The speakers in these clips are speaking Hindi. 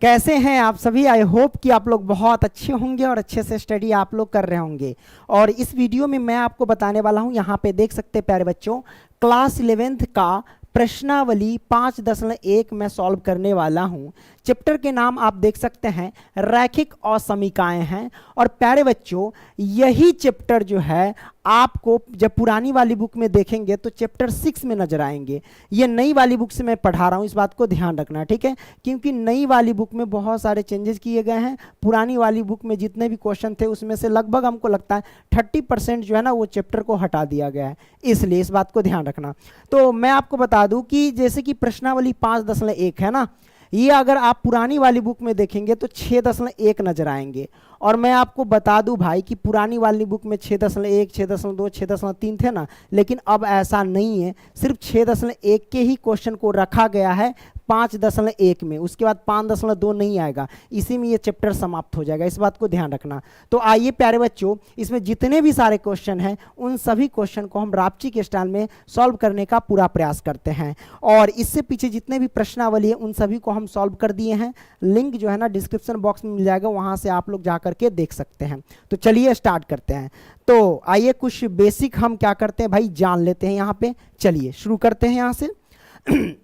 कैसे हैं आप सभी। आई होप कि आप लोग बहुत अच्छे होंगे और अच्छे से स्टडी आप लोग कर रहे होंगे। और इस वीडियो में मैं आपको बताने वाला हूं, यहाँ पे देख सकते हैं प्यारे बच्चों, क्लास 11th का प्रश्नावली 5.1 मैं सॉल्व करने वाला हूं। चैप्टर के नाम आप देख सकते हैं रैखिक असमीकाएं हैं। और प्यारे बच्चों, यही चैप्टर जो है आपको जब पुरानी वाली बुक में देखेंगे तो चैप्टर 6 में नजर आएंगे। ये नई वाली बुक से मैं पढ़ा रहा हूं, इस बात को ध्यान रखना, ठीक है। क्योंकि नई वाली बुक में बहुत सारे चेंजेस किए गए हैं। पुरानी वाली बुक में जितने भी क्वेश्चन थे उसमें से लगभग हमको लगता है 30% जो है ना वो चैप्टर को हटा दिया गया है, इसलिए इस बात को ध्यान रखना। तो मैं आपको बता दूं कि जैसे कि प्रश्नावली 5.1 है ना, ये अगर आप पुरानी वाली बुक में देखेंगे तो 6.1 नजर आएंगे। और मैं आपको बता दूं भाई कि पुरानी वाली बुक में 6.1, 6.2, 6.3 थे ना, लेकिन अब ऐसा नहीं है। सिर्फ 6.1 के ही क्वेश्चन को रखा गया है 5.1 में, उसके बाद 5.2 नहीं आएगा। इसी में ये चैप्टर समाप्त हो जाएगा, इस बात को ध्यान रखना। तो आइए प्यारे बच्चों, इसमें जितने भी सारे क्वेश्चन हैं उन सभी क्वेश्चन को हम रापची के स्टाइल में सॉल्व करने का पूरा प्रयास करते हैं। और इससे पीछे जितने भी प्रश्नावली है उन सभी को हम सॉल्व कर दिए हैं। लिंक जो है ना डिस्क्रिप्शन बॉक्स में मिल जाएगा, वहां से आप लोग जाकर के देख सकते हैं। तो चलिए स्टार्ट करते हैं। तो आइए कुछ बेसिक हम क्या करते हैं भाई जान लेते हैं। यहाँ पे चलिए शुरू करते हैं यहाँ से।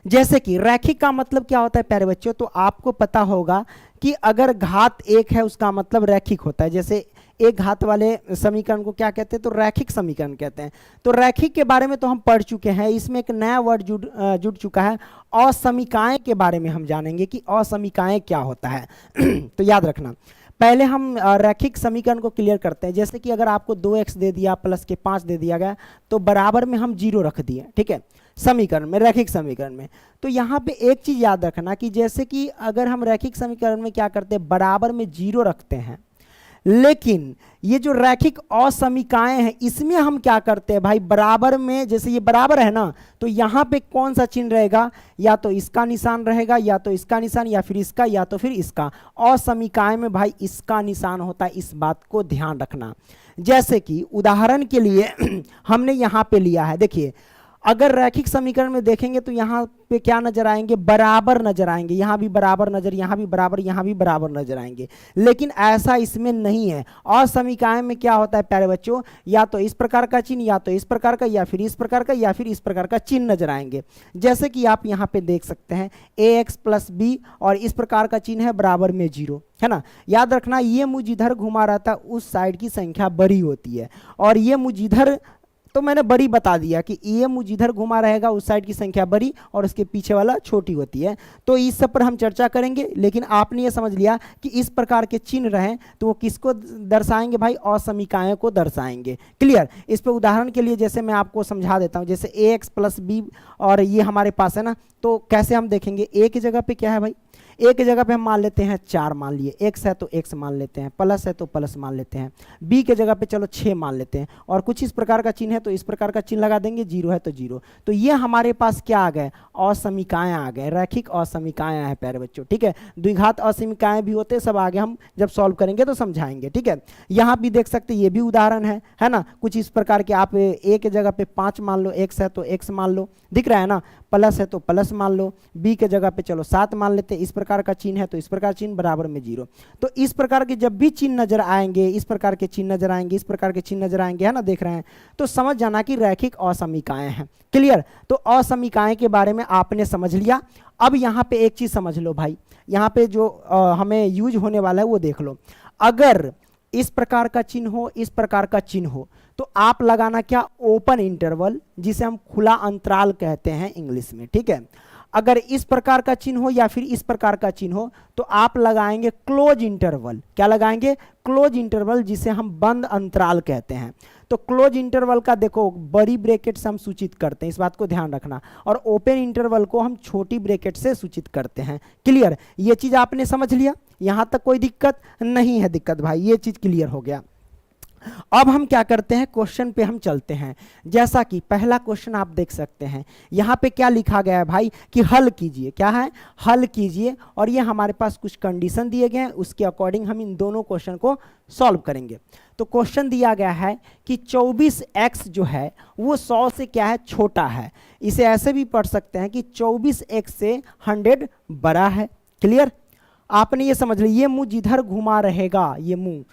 जैसे कि रैखिक का मतलब क्या होता है प्यारे बच्चों, तो आपको पता होगा कि अगर घात एक है उसका मतलब रैखिक होता है। जैसे एक घात वाले समीकरण को क्या कहते हैं, तो रैखिक समीकरण कहते हैं। तो रैखिक के बारे में तो हम पढ़ चुके हैं, इसमें एक नया वर्ड जुड़ चुका है, असमीकाएं के बारे में हम जानेंगे कि असमीकाएं क्या होता है। तो याद रखना, पहले हम रैखिक समीकरण को क्लियर करते हैं। जैसे कि अगर आपको 2x दे दिया प्लस के 5 दे दिया गया तो बराबर में हम 0 रख दिए, ठीक है, समीकरण में, रैखिक समीकरण में। तो यहाँ पे एक चीज याद रखना कि जैसे कि अगर हम रैखिक समीकरण में क्या करते हैं, बराबर में 0 रखते हैं, लेकिन ये जो रैखिक असमीकाएं हैं इसमें हम क्या करते हैं भाई, बराबर में, जैसे ये बराबर है ना, तो यहाँ पे कौन सा चिन्ह रहेगा, या तो इसका निशान रहेगा, या तो इसका निशान, या फिर इसका, या तो फिर इसका। असमीकाएं में भाई इसका निशान होता है, इस बात को ध्यान रखना। जैसे कि उदाहरण के लिए हमने यहाँ पे लिया है, देखिए अगर रैखिक समीकरण में देखेंगे तो यहाँ पे क्या नजर आएंगे, बराबर नजर आएंगे। यहाँ भी बराबर नजर, यहाँ भी बराबर, यहाँ भी बराबर नजर आएंगे। लेकिन ऐसा इसमें नहीं है। असमीकाएं में क्या होता है प्यारे बच्चों, या तो इस प्रकार का चिन्ह, या तो इस प्रकार का, या फिर इस प्रकार का, या फिर इस प्रकार का चिन्ह नजर आएंगे। जैसे कि आप यहाँ पे देख सकते हैं ax प्लस बी, और इस प्रकार का चिन्ह है बराबर में 0, है ना। याद रखना, ये मुझ इधर घुमा रहता है उस साइड की संख्या बड़ी होती है, और ये मुझ इधर, तो मैंने बड़ी बता दिया कि ये मुझ इधर घुमा रहेगा उस साइड की संख्या बड़ी और उसके पीछे वाला छोटी होती है। तो इस सब पर हम चर्चा करेंगे, लेकिन आपने ये समझ लिया कि इस प्रकार के चिन्ह रहें तो वो किसको दर्शाएंगे भाई, असमीकाएं को दर्शाएंगे। क्लियर। इस पर उदाहरण के लिए जैसे मैं आपको समझा देता हूं, जैसे ax प्लस बी और ये हमारे पास है ना, तो कैसे हम देखेंगे, a की जगह पे क्या है भाई, a की जगह पे हम मान लेते हैं 4 मान लिए, x है तो x मान लेते हैं, प्लस है तो प्लस मान लेते हैं, b के जगह पे चलो 6 मान लेते हैं, और कुछ इस प्रकार का चिन्ह है तो इस प्रकार का चिन्ह लगा देंगे, 0 है तो 0। तो ये हमारे पास क्या आ गए, असमीकाएं आ गए, रैखिक असमीकाएं हैं प्यारे बच्चों, ठीक है। द्विघात असमीकाएं भी होते हैं, सब आगे हम जब सॉल्व करेंगे तो समझाएंगे, ठीक है। यहाँ भी देख सकते ये भी उदाहरण है ना, कुछ इस प्रकार के। आप a के जगह पे 5 मान लो, x है तो x मान लो, दिख रहा है ना, प्लस है तो प्लस मान लो, b के जगह पे चलो 7 मान लेते हैं, इस प्रकार का चिन्ह है तो इस प्रकार चिन्ह बराबर में 0। तो इस प्रकार के जब भी चिन्ह नजर आएंगे, इस प्रकार के चिन्ह नजर आएंगे, इस प्रकार के चिन्ह नजर आएंगे, है ना, देख रहे हैं, तो समझ जाना कि रैखिक असमीकाएं हैं। क्लियर। तो असमीकाएं के बारे में आपने समझ लिया। अब यहाँ पे एक चीज समझ लो भाई, यहाँ पे जो हमें यूज होने वाला है वो देख लो। अगर इस प्रकार का चिन्ह हो, इस प्रकार का चिन्ह हो, तो आप लगाना क्या, ओपन इंटरवल, जिसे हम खुला अंतराल कहते हैं इंग्लिश में, ठीक है। अगर इस प्रकार का चिन्ह हो या फिर इस प्रकार का चिन्ह हो तो आप लगाएंगे क्लोज इंटरवल। क्या लगाएंगे, क्लोज इंटरवल, जिसे हम बंद अंतराल कहते हैं। तो क्लोज इंटरवल का देखो बड़ी ब्रैकेट से हम सूचित करते हैं, इस बात को ध्यान रखना, और ओपन इंटरवल को हम छोटी ब्रैकेट से सूचित करते हैं। क्लियर। ये चीज आपने समझ लिया, यहां तक कोई दिक्कत नहीं है, दिक्कत भाई, ये चीज क्लियर हो गया। अब हम क्या करते हैं, क्वेश्चन पे हम चलते हैं। जैसा कि पहला क्वेश्चन आप देख सकते हैं, यहाँ पे क्या लिखा गया है भाई कि हल कीजिए। क्या है, हल कीजिए, और ये हमारे पास कुछ कंडीशन दिए गए हैं, उसके अकॉर्डिंग हम इन दोनों क्वेश्चन को सॉल्व करेंगे। तो क्वेश्चन दिया गया है कि 24x जो है वो 100 से क्या है, छोटा है। इसे ऐसे भी पढ़ सकते हैं कि 24x से 100 बड़ा है। क्लियर? आपने ये समझ लिया, ये मुंह जिधर घुमा रहेगा, ये मुंह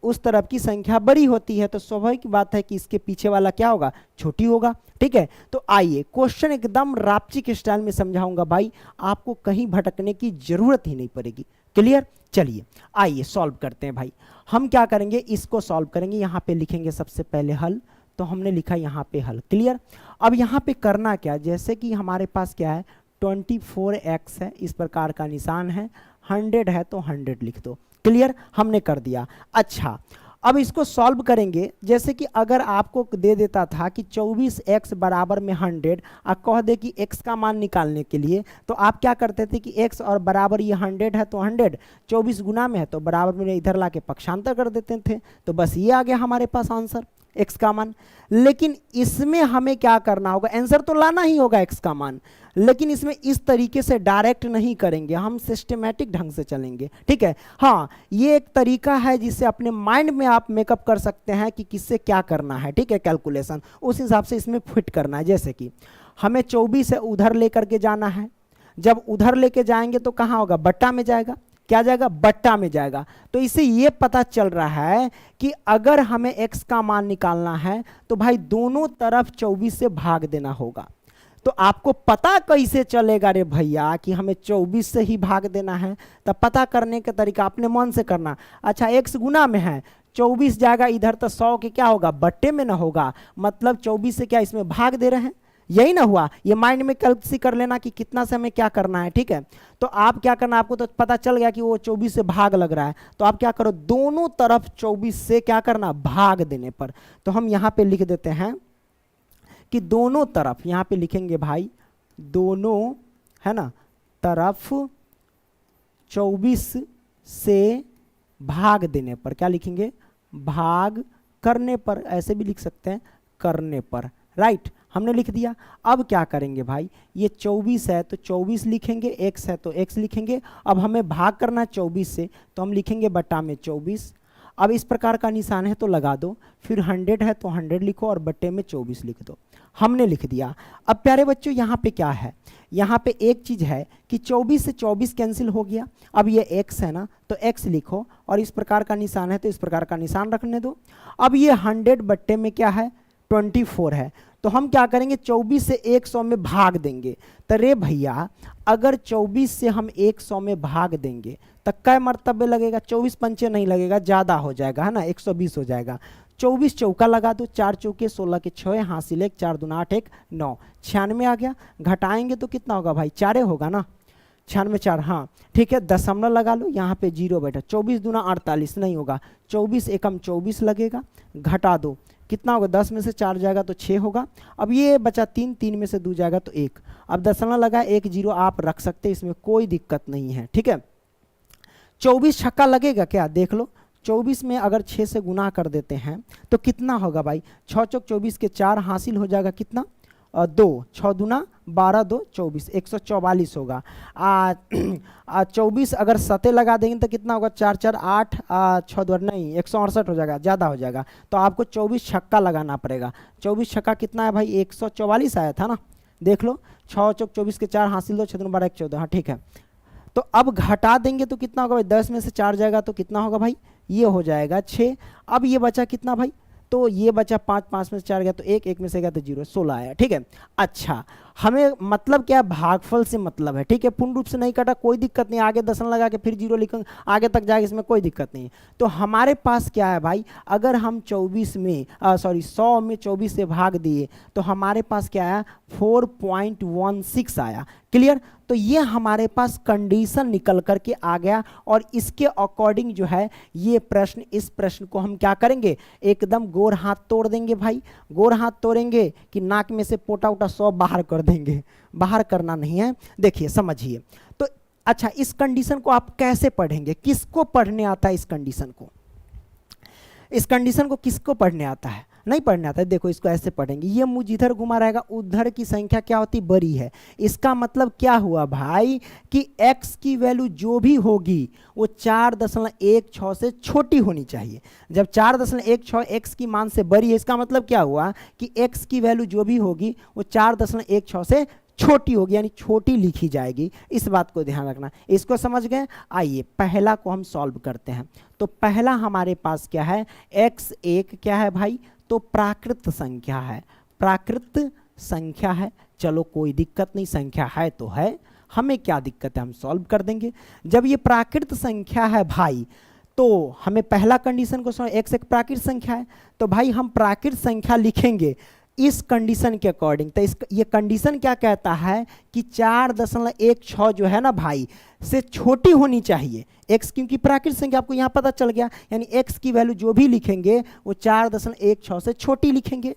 उस तरफ की संख्या बड़ी होती है, तो स्वाभाविक बात है कि इसके पीछे वाला क्या होगा, छोटी होगा। ठीक है, तो आइए क्वेश्चन एकदम रापचिक स्टाइल में समझाऊंगा भाई, आपको कहीं भटकने की जरूरत ही नहीं पड़ेगी। क्लियर? चलिए आइए सॉल्व करते हैं भाई। हम क्या करेंगे, इसको सॉल्व करेंगे। यहाँ पे लिखेंगे सबसे पहले हल, तो हमने लिखा यहाँ पे हल। क्लियर? अब यहाँ पे करना क्या, जैसे कि हमारे पास क्या है 24x है, इस प्रकार का निशान है, 100 है तो 100 लिख दो। क्लियर? हमने कर दिया। अच्छा, अब इसको सॉल्व करेंगे। जैसे कि अगर आपको दे देता था कि 24x बराबर में 100, आप कह दे कि x का मान निकालने के लिए, तो आप क्या करते थे कि x और बराबर ये 100 है तो 100, 24 गुना में है तो बराबर में इधर लाके पक्षांतर कर देते थे, तो बस ये आ गया हमारे पास आंसर, x का मान। लेकिन इसमें हमें क्या करना होगा, आंसर तो लाना ही होगा x का मान, लेकिन इसमें इस तरीके से डायरेक्ट नहीं करेंगे, हम सिस्टमेटिक ढंग से चलेंगे। ठीक है? हाँ, ये एक तरीका है जिससे अपने माइंड में आप मेकअप कर सकते हैं कि किससे क्या करना है। ठीक है? कैलकुलेशन उस हिसाब से इसमें फिट करना है। जैसे कि हमें 24 है उधर लेकर के जाना है, जब उधर लेके जाएंगे तो कहाँ होगा, बट्टा में जाएगा। क्या जाएगा, बट्टा में जाएगा। तो इससे ये पता चल रहा है कि अगर हमें x का मान निकालना है तो भाई दोनों तरफ 24 से भाग देना होगा। तो आपको पता कैसे चलेगा रे भैया कि हमें 24 से ही भाग देना है, तब पता करने का तरीका अपने मन से करना। अच्छा, x गुना में है, 24 जाएगा इधर तो 100 के क्या होगा, बट्टे में ना होगा, मतलब 24 से क्या इसमें भाग दे रहे हैं, यही ना हुआ। ये माइंड में कैलकुलेट कर लेना कि कितना से हमें क्या करना है। ठीक है? तो आप क्या करना, आपको तो पता चल गया कि वो 24 से भाग लग रहा है, तो आप क्या करो, दोनों तरफ 24 से क्या करना, भाग देने पर। तो हम यहाँ पे लिख देते हैं कि दोनों तरफ, यहाँ पे लिखेंगे भाई दोनों, है ना, तरफ 24 से भाग देने पर, क्या लिखेंगे, भाग करने पर, ऐसे भी लिख सकते हैं, करने पर। राइट? हमने लिख दिया। अब क्या करेंगे भाई, ये 24 है तो 24 लिखेंगे, x है तो x लिखेंगे। अब हमें भाग करना 24 से, तो हम लिखेंगे बट्टा में 24। अब इस प्रकार का निशान है तो लगा दो, फिर 100 है तो 100 लिखो और बट्टे में 24 लिख दो। हमने लिख दिया। अब प्यारे बच्चों यहाँ पे क्या है, यहाँ पे एक चीज है कि 24 से 24 कैंसिल हो गया। अब ये x है ना, तो x लिखो और इस प्रकार का निशान है तो इस प्रकार का निशान रखने दो। अब ये 100 बट्टे में क्या है, 24 है, तो हम क्या करेंगे, 24 से 100 में भाग देंगे। तो रे भैया अगर 24 से हम 100 में भाग देंगे तो कै मरतबे लगेगा, 24 पंचे नहीं लगेगा, ज़्यादा हो जाएगा, है ना, 120 हो जाएगा। 24 चौका लगा दो, 4 चौके 16 के 6, हासिल 1, 4 दूना 8, 1 9, 96 आ गया। घटाएंगे तो कितना होगा भाई, 4 होगा ना, 96 4, हाँ ठीक है, दशमलव लगा लो, यहाँ पे 0 बैठा, 24 दूना 48 नहीं होगा, 24 एकम 24 लगेगा। घटा दो, कितना होगा, 10 में से 4 जाएगा तो 6 होगा। अब ये बचा 3, 3 में से 2 जाएगा तो 1। अब दशमलव लगा, 1 0 आप रख सकते, इसमें कोई दिक्कत नहीं है। ठीक है? 24 छक्का लगेगा क्या, देख लो। 24 में अगर 6 से गुना कर देते हैं तो कितना होगा भाई, 6 चौक 24 के 4, हासिल हो जाएगा कितना, 2, 6 दूना 12, 2 24, 144 होगा। 24 अगर सते लगा देंगे तो कितना होगा, 4 4 8, 6 2 नहीं, 168 हो जाएगा, ज़्यादा हो जाएगा। तो आपको 24 छक्का लगाना पड़ेगा। 24 छक्का कितना है भाई, 144 आया था ना, देख लो। 6 चौक 24 के 4, हासिल 2, 6 दूना 12, 1 14, हाँ ठीक है। तो अब घटा देंगे तो कितना होगा भाई, 10 में से 4 जाएगा तो कितना होगा भाई, ये हो जाएगा 6। अब ये बचा कितना भाई, तो ये बचा 5, 5 में से 4 गया तो 1, 1 में से गया तो 0, 16 आया। ठीक है? अच्छा, हमें मतलब क्या, भागफल से मतलब है। ठीक है? पूर्ण रूप से नहीं कटा, कोई दिक्कत नहीं, आगे दशमलव लगा के फिर 0 लिखेंगे, आगे तक जाएगा, इसमें कोई दिक्कत नहीं। तो हमारे पास क्या है भाई, अगर हम 24 में 100 में 24 से भाग दिए तो हमारे पास क्या आया, 4.16 आया। क्लियर? तो ये हमारे पास कंडीशन निकल करके आ गया और इसके अकॉर्डिंग जो है ये प्रश्न, इस प्रश्न को हम क्या करेंगे, एकदम गोर हाथ तोड़ देंगे भाई। गोर हाथ तोड़ेंगे कि नाक में से पोटा उटा 100 बाहर कर देंगे, बाहर करना नहीं है। देखिए समझिए, तो अच्छा इस कंडीशन को आप कैसे पढ़ेंगे, किसको पढ़ने आता है इस कंडीशन को, इस कंडीशन को किसको पढ़ने आता है, नहीं पढ़ने आता है। देखो इसको ऐसे पढ़ेंगे, ये मुझ इधर घुमा रहेगा, उधर की संख्या क्या होती, बड़ी है। इसका मतलब क्या हुआ भाई कि x की वैल्यू जो भी होगी वो 4.16 से छोटी होनी चाहिए। जब 4.16 x की मान से बड़ी है, इसका मतलब क्या हुआ कि x की वैल्यू जो भी होगी वो 4.16 से छोटी होगी, यानी छोटी लिखी जाएगी, इस बात को ध्यान रखना। इसको समझ गए? आइए पहला को हम सॉल्व करते हैं। तो पहला हमारे पास क्या है, x1 क्या है भाई, तो प्राकृत संख्या है, प्राकृत संख्या है। चलो कोई दिक्कत नहीं, संख्या है तो है, हमें क्या दिक्कत है, हम सॉल्व कर देंगे। जब ये प्राकृत संख्या है भाई, तो हमें पहला कंडीशन को समझ, x एक प्राकृत संख्या है, तो भाई हम प्राकृत संख्या लिखेंगे इस कंडीशन के अकॉर्डिंग। तो ये कंडीशन क्या कहता है कि 4.16 जो है ना भाई, से छोटी होनी चाहिए x, क्योंकि प्राकृत संख्या आपको यहाँ पता चल गया, यानी x की वैल्यू जो भी लिखेंगे वो 4.16 से छोटी लिखेंगे।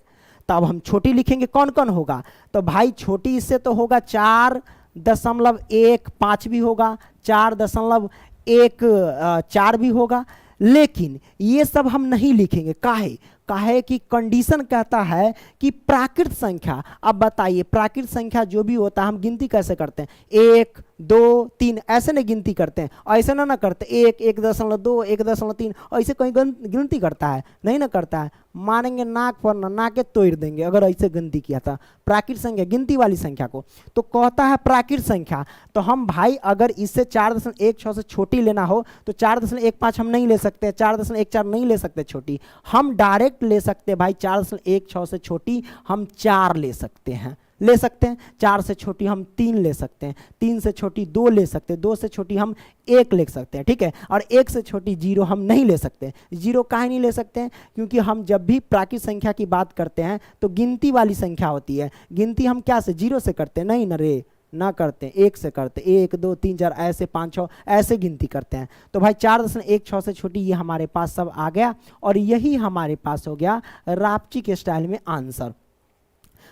तब हम छोटी लिखेंगे, कौन कौन होगा, तो भाई छोटी इससे तो होगा 4.15 भी होगा, 4.14 भी होगा, लेकिन ये सब हम नहीं लिखेंगे। काहे कि कंडीशन कहता है कि प्राकृत संख्या। अब बताइए प्राकृत संख्या जो भी होता है हम गिनती कैसे करते हैं, 1 2 3 ऐसे नहीं गिनती करते हैं, ऐसे ना करते 1 1.2 1.3 ऐसे कहीं गिनती करता है, नहीं ना करता है। मारेंगे नाक पर ना, नाके तोड़ देंगे अगर ऐसे गिनती किया था। प्राकृत संख्या गिनती वाली संख्या को तो कहता है प्राकृत संख्या। तो हम भाई अगर इससे 4.16 से छोटी लेना हो तो 4.15 हम नहीं ले सकते, 4.14 नहीं ले सकते छोटी, हम डायरेक्ट ले सकते हैं भाई 4.16 से छोटी हम 4 ले सकते हैं, 4 से छोटी हम 3 ले सकते हैं, 3 से छोटी 2 ले सकते हैं, 2 से छोटी हम 1 ले सकते हैं, ठीक है। और 1 से छोटी 0 हम नहीं ले सकते। 0 काहे नहीं ले सकते हैं, क्योंकि हम जब भी प्राकृत संख्या की बात करते हैं तो गिनती वाली संख्या होती है। गिनती हम क्या से, 0 से करते हैं, नहीं न रे, ना करते, 1 से करते, 1 2 3 4 ऐसे 5 6 ऐसे गिनती करते हैं। तो भाई 4.16 से छोटी ये हमारे पास सब आ गया, और यही हमारे पास हो गया रापची के स्टाइल में आंसर।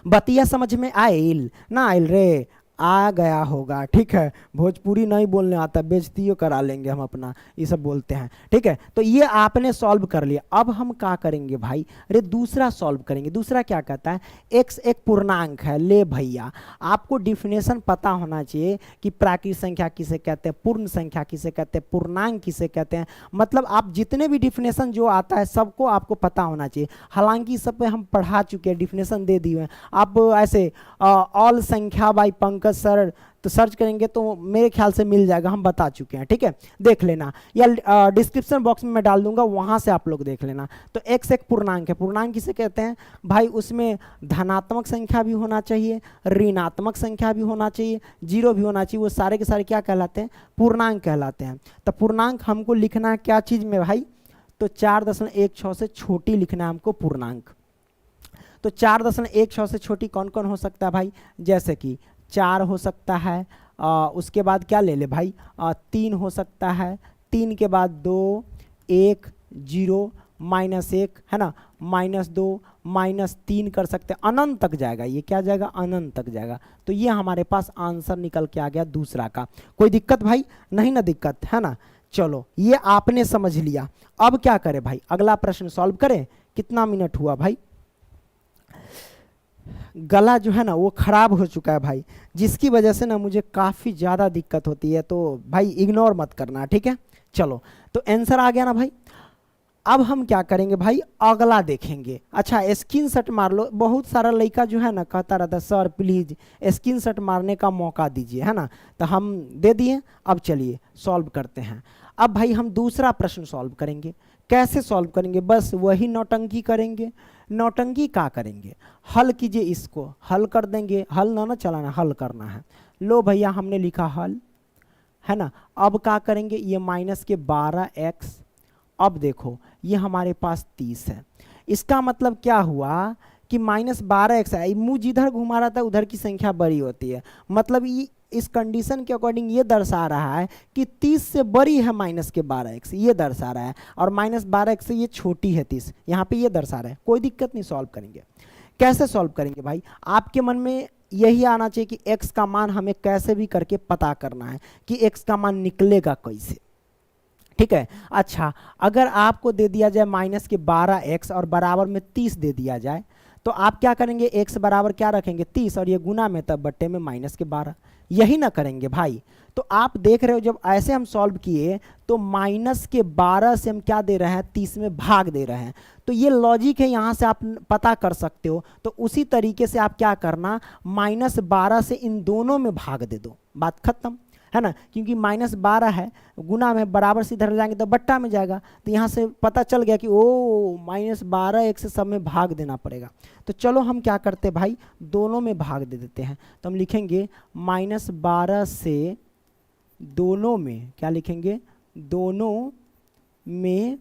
बतिया समझ में आयल ना आयल रे, आ गया होगा, ठीक है। भोजपुरी नहीं बोलने आता, बेइज्जतियों करा लेंगे हम अपना, ये सब बोलते हैं, ठीक है। तो ये आपने सॉल्व कर लिया। अब हम क्या करेंगे भाई, अरे दूसरा सॉल्व करेंगे। दूसरा क्या कहता है, x एक पूर्णांक है। ले भैया आपको डिफिनेशन पता होना चाहिए कि प्राकृत संख्या किसे कहते हैं, पूर्ण संख्या किसे कहते हैं, पूर्णांक किसे कहते हैं। मतलब आप जितने भी डिफिनेशन जो आता है सबको आपको पता होना चाहिए। हालांकि सब पे हम पढ़ा चुके हैं, डिफिनेशन दे दिए हैं। आप ऐसे ऑल संख्या बाई पंकज सर तो सर्च करेंगे तो मेरे ख्याल से मिल जाएगा, हम बता चुके हैं, ठीक है। देख लेना, या डिस्क्रिप्शन बॉक्स में मैं डाल दूंगा, वहां से आप लोग देख लेना। तो x एक पूर्णांक है। पूर्णांक किसे कहते हैं भाई, उसमें धनात्मक संख्या भी होना चाहिए, ऋणात्मक संख्या भी होना चाहिए, 0 भी होना चाहिए। वो सारे के सारे क्या कहलाते हैं, पूर्णांक कहलाते हैं। तो पूर्णांक हमको लिखना है क्या चीज में भाई, तो 4.16 से छोटी लिखना है हमको पूर्णांक। तो 4.16 से छोटी कौन कौन हो सकता है भाई, जैसे कि 4 हो सकता है, उसके बाद क्या ले ले भाई, 3 हो सकता है, 3 के बाद 2 1 0 -1 है ना, -2 -3 कर सकते हैं, अनंत तक जाएगा। ये क्या जाएगा, अनंत तक जाएगा। तो ये हमारे पास आंसर निकल के आ गया दूसरा का। कोई दिक्कत भाई, नहीं ना दिक्कत है ना। चलो ये आपने समझ लिया। अब क्या करें भाई, अगला प्रश्न सॉल्व करें। कितना मिनट हुआ भाई, गला जो है ना वो खराब हो चुका है भाई, जिसकी वजह से ना मुझे काफ़ी ज़्यादा दिक्कत होती है, तो भाई इग्नोर मत करना, ठीक है। चलो तो आंसर आ गया ना भाई। अब हम क्या करेंगे भाई, अगला देखेंगे। अच्छा स्क्रीनशॉट मार लो, बहुत सारा लड़का जो है ना कहता रहता है सर प्लीज़ स्क्रीनशॉट मारने का मौका दीजिए, है ना। तो हम दे दिए। अब चलिए सॉल्व करते हैं। अब भाई हम दूसरा प्रश्न सॉल्व करेंगे। कैसे सॉल्व करेंगे, बस वही नौटंकी करेंगे। नौटंकी क्या करेंगे, हल कीजिए, इसको हल कर देंगे। हल ना चलाना, हल करना है। लो भैया हमने लिखा हल, है ना। अब क्या करेंगे, ये -12x। अब देखो ये हमारे पास 30 है। इसका मतलब क्या हुआ कि -12x है, मुँह जिधर घुमा रहा था उधर की संख्या बड़ी होती है। मतलब ये इस कंडीशन के अकॉर्डिंग ये दर्शा रहा है कि 30 से बड़ी है -12x, ये दर्शा रहा है। और -12x से ये छोटी है 30, यहाँ पे ये दर्शा रहा है। कोई दिक्कत नहीं, सॉल्व करेंगे। कैसे सॉल्व करेंगे भाई, आपके मन में यही आना चाहिए कि x का मान हमें कैसे भी करके पता करना है कि x का मान निकलेगा कैसे, ठीक है। अच्छा अगर आपको दे दिया जाए -12x और बराबर में 30 दे दिया जाए, तो आप क्या करेंगे, x बराबर क्या रखेंगे 30 और ये गुना में तब बट्टे में माइनस के 12, यही ना करेंगे भाई। तो आप देख रहे हो जब ऐसे हम सॉल्व किए तो माइनस के 12 से हम क्या दे रहे हैं 30 में भाग दे रहे हैं। तो ये लॉजिक है, यहाँ से आप पता कर सकते हो। तो उसी तरीके से आप क्या करना, -12 से इन दोनों में भाग दे दो, बात खत्म है ना। क्योंकि -12 है, गुना में बराबर से इधर जाएंगे तो बट्टा में जाएगा। तो यहाँ से पता चल गया कि ओ -12 एक से सब में भाग देना पड़ेगा। तो चलो हम क्या करते भाई, दोनों में भाग दे देते हैं। तो हम लिखेंगे -12 से दोनों में, क्या लिखेंगे, दोनों में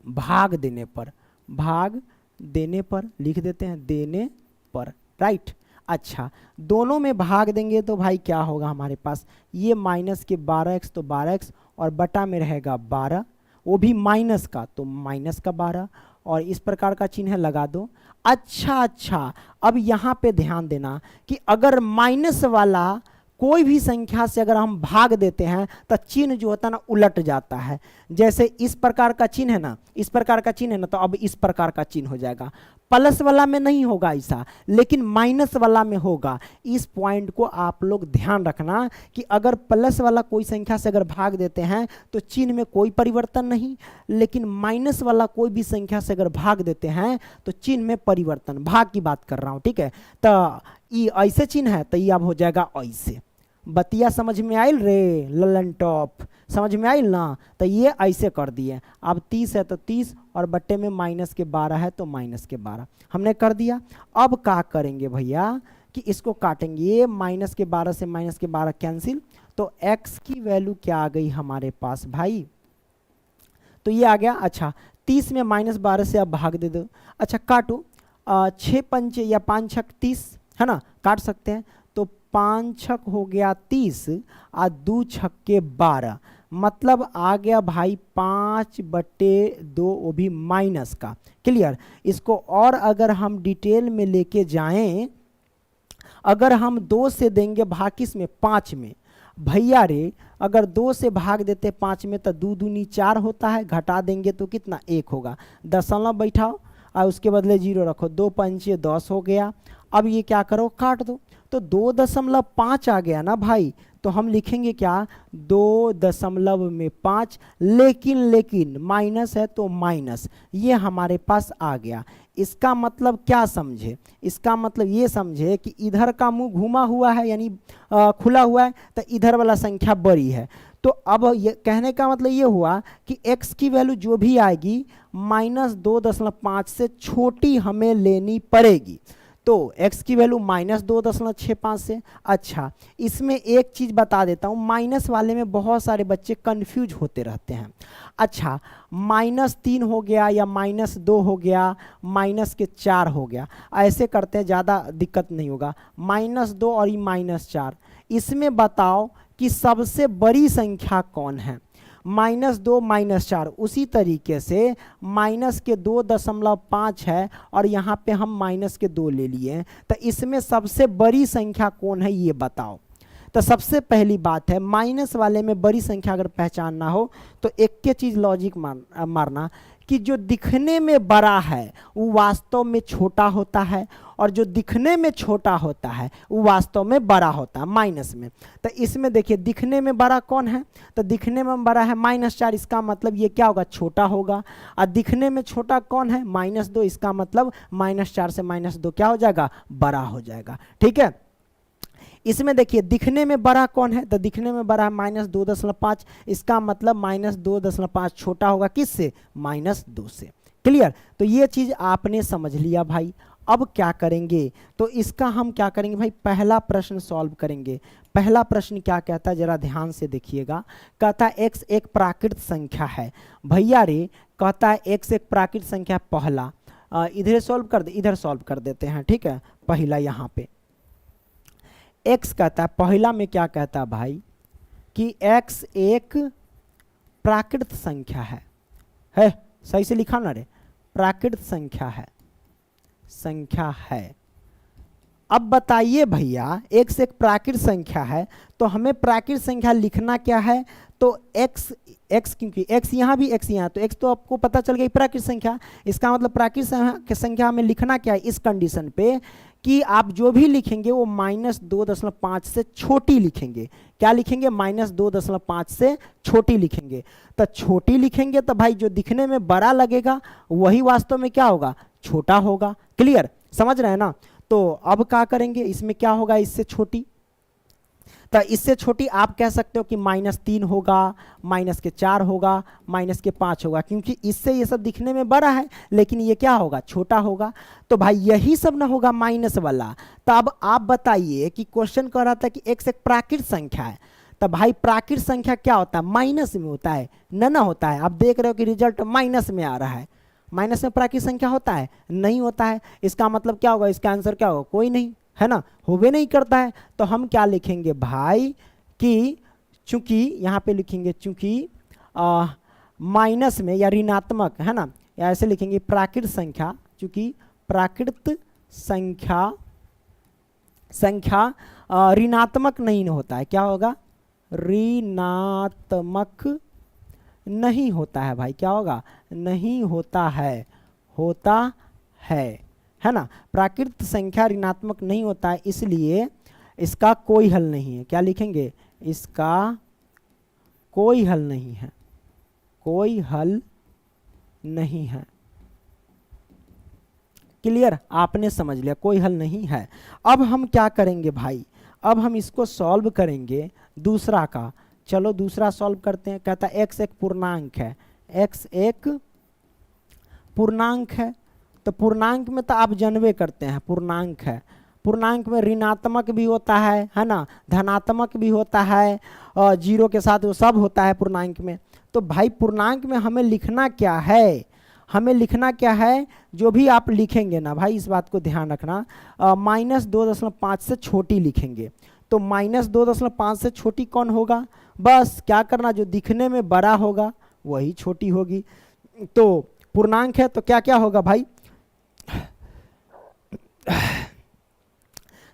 भाग देने पर, भाग देने पर लिख देते हैं, देने पर, राइट। अच्छा, दोनों में भाग देंगे तो भाई क्या होगा हमारे पास, ये माइनस के 12x तो 12x और बटा में रहेगा 12, वो भी माइनस का तो माइनस का 12 और इस प्रकार का चिन्ह लगा दो। अच्छा, अब यहाँ पे ध्यान देना कि अगर माइनस वाला कोई भी संख्या से अगर हम भाग देते हैं तो चिन्ह जो होता है ना उलट जाता है। जैसे इस प्रकार का चिन्ह है ना, इस प्रकार का चिन्ह है ना, तो अब इस प्रकार का चिन्ह हो जाएगा। प्लस वाला में नहीं होगा ऐसा, लेकिन माइनस वाला में होगा। इस पॉइंट को आप लोग ध्यान रखना कि अगर प्लस वाला कोई संख्या से अगर भाग देते हैं तो चिन्ह में कोई परिवर्तन नहीं, लेकिन माइनस वाला कोई भी संख्या से अगर भाग देते हैं तो चिन्ह में परिवर्तन, भाग की बात कर रहा हूं, ठीक है। तो ये ऐसे चिन्ह है तो ये अब हो जाएगा ऐसे। बतिया समझ में आयल रे ललन टॉप, समझ में आयल ना। तो ये ऐसे कर दिए। अब 30 है तो 30 और बट्टे में -12 है तो -12 हमने कर दिया। अब क्या करेंगे भैया कि इसको काटेंगे, ये -12 से -12 कैंसिल, तो x की वैल्यू क्या आ गई हमारे पास भाई, तो ये आ गया। अच्छा, 30 में -12 से अब भाग दे दो। अच्छा काटो, 6 पंचे या 5 छक 30 है ना, काट सकते हैं। तो 5 छक हो गया 30 और 2 छक्के 12, मतलब आ गया भाई 5/2, वो भी माइनस का। क्लियर। इसको और अगर हम डिटेल में लेके जाएं, अगर हम 2 से देंगे भाग किस में, 5 में, भैया रे अगर 2 से भाग देते 5 में तो 2 दूनी 4 होता है, घटा देंगे तो कितना 1 होगा। दशमलव बैठाओ और उसके बदले 0 रखो, 2 पंचे 10 हो गया। अब ये क्या करो, काट दो, तो 2.5 आ गया ना भाई। तो हम लिखेंगे क्या, 2.5, लेकिन माइनस है तो माइनस, ये हमारे पास आ गया। इसका मतलब क्या समझे, इसका मतलब ये समझे कि इधर का मुंह घुमा हुआ है यानी खुला हुआ है, तो इधर वाला संख्या बड़ी है। तो अब ये कहने का मतलब ये हुआ कि x की वैल्यू जो भी आएगी -2.5 से छोटी हमें लेनी पड़ेगी। तो x की वैल्यू -2.65 से। अच्छा, इसमें एक चीज़ बता देता हूँ, माइनस वाले में बहुत सारे बच्चे कंफ्यूज होते रहते हैं। अच्छा, -3 हो गया या -2 हो गया, -4 हो गया, ऐसे करते हैं, ज़्यादा दिक्कत नहीं होगा। -2 और ये -4, इसमें बताओ कि सबसे बड़ी संख्या कौन है, -2 -4। उसी तरीके से माइनस के 2.5 है और यहाँ पे हम -2 ले लिए, तो इसमें सबसे बड़ी संख्या कौन है ये बताओ। तो सबसे पहली बात है, माइनस वाले में बड़ी संख्या अगर पहचानना हो तो एक के चीज़ लॉजिक मारना कि जो दिखने में बड़ा है वो वास्तव में छोटा होता है, और जो दिखने में छोटा होता है वो वास्तव में बड़ा होता है माइनस में। तो इसमें देखिए दिखने में बड़ा कौन है, तो दिखने में बड़ा है -4, इसका मतलब ये क्या होगा, छोटा होगा। और दिखने में छोटा कौन है, -2, इसका मतलब -4 से -2 क्या हो जाएगा, बड़ा हो जाएगा। ठीक है। इसमें देखिए दिखने में बड़ा कौन है, तो दिखने में बड़ा है -2.5, इसका मतलब -2.5 छोटा होगा किससे, -2 से। क्लियर। तो ये चीज़ आपने समझ लिया भाई। अब क्या करेंगे, तो इसका हम क्या करेंगे भाई, पहला प्रश्न सॉल्व करेंगे। पहला प्रश्न क्या कहता है, जरा ध्यान से देखिएगा। कहता है x एक प्राकृत संख्या है। भैया रे कहता है x एक प्राकृत संख्या, पहला इधर सॉल्व कर दे, इधर सॉल्व कर देते हैं। ठीक है, पहला यहाँ पे x कहता है, पहला में क्या कहता है भाई कि x एक प्राकृत संख्या है। सही से लिखा ना रे, प्राकृत संख्या है, संख्या है। अब बताइए भैया x एक प्राकृत संख्या है, तो हमें प्राकृत संख्या लिखना क्या है, तो x x क्योंकि x यहाँ भी x यहाँ, तो x तो आपको पता चल गई प्राकृत संख्या। इसका मतलब प्राकृत संख्या में लिखना क्या है इस कंडीशन पे कि आप जो भी लिखेंगे वो -2.5 से छोटी लिखेंगे। क्या लिखेंगे? -2.5 से छोटी लिखेंगे। तो छोटी लिखेंगे तो भाई जो दिखने में बड़ा लगेगा वही वास्तव में क्या होगा? छोटा होगा। क्लियर? समझ रहे हैं ना? तो अब क्या करेंगे, इसमें क्या होगा इससे छोटी? तो इससे छोटी आप कह सकते हो कि -3 होगा, -4 होगा, -5 होगा, क्योंकि इससे ये सब दिखने में बड़ा है लेकिन ये क्या होगा? छोटा होगा। तो भाई यही सब ना होगा माइनस वाला। तो अब आप बताइए कि क्वेश्चन कह रहा था कि x एक प्राकृत संख्या है, तो भाई प्राकृत संख्या क्या होता है? माइनस में होता है ना होता है? आप देख रहे हो कि रिजल्ट माइनस में आ रहा है। माइनस में प्राकृत संख्या होता है? नहीं होता है। इसका मतलब क्या होगा? इसका आंसर क्या होगा? कोई नहीं, है ना, होवे नहीं करता है। तो हम क्या लिखेंगे भाई कि चूंकि यहाँ पे लिखेंगे चूंकि माइनस में या ऋणात्मक, है ना, या ऐसे लिखेंगे प्राकृत संख्या, चूंकि प्राकृत संख्या ऋणात्मक नहीं होता है। क्या होगा? ऋणात्मक नहीं होता है भाई। क्या होगा? नहीं होता है, होता है ना। प्राकृत संख्या ऋणात्मक नहीं होता है, इसलिए इसका कोई हल नहीं है। क्या लिखेंगे? इसका कोई हल नहीं है, कोई हल नहीं है। क्लियर? आपने समझ लिया, कोई हल नहीं है। अब हम क्या करेंगे भाई? अब हम इसको सॉल्व करेंगे दूसरा का। चलो दूसरा सॉल्व करते हैं। कहता है x एक पूर्णांक है, x एक पूर्णांक है। तो पूर्णांक में तो आप जानबे करते हैं पूर्णांक है। पूर्णांक में ऋणात्मक भी होता है ना, धनात्मक भी होता है, और जीरो के साथ वो सब होता है पूर्णांक में। तो भाई पूर्णांक में हमें लिखना क्या है? हमें लिखना क्या है? जो भी आप लिखेंगे ना भाई, इस बात को ध्यान रखना, -2.5 से छोटी लिखेंगे। तो -2.5 से छोटी कौन होगा? बस क्या करना, जो दिखने में बड़ा होगा वही छोटी होगी। तो पूर्णांक है तो क्या क्या होगा भाई?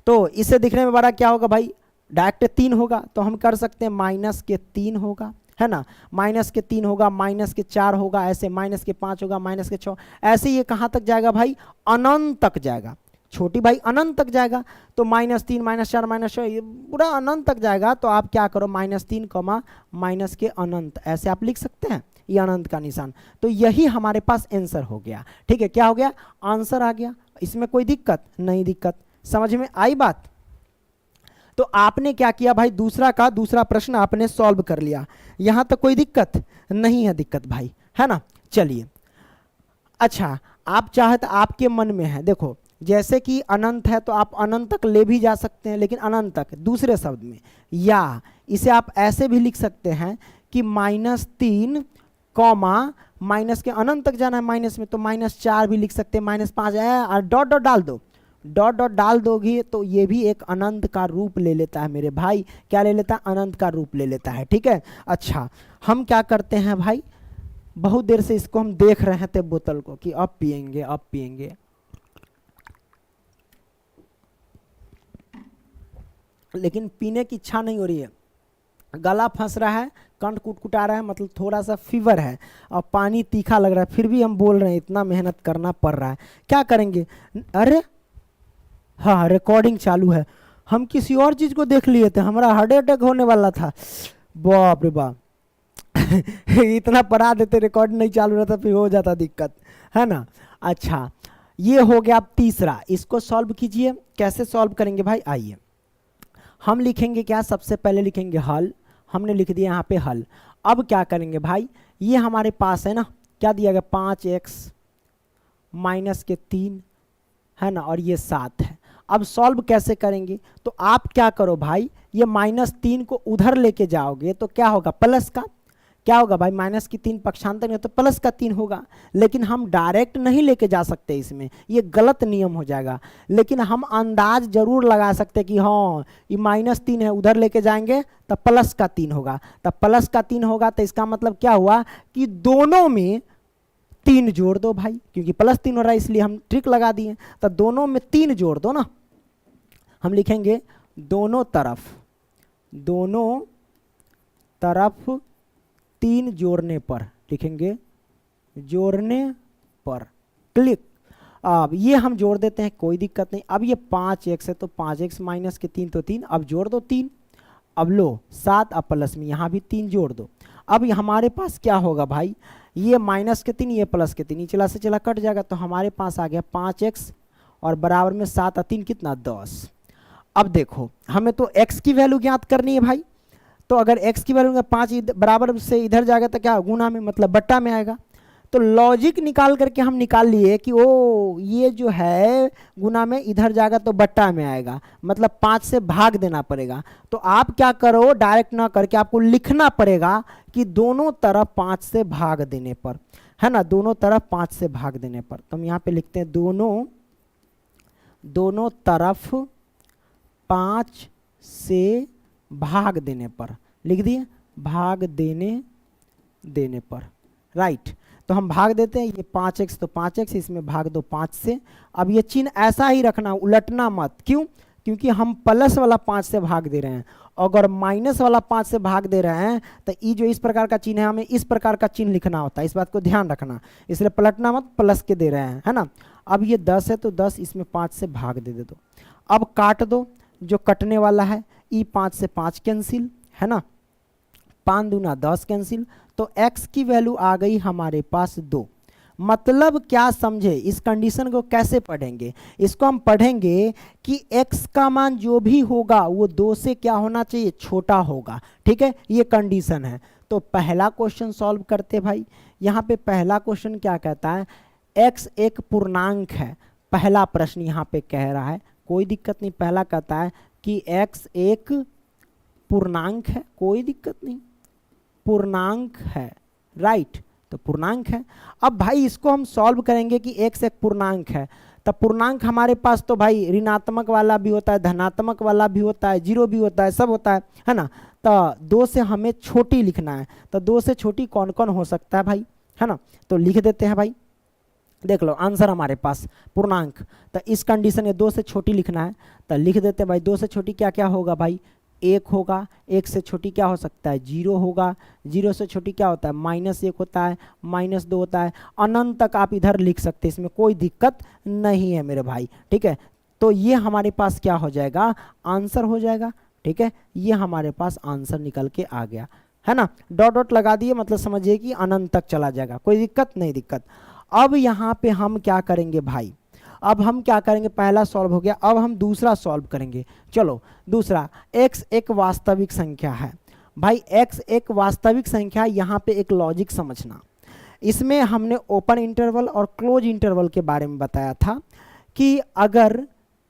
तो इससे दिखने में बड़ा क्या होगा भाई? डायरेक्ट 3 होगा। तो हम कर सकते हैं -3 होगा, है ना, -3 होगा, -4 होगा, ऐसे -5 होगा, -6, ऐसे ये कहाँ तक जाएगा भाई? अनंत तक जाएगा। छोटी भाई अनंत तक जाएगा। तो -3, -4, -6 ये पूरा अनंत तक जाएगा। तो आप क्या करो, -3, माइनस के अनंत, ऐसे आप लिख सकते हैं, ये अनंत का निशान। तो यही हमारे पास आंसर हो गया। ठीक है, क्या हो गया? आंसर आ गया। इसमें कोई दिक्कत नहीं? दिक्कत समझ में आई बात? तो आपने क्या किया भाई? दूसरा का दूसरा प्रश्न आपने सॉल्व कर लिया। यहां तक कोई दिक्कत नहीं है? दिक्कत भाई, है ना। चलिए, अच्छा, आप चाहे तो आपके मन में है, देखो जैसे कि अनंत है तो आप अनंत तक ले भी जा सकते हैं, लेकिन अनंत तक दूसरे शब्द में, या इसे आप ऐसे भी लिख सकते हैं कि -3 माइनस के अनंत तक जाना है माइनस में, तो -4 भी लिख सकते हैं, -5 है, डॉट डॉट डाल दो, डॉट डॉट डाल दोगे तो ये भी एक अनंत का रूप ले लेता है मेरे भाई। क्या ले लेता है? अनंत का रूप ले लेता है। ठीक है, अच्छा, हम क्या करते हैं भाई, बहुत देर से इसको हम देख रहे थे बोतल को कि अब पिएंगे अब पिएंगे, लेकिन पीने की इच्छा नहीं हो रही है। गला फंस रहा है, कंठ कुटकुटा रहा है, मतलब थोड़ा सा फीवर है और पानी तीखा लग रहा है, फिर भी हम बोल रहे हैं, इतना मेहनत करना पड़ रहा है, क्या करेंगे? अरे हाँ, रिकॉर्डिंग चालू है। हम किसी और चीज़ को देख लिए थे, हमारा हार्ट अटैक होने वाला था। बाप रे बाप इतना पढ़ा देते, रिकॉर्ड नहीं चालू रहता, फिर हो जाता दिक्कत, है ना। अच्छा, ये हो गया। अब तीसरा, इसको सॉल्व कीजिए। कैसे सॉल्व करेंगे भाई? आइए, हम लिखेंगे क्या? सबसे पहले लिखेंगे हल। हमने लिख दिया यहाँ पे हल। अब क्या करेंगे भाई? ये हमारे पास है ना, क्या दिया गया? 5x -3, है ना, और ये 7 है। अब सॉल्व कैसे करेंगे? तो आप क्या करो भाई, ये -3 को उधर लेके जाओगे तो क्या होगा? प्लस का। क्या होगा भाई? -3 पक्षांतर में तो प्लस का 3 होगा, लेकिन हम डायरेक्ट नहीं लेके जा सकते इसमें, ये गलत नियम हो जाएगा। लेकिन हम अंदाज जरूर लगा सकते कि हाँ ये -3 है, उधर लेके जाएंगे तो प्लस का 3 होगा। तो प्लस का 3 होगा तो इसका मतलब क्या हुआ कि दोनों में 3 जोड़ दो भाई, क्योंकि +3 हो रहा है इसलिए हम ट्रिक लगा दिए। तो दोनों में 3 जोड़ दो ना। हम लिखेंगे दोनों तरफ 3 जोड़ने पर लिखेंगे, जोड़ने पर क्लिक। अब ये हम जोड़ देते हैं, कोई दिक्कत नहीं। अब ये 5x है तो 5x माइनस के 3 तो 3, अब जोड़ दो 3। अब लो 7, अब प्लस में यहाँ भी 3 जोड़ दो। अब हमारे पास क्या होगा भाई, ये माइनस के 3 ये प्लस के 3, ये चला से चला कट जाएगा, तो हमारे पास आ गया 5x और बराबर में 7 और 3 कितना 10। अब देखो हमें तो x की वैल्यू ज्ञात करनी है भाई, तो अगर x की वैल्यू 5 बराबर से इधर जाएगा तो क्या गुना में मतलब बट्टा में आएगा। तो लॉजिक निकाल करके हम निकाल लिए कि ओ ये जो है गुना में इधर जाएगा तो बट्टा में आएगा, मतलब 5 से भाग देना पड़ेगा। तो आप क्या करो, डायरेक्ट ना करके आपको लिखना पड़ेगा कि दोनों तरफ 5 से भाग देने पर, है ना, दोनों तरफ 5 से भाग देने पर। तो हम यहाँ पे लिखते हैं दोनों तरफ 5 से भाग देने पर, लिख दिए भाग देने पर, राइट। तो हम भाग देते हैं, ये 5x तो 5x, इसमें भाग दो 5 से। अब ये चिन्ह ऐसा ही रखना, उलटना मत, क्यों, क्योंकि हम प्लस वाला 5 से भाग दे रहे हैं, अगर माइनस वाला 5 से भाग दे रहे हैं तो ये जो इस प्रकार का चिन्ह है हमें इस प्रकार का चिन्ह लिखना होता है, इस बात को ध्यान रखना, इसलिए पलटना मत, प्लस के दे रहे हैं, है ना। अब ये 10 है तो 10 इसमें 5 से भाग दे दो। अब काट दो, जो कटने वाला है ई 5 से 5 कैंसिल, है ना, 5 दूना 10 कैंसिल, तो x की वैल्यू आ गई हमारे पास 2। मतलब क्या समझे, इस कंडीशन को कैसे पढ़ेंगे, इसको हम पढ़ेंगे कि x का मान जो भी होगा वो 2 से क्या होना चाहिए, छोटा होगा, ठीक है, ये कंडीशन है। तो पहला क्वेश्चन सॉल्व करते भाई। यहाँ पे पहला क्वेश्चन क्या कहता है, x एक पूर्णांक है, पहला प्रश्न यहाँ पे कह रहा है, कोई दिक्कत नहीं, पहला कहता है कि x एक पूर्णांक है, कोई दिक्कत नहीं, पूर्णांक है, राइट, तो पूर्णांक है। अब भाई इसको हम सॉल्व करेंगे कि x एक पूर्णांक है, तब पूर्णांक हमारे पास तो भाई ऋणात्मक वाला भी होता है, धनात्मक वाला भी होता है, जीरो भी होता है, सब होता है ना। तो 2 से हमें छोटी लिखना है, तो 2 से छोटी कौन कौन हो सकता है भाई, है ना, तो लिख देते हैं भाई। देख लो आंसर हमारे पास पूर्णांक, तो इस कंडीशन में 2 से छोटी लिखना है, तो लिख देते हैं भाई। 2 से छोटी क्या क्या होगा भाई, 1 होगा, 1 से छोटी क्या हो सकता है, 0 होगा, 0 से छोटी क्या होता है, -1 होता है, -2 होता है, अनंत तक आप इधर लिख सकते हैं, इसमें कोई दिक्कत नहीं है मेरे भाई, ठीक है। तो ये हमारे पास क्या हो जाएगा, आंसर हो जाएगा, ठीक है, ये हमारे पास आंसर निकल के आ गया, है ना। डॉट डॉट लगा दिए, मतलब समझिए कि अनंत तक चला जाएगा, कोई दिक्कत नहीं दिक्कत। अब यहाँ पे हम क्या करेंगे भाई, अब हम क्या करेंगे, पहला सॉल्व हो गया, अब हम दूसरा सॉल्व करेंगे। चलो दूसरा, x एक वास्तविक संख्या है भाई, x एक वास्तविक संख्या, यहाँ पे एक लॉजिक समझना। इसमें हमने ओपन इंटरवल और क्लोज इंटरवल के बारे में बताया था कि अगर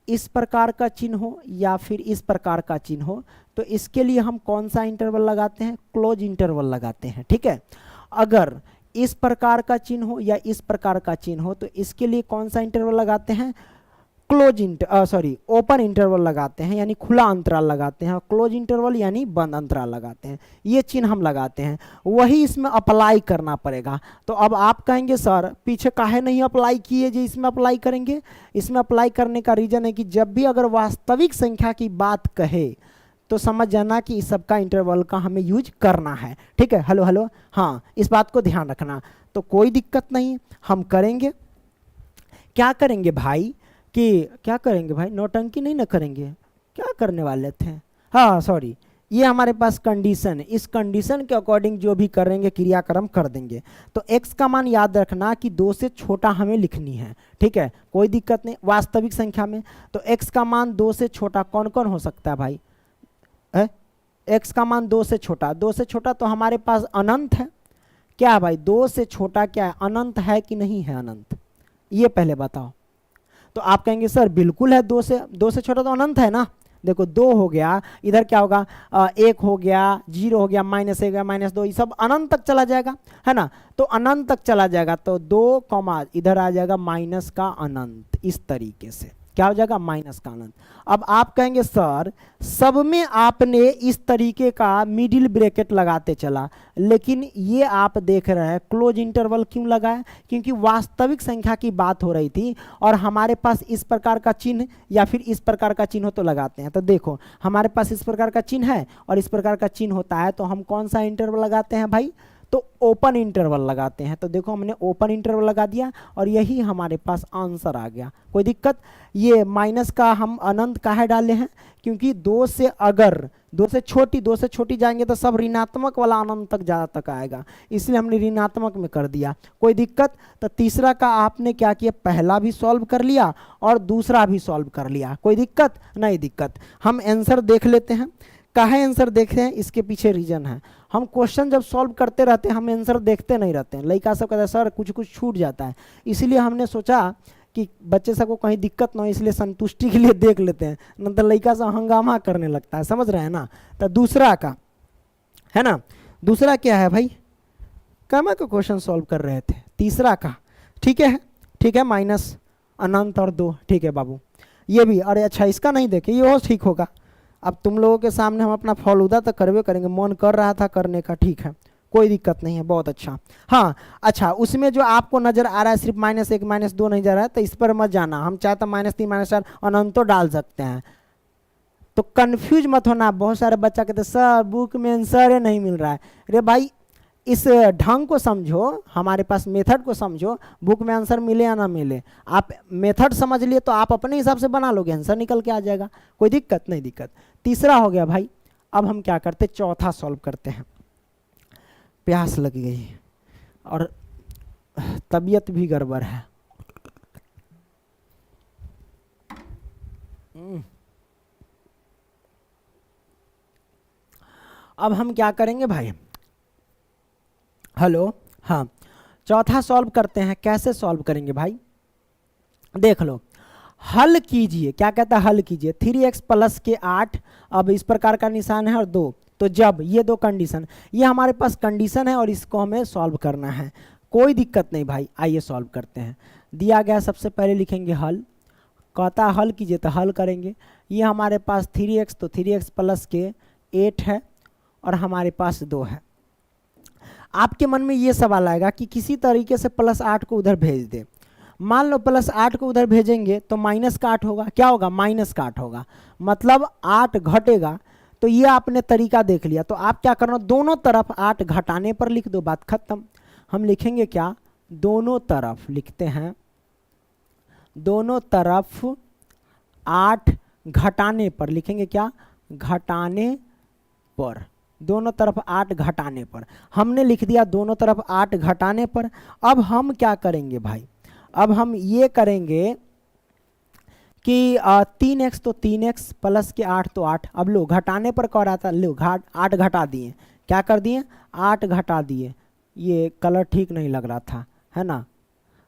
इस प्रकार का चिन्ह हो या फिर इस प्रकार का चिन्ह हो तो इसके लिए हम कौन सा इंटरवल लगाते हैं, क्लोज इंटरवल लगाते हैं, ठीक है। अगर इस प्रकार का चिन्ह हो या इस प्रकार का चिन्ह हो तो इसके लिए कौन सा इंटरवल लगाते हैं, ओपन इंटरवल लगाते हैं, यानी खुला अंतराल लगाते हैं, और क्लोज इंटरवल यानी बंद अंतराल लगाते हैं। ये चिन्ह हम लगाते हैं, वही इसमें अप्लाई करना पड़ेगा। तो अब आप कहेंगे सर पीछे काहे नहीं अप्लाई किए जो इसमें अप्लाई करेंगे, इसमें अप्लाई करने का रीजन है कि जब भी अगर वास्तविक संख्या की बात कहे तो समझ जाना कि इस सब का इंटरवल का हमें यूज करना है, ठीक है। हेलो हेलो, हाँ, इस बात को ध्यान रखना। तो कोई दिक्कत नहीं, हम करेंगे, क्या करेंगे भाई, कि क्या करेंगे भाई, नौटंकी नहीं ना करेंगे, क्या करने वाले थे, हाँ सॉरी, ये हमारे पास कंडीशन है, इस कंडीशन के अकॉर्डिंग जो भी करेंगे क्रियाक्रम कर देंगे। तो x का मान याद रखना कि 2 से छोटा हमें लिखनी है, ठीक है, कोई दिक्कत नहीं, वास्तविक संख्या में। तो x का मान 2 से छोटा कौन कौन हो सकता है भाई, x का मान 2 से छोटा, 2 से छोटा तो हमारे पास अनंत है, क्या है भाई, 2 से छोटा क्या है, अनंत है कि नहीं है अनंत, ये पहले बताओ। तो आप कहेंगे सर बिल्कुल है, 2 से छोटा तो अनंत है ना। देखो 2 हो गया, इधर क्या होगा, 1 हो गया, 0 हो गया, -1 गया, -2, ये सब अनंत तक चला जाएगा, है ना। तो अनंत तक चला जाएगा तो 2, इधर आ जाएगा माइनस का अनंत, इस तरीके से क्या हो जाएगा, माइनस का अनंत। अब आप कहेंगे सर सब में आपने इस तरीके का मिडिल ब्रैकेट लगाते चला, लेकिन ये आप देख रहे हैं क्लोज इंटरवल क्यों लगाया, क्योंकि वास्तविक संख्या की बात हो रही थी और हमारे पास इस प्रकार का चिन्ह या फिर इस प्रकार का चिन्ह हो तो लगाते हैं। तो देखो हमारे पास इस प्रकार का चिन्ह है और इस प्रकार का चिन्ह होता है, तो हम कौन सा इंटरवल लगाते हैं भाई, तो ओपन इंटरवल लगाते हैं। तो देखो हमने ओपन इंटरवल लगा दिया और यही हमारे पास आंसर आ गया। कोई दिक्कत? ये माइनस का हम अनंत काहे डाले हैं? क्योंकि दो से अगर दो से छोटी जाएंगे तो सब ऋणात्मक वाला अनंत तक ज़्यादा तक आएगा, इसलिए हमने ऋणात्मक में कर दिया। कोई दिक्कत? तो तीसरा का आपने क्या किया, पहला भी सॉल्व कर लिया और दूसरा भी सॉल्व कर लिया। कोई दिक्कत? नहीं दिक्कत। हम आंसर देख लेते हैं। काहे आंसर देख रहे हैं, इसके पीछे रीजन है। हम क्वेश्चन जब सॉल्व करते रहते हैं हम आंसर देखते नहीं रहते हैं। लड़का सब कहता है सर कुछ कुछ छूट जाता है, इसलिए हमने सोचा कि बच्चे सबको कहीं दिक्कत ना हो, इसलिए संतुष्टि के लिए देख लेते हैं, नहीं तो लड़का सब हंगामा करने लगता है। समझ रहे हैं ना? तो दूसरा का है ना, दूसरा क्या है भाई, कामा का क्वेश्चन सॉल्व कर रहे थे, तीसरा का। ठीक है, ठीक है, माइनस अनंत और 2। ठीक है बाबू, ये भी। अरे अच्छा, इसका नहीं देखे, ये और ठीक होगा। अब तुम लोगों के सामने हम अपना फॉलूदा तो करवे करेंगे, मन कर रहा था करने का। ठीक है, कोई दिक्कत नहीं है, बहुत अच्छा। हाँ अच्छा, उसमें जो आपको नजर आ रहा है सिर्फ -1 -2 नहीं जा रहा है, तो इस पर मत जाना। हम चाहते -3 -4 अनंतो डाल सकते हैं, तो कंफ्यूज मत होना। बहुत सारे बच्चा कहते सर बुक में आंसर नहीं मिल रहा है। अरे भाई, इस ढंग को समझो, हमारे पास मेथड को समझो। बुक में आंसर मिले या ना मिले, आप मेथड समझ लिए तो आप अपने हिसाब से बना लोगे, आंसर निकल के आ जाएगा। कोई दिक्कत नहीं दिक्कत। तीसरा हो गया भाई। अब हम क्या करते, चौथा सॉल्व करते हैं। प्यास लग गई और तबीयत भी गड़बड़ है। अब हम क्या करेंगे भाई, हेलो, हाँ, चौथा सॉल्व करते हैं। कैसे सॉल्व करेंगे भाई, देख लो। हल कीजिए, क्या कहता है, हल कीजिए। 3x प्लस के 8, अब इस प्रकार का निशान है और 2, तो जब ये दो कंडीशन, ये हमारे पास कंडीशन है और इसको हमें सॉल्व करना है। कोई दिक्कत नहीं भाई, आइए सॉल्व करते हैं। दिया गया, सबसे पहले लिखेंगे हल। कहता हल कीजिए तो हल करेंगे। ये हमारे पास 3x, तो 3x प्लस के 8 है और हमारे पास 2 है। आपके मन में ये सवाल आएगा कि किसी तरीके से +8 को उधर भेज दे। मान लो +8 को उधर भेजेंगे तो -8 होगा। क्या होगा, -8 होगा, मतलब 8 घटेगा। तो ये आपने तरीका देख लिया। तो आप क्या करना, दोनों तरफ 8 घटाने पर लिख दो, बात खत्म। हम लिखेंगे क्या, दोनों तरफ लिखते हैं, दोनों तरफ 8 घटाने पर लिखेंगे, क्या, घटाने पर। दोनों तरफ 8 घटाने पर हमने लिख दिया, दोनों तरफ 8 घटाने पर। अब हम क्या करेंगे भाई, अब हम ये करेंगे कि 3x, तो 3x प्लस के 8, तो 8। अब लो, घटाने पर कह रहा था, लो 8 घटा दिए। क्या कर दिए, 8 घटा दिए। ये कलर ठीक नहीं लग रहा था, है ना,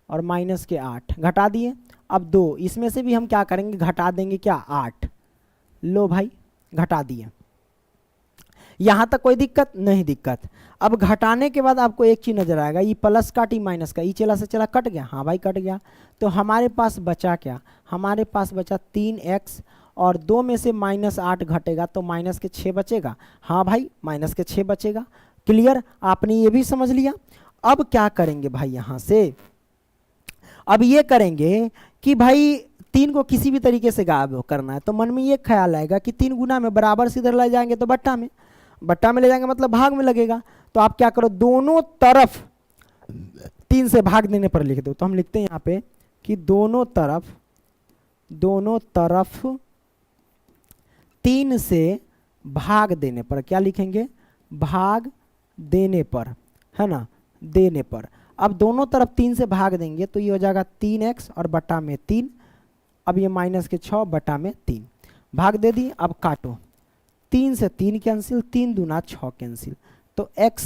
और माइनस के 8 घटा दिए। अब 2, इसमें से भी हम क्या करेंगे, घटा देंगे, क्या, 8। लो भाई, घटा दिए। यहाँ तक कोई दिक्कत नहीं दिक्कत। अब घटाने के बाद आपको एक चीज़ नजर आएगा, ये प्लस काटी माइनस का, ये चला से चला कट गया। हाँ भाई कट गया। तो हमारे पास बचा क्या, हमारे पास बचा 3x और 2 में से -8 घटेगा तो -6 बचेगा। हाँ भाई, -6 बचेगा। क्लियर, आपने ये भी समझ लिया। अब क्या करेंगे भाई, यहाँ से अब ये करेंगे कि भाई 3 को किसी भी तरीके से गायब करना है। तो मन में ये ख्याल आएगा कि 3 गुना में बराबर से इधर ले जाएंगे तो बट्टा में ले जाएंगे, मतलब भाग में लगेगा। तो आप क्या करो, दोनों तरफ 3 से भाग देने पर लिख दो। तो हम लिखते हैं यहाँ पे कि दोनों तरफ 3 से भाग देने पर, क्या लिखेंगे, भाग देने पर, है ना, देने पर। अब दोनों तरफ 3 से भाग देंगे तो ये हो जाएगा 3x और बटा में 3। अब ये -6 बटा में 3 भाग दे दिए। अब काटो, 3 से 3 कैंसिल, 3 दूना 6 कैंसिल, तो x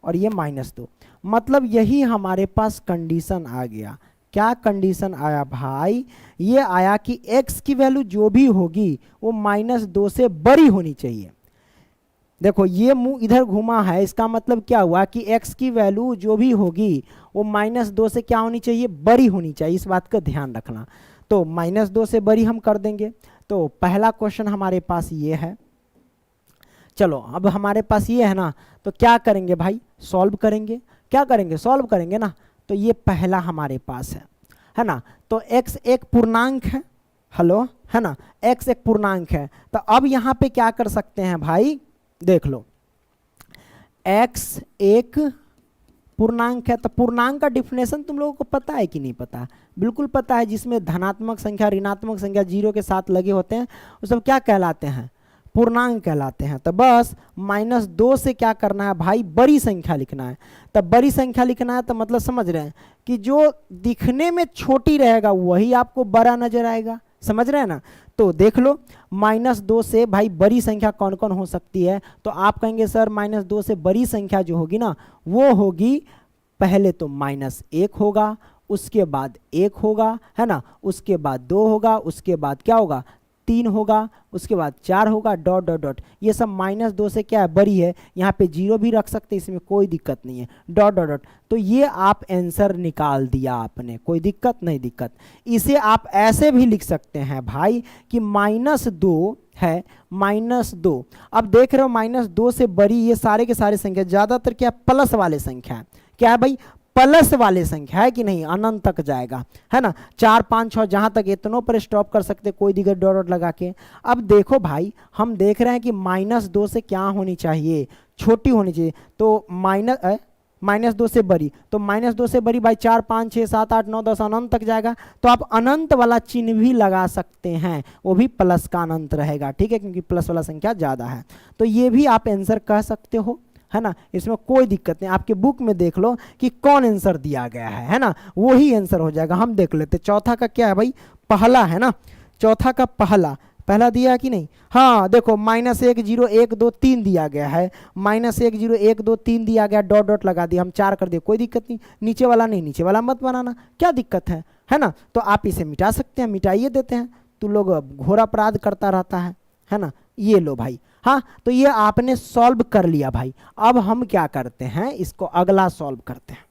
और ये -2। मतलब यही हमारे पास कंडीशन आ गया। क्या कंडीशन आया भाई, ये आया कि x की वैल्यू जो भी होगी वो -2 से बड़ी होनी चाहिए। देखो ये मुंह इधर घुमा है, इसका मतलब क्या हुआ कि x की वैल्यू जो भी होगी वो -2 से क्या होनी चाहिए, बड़ी होनी चाहिए। इस बात का ध्यान रखना। तो -2 से बड़ी हम कर देंगे। तो पहला क्वेश्चन हमारे पास ये है। चलो अब हमारे पास ये है ना, तो क्या करेंगे भाई, सॉल्व करेंगे। क्या करेंगे, सॉल्व करेंगे ना। तो ये पहला हमारे पास है ना। तो x एक पूर्णांक है, हेलो, है ना, x एक पूर्णांक है। तो अब यहाँ पे क्या कर सकते हैं भाई, देख लो, x एक पूर्णांक है। तो पूर्णांक का डिफिनेशन तुम लोगों को पता है कि नहीं पता? बिल्कुल पता है। जिसमें धनात्मक संख्या ऋणात्मक संख्या जीरो के साथ लगे होते हैं वो सब क्या कहलाते हैं? पूर्णांक कहलाते हैं। तो बस -2 से क्या करना है भाई? बड़ी संख्या लिखना है। तब बड़ी संख्या लिखना है तो मतलब समझ रहे हैं कि जो दिखने में छोटी रहेगा वही आपको बड़ा नजर आएगा। समझ रहे हैं ना? तो देख लो -2 से भाई बड़ी संख्या कौन कौन हो सकती है? तो आप कहेंगे सर -2 से बड़ी संख्या जो होगी ना वो होगी, पहले तो -1 होगा, उसके बाद 1 होगा, है ना, उसके बाद 2 होगा, उसके बाद क्या होगा? 3 होगा, उसके बाद 4 होगा, डॉट डॉट डॉट। ये सब -2 से क्या है? बड़ी है। यहाँ पे 0 भी रख सकते हैं, इसमें कोई दिक्कत नहीं है, डॉट डॉट डॉट। तो ये आप आंसर निकाल दिया आपने, कोई दिक्कत नहीं। दिक्कत इसे आप ऐसे भी लिख सकते हैं भाई कि -2 है, -2। अब देख रहे हो -2 से बड़ी ये सारे के सारे संख्या ज्यादातर क्या प्लस वाले संख्या है। क्या है भाई? प्लस वाले संख्या है कि नहीं? अनंत तक जाएगा, है ना। 4 5 6 जहां तक इतनों पर स्टॉप कर सकते, कोई दिक्कत डॉट डॉट लगा के। अब देखो भाई हम देख रहे हैं कि -2 से क्या होनी चाहिए? छोटी होनी चाहिए। तो -2 से बड़ी, तो -2 से बड़ी भाई 4 5 6 7 8 9 10 अनंत तक जाएगा। तो आप अनंत वाला चिन्ह भी लगा सकते हैं, वो भी प्लस का अनंत रहेगा, ठीक है, क्योंकि प्लस वाला संख्या ज्यादा है। तो ये भी आप आंसर कह सकते हो, है ना, इसमें कोई दिक्कत नहीं। आपके बुक में देख लो कि कौन आंसर दिया गया है ना, वही आंसर हो जाएगा। हम देख लेते चौथा का क्या है भाई? पहला है ना, चौथा का पहला दिया है कि नहीं? हाँ देखो -1 0 1 2 3 दिया गया है, -1 0 1 2 3 दिया गया, डॉट डॉट लगा दिया, हम 4 कर दिए, कोई दिक्कत नहीं। नीचे वाला नहीं, नीचे वाला मत बनाना, क्या दिक्कत है ना। तो आप इसे मिटा सकते हैं, मिटाइए देते हैं। तो लोग घोर अपराध करता रहता है ना। ये लो भाई, हाँ तो ये आपने सॉल्व कर लिया भाई। अब हम क्या करते हैं? इसको अगला सॉल्व करते हैं।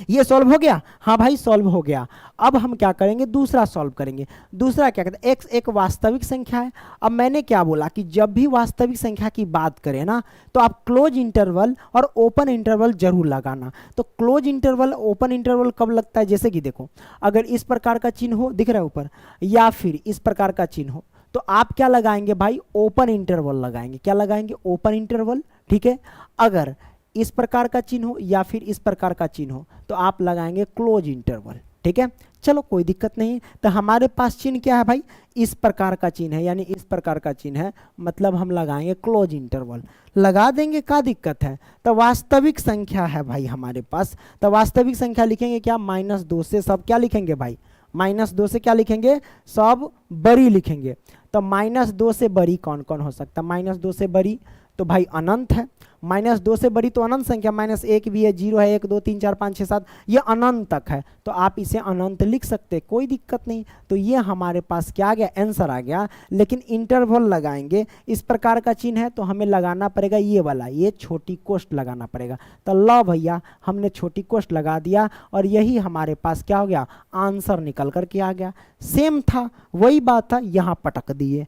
ये सॉल्व हो गया? हाँ भाई सॉल्व हो गया। अब हम क्या करेंगे? दूसरा सॉल्व करेंगे। दूसरा क्या कहते हैं? x एक वास्तविक संख्या है। अब मैंने क्या बोला कि जब भी वास्तविक संख्या की बात करें ना तो आप क्लोज इंटरवल और ओपन इंटरवल जरूर लगाना। तो क्लोज इंटरवल ओपन इंटरवल कब लगता है? जैसे कि देखो अगर इस प्रकार का चिन्ह हो, दिख रहा है ऊपर, या फिर इस प्रकार का चिन्ह हो, तो आप क्या लगाएंगे भाई? ओपन इंटरवल लगाएंगे। क्या लगाएंगे? ओपन इंटरवल, ठीक है। अगर इस प्रकार का चिन्ह हो या फिर इस प्रकार का चिन्ह हो तो आप लगाएंगे क्लोज इंटरवल, ठीक है। चलो कोई दिक्कत नहीं। तो हमारे पास चिन्ह क्या है भाई? इस प्रकार का चिन्ह है, यानी इस प्रकार का चिन्ह है, मतलब हम लगाएंगे क्लोज इंटरवल, लगा देंगे, क्या दिक्कत है। तो वास्तविक संख्या है भाई हमारे पास। तो वास्तविक संख्या लिखेंगे क्या? -2 से सब क्या लिखेंगे भाई? -2 से क्या लिखेंगे? सब बड़ी लिखेंगे। तो -2 से बड़ी कौन कौन हो सकता है? -2 से बड़ी तो भाई अनंत है। -2 से बड़ी तो अनंत संख्या, -1 भी है, 0 है, 1 2 3 4 5 6 7, ये अनंत तक है। तो आप इसे अनंत लिख सकते, कोई दिक्कत नहीं। तो ये हमारे पास क्या आ गया? आंसर आ गया। लेकिन इंटरवल लगाएंगे, इस प्रकार का चिन्ह है तो हमें लगाना पड़ेगा ये वाला, ये छोटी कोष्ठ लगाना पड़ेगा। तो लो भैया हमने छोटी कोष्ठ लगा दिया और यही हमारे पास क्या हो गया? आंसर निकल करके आ गया। सेम था, वही बात था, यहाँ पटक दिए।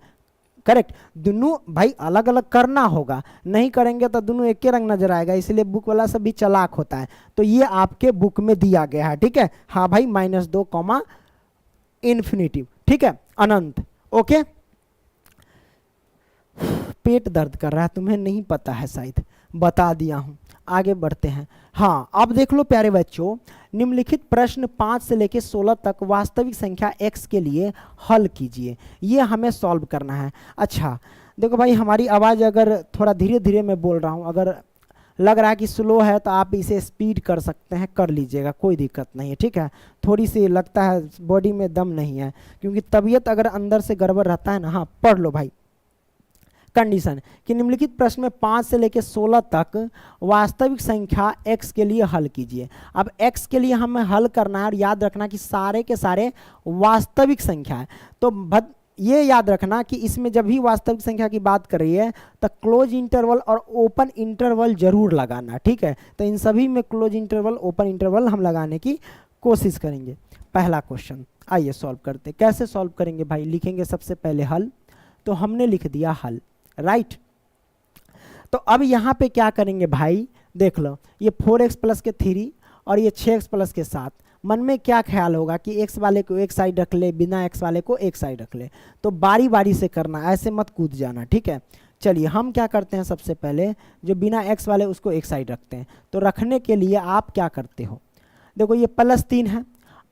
करेक्ट। दोनों भाई अलग अलग करना होगा, नहीं करेंगे तो दोनों एक ही रंग नजर आएगा, इसलिए बुक वाला सब भी चालाक होता है। तो ये आपके बुक में दिया गया है, ठीक है। हाँ भाई -2 इन्फिनिटिव, ठीक है, अनंत। ओके। पेट दर्द कर रहा है, तुम्हें नहीं पता है शायद, बता दिया हूं। आगे बढ़ते हैं। हाँ अब देख लो प्यारे बच्चों, निम्नलिखित प्रश्न 5 से लेकर 16 तक वास्तविक संख्या x के लिए हल कीजिए। ये हमें सॉल्व करना है। अच्छा देखो भाई हमारी आवाज़ अगर थोड़ा धीरे धीरे मैं बोल रहा हूँ, अगर लग रहा है कि स्लो है तो आप इसे स्पीड कर सकते हैं, कर लीजिएगा, कोई दिक्कत नहीं है, ठीक है। थोड़ी सी लगता है बॉडी में दम नहीं है, क्योंकि तबीयत अगर अंदर से गड़बड़ रहता है ना। हाँ पढ़ लो भाई। कंडीशन कि निम्नलिखित प्रश्न में 5 से लेकर 16 तक वास्तविक संख्या x के लिए हल कीजिए। अब x के लिए हमें हल करना है और याद रखना कि सारे के सारे वास्तविक संख्या है। तो ये याद रखना कि इसमें जब भी वास्तविक संख्या की बात कर रही है तो क्लोज इंटरवल और ओपन इंटरवल जरूर लगाना, ठीक है। तो इन सभी में क्लोज इंटरवल ओपन इंटरवल हम लगाने की कोशिश करेंगे। पहला क्वेश्चन आइए सॉल्व करते। कैसे सॉल्व करेंगे भाई? लिखेंगे सबसे पहले हल, तो हमने लिख दिया हल, राइट। तो अब यहाँ पे क्या करेंगे भाई? देख लो ये 4x प्लस के 3 और ये 6x प्लस के 7। मन में क्या ख्याल होगा कि x वाले को एक साइड रख ले, बिना x वाले को एक साइड रख ले। तो बारी बारी से करना, ऐसे मत कूद जाना, ठीक है। चलिए हम क्या करते हैं, सबसे पहले जो बिना x वाले उसको एक साइड रखते हैं। तो रखने के लिए आप क्या करते हो, देखो ये +3 है,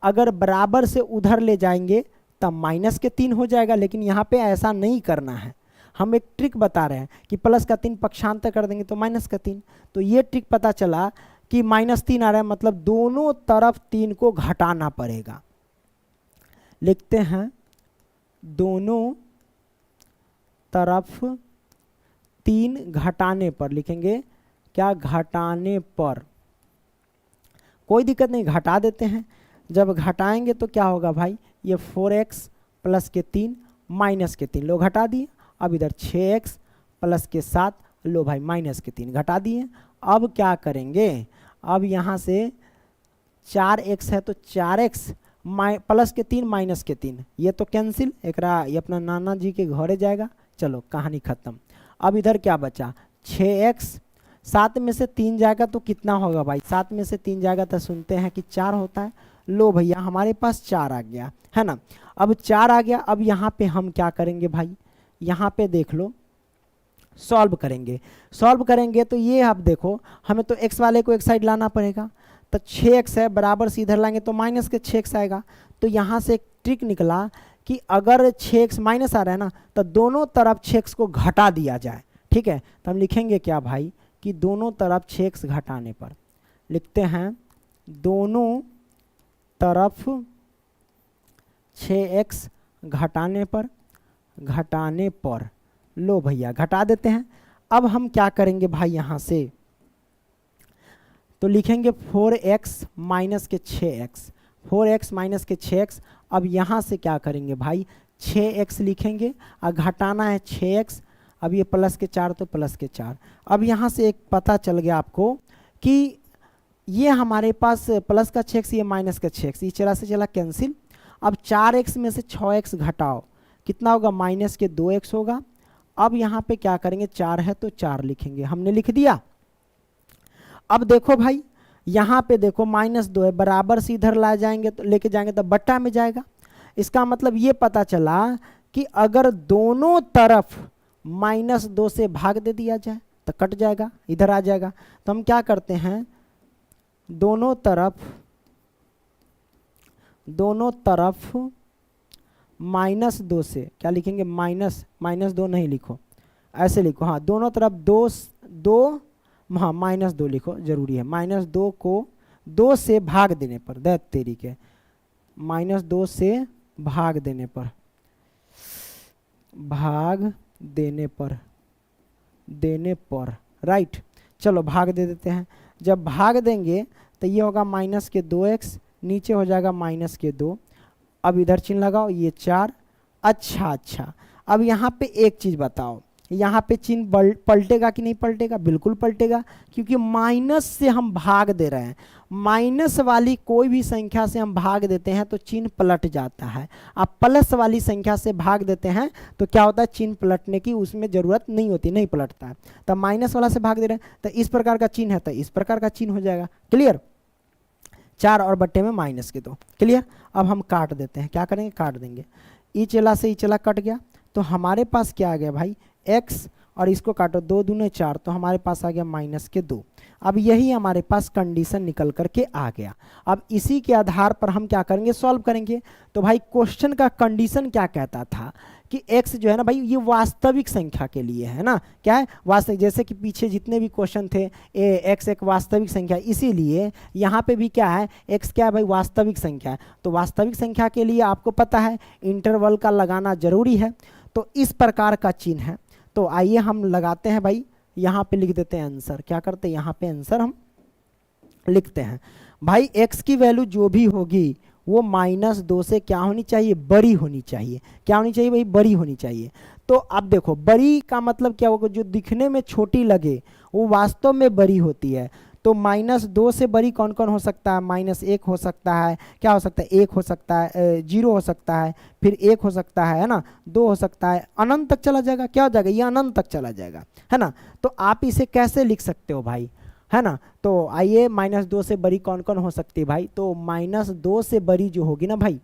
अगर बराबर से उधर ले जाएंगे तब -3 हो जाएगा, लेकिन यहाँ पे ऐसा नहीं करना है। हम एक ट्रिक बता रहे हैं कि +3 पक्षांतर कर देंगे तो -3। तो ये ट्रिक पता चला कि -3 आ रहा है, मतलब दोनों तरफ 3 को घटाना पड़ेगा। लिखते हैं दोनों तरफ 3 घटाने पर, लिखेंगे क्या, घटाने पर। कोई दिक्कत नहीं, घटा देते हैं। जब घटाएंगे तो क्या होगा भाई, ये 4x + 3 -3 लो घटा दिए। अब इधर 6x + 7 लो भाई -3 घटा दिए। अब क्या करेंगे, अब यहाँ से 4x है तो 4x +3 -3 ये तो कैंसिल, एकरा ये अपना नाना जी के घरे जाएगा। चलो कहानी खत्म। अब इधर क्या बचा, 6x, 7 में से 3 जाएगा तो कितना होगा भाई, 7 में से 3 जाएगा तो सुनते हैं कि 4 होता है। लो भैया हमारे पास 4 आ गया है ना। अब 4 आ गया, अब यहाँ पे हम क्या करेंगे भाई, यहाँ पे देख लो सॉल्व करेंगे। सॉल्व करेंगे तो ये आप देखो, हमें तो x वाले को एक साइड लाना पड़ेगा। तो 6x है, बराबर से इधर लाएंगे तो -6x आएगा। तो यहाँ से एक ट्रिक निकला कि अगर 6x माइनस आ रहा है ना, तो दोनों तरफ 6x को घटा दिया जाए। ठीक है, तो हम लिखेंगे क्या भाई कि दोनों तरफ 6x घटाने पर, लिखते हैं दोनों तरफ 6x घटाने पर, लो भैया घटा देते हैं। अब हम क्या करेंगे भाई, यहाँ से तो लिखेंगे 4x - 6x, 4x - 6x। अब यहाँ से क्या करेंगे भाई, 6x लिखेंगे और घटाना है 6x। अब ये +4 तो +4। अब यहाँ से एक पता चल गया आपको कि ये हमारे पास +6x, ये -6x, ये चला से चला कैंसिल। अब 4x में से 6x घटाओ, कितना होगा, -2x होगा। अब यहाँ पे क्या करेंगे, 4 है तो 4 लिखेंगे, हमने लिख दिया। अब देखो भाई यहाँ पे देखो -2 है, बराबर से इधर ला जाएंगे तो लेके जाएंगे तो बट्टा में जाएगा। इसका मतलब ये पता चला कि अगर दोनों तरफ -2 से भाग दे दिया जाए तो कट जाएगा, इधर आ जाएगा। तो हम क्या करते हैं, दोनों तरफ -2 से क्या लिखेंगे, -2 नहीं लिखो, ऐसे लिखो, हाँ दोनों तरफ 2 हाँ -2 लिखो, जरूरी है। -2 को 2 से भाग देने पर, दैट तेरी के, -2 से भाग देने पर, राइट। चलो भाग दे देते हैं। जब भाग देंगे तो ये होगा -2x, नीचे हो जाएगा -2। अब इधर चिन्ह लगाओ, ये 4। अच्छा, अब यहाँ पे एक चीज़ बताओ, यहाँ पे चिन्ह पलटेगा कि नहीं पलटेगा, बिल्कुल पलटेगा, क्योंकि माइनस से हम भाग दे रहे हैं। माइनस वाली कोई भी संख्या से हम भाग देते हैं तो चिन्ह पलट जाता है। आप प्लस वाली संख्या से भाग देते हैं तो क्या होता है, चिन्ह पलटने की उसमें जरूरत नहीं होती, नहीं पलटता है। तब माइनस वाला से भाग दे रहे हैं तो इस प्रकार का चिन्ह है तो इस प्रकार का चिन्ह हो जाएगा। क्लियर, 4 और बट्टे में -2, क्लियर। अब हम काट देते हैं, क्या करेंगे, काट देंगे। ई चला से ई चला कट गया, तो हमारे पास क्या आ गया भाई, x, और इसको काटो, 2 दूने 4, तो हमारे पास आ गया -2। अब यही हमारे पास कंडीशन निकल करके आ गया। अब इसी के आधार पर हम क्या करेंगे, सॉल्व करेंगे। तो भाई क्वेश्चन का कंडीशन क्या कहता था कि x जो है ना भाई, ये वास्तविक संख्या के लिए है ना, क्या है, वास्तविक। जैसे कि पीछे जितने भी क्वेश्चन थे, x एक वास्तविक संख्या, इसीलिए यहाँ पे भी क्या है, x क्या है भाई, वास्तविक संख्या है। तो वास्तविक संख्या के लिए आपको पता है इंटरवल का लगाना जरूरी है। तो इस प्रकार का चिन्ह है। तो आइए हम लगाते हैं भाई, यहाँ पे लिख देते हैं आंसर। क्या करते हैं, यहाँ पे आंसर हम लिखते हैं। भाई x की वैल्यू जो भी होगी वो -2 से क्या होनी चाहिए, बड़ी होनी चाहिए। क्या होनी चाहिए भाई, बड़ी होनी चाहिए। तो अब देखो, बड़ी का मतलब क्या होगा, जो दिखने में छोटी लगे वो वास्तव में बड़ी होती है। तो -2 से बड़ी कौन कौन हो सकता है, -1 हो सकता है, क्या हो सकता है, 1 हो सकता है, 0 हो सकता है, फिर 1 हो सकता है ना, 2 हो सकता है, अनंत तक चला जाएगा। क्या हो जाएगा, ये अनंत तक चला जाएगा, है ना। तो आप इसे कैसे लिख सकते हो भाई, है ना। तो आइए, -2 से बड़ी कौन कौन हो सकती है भाई, तो -2 से बड़ी जो होगी ना भाई,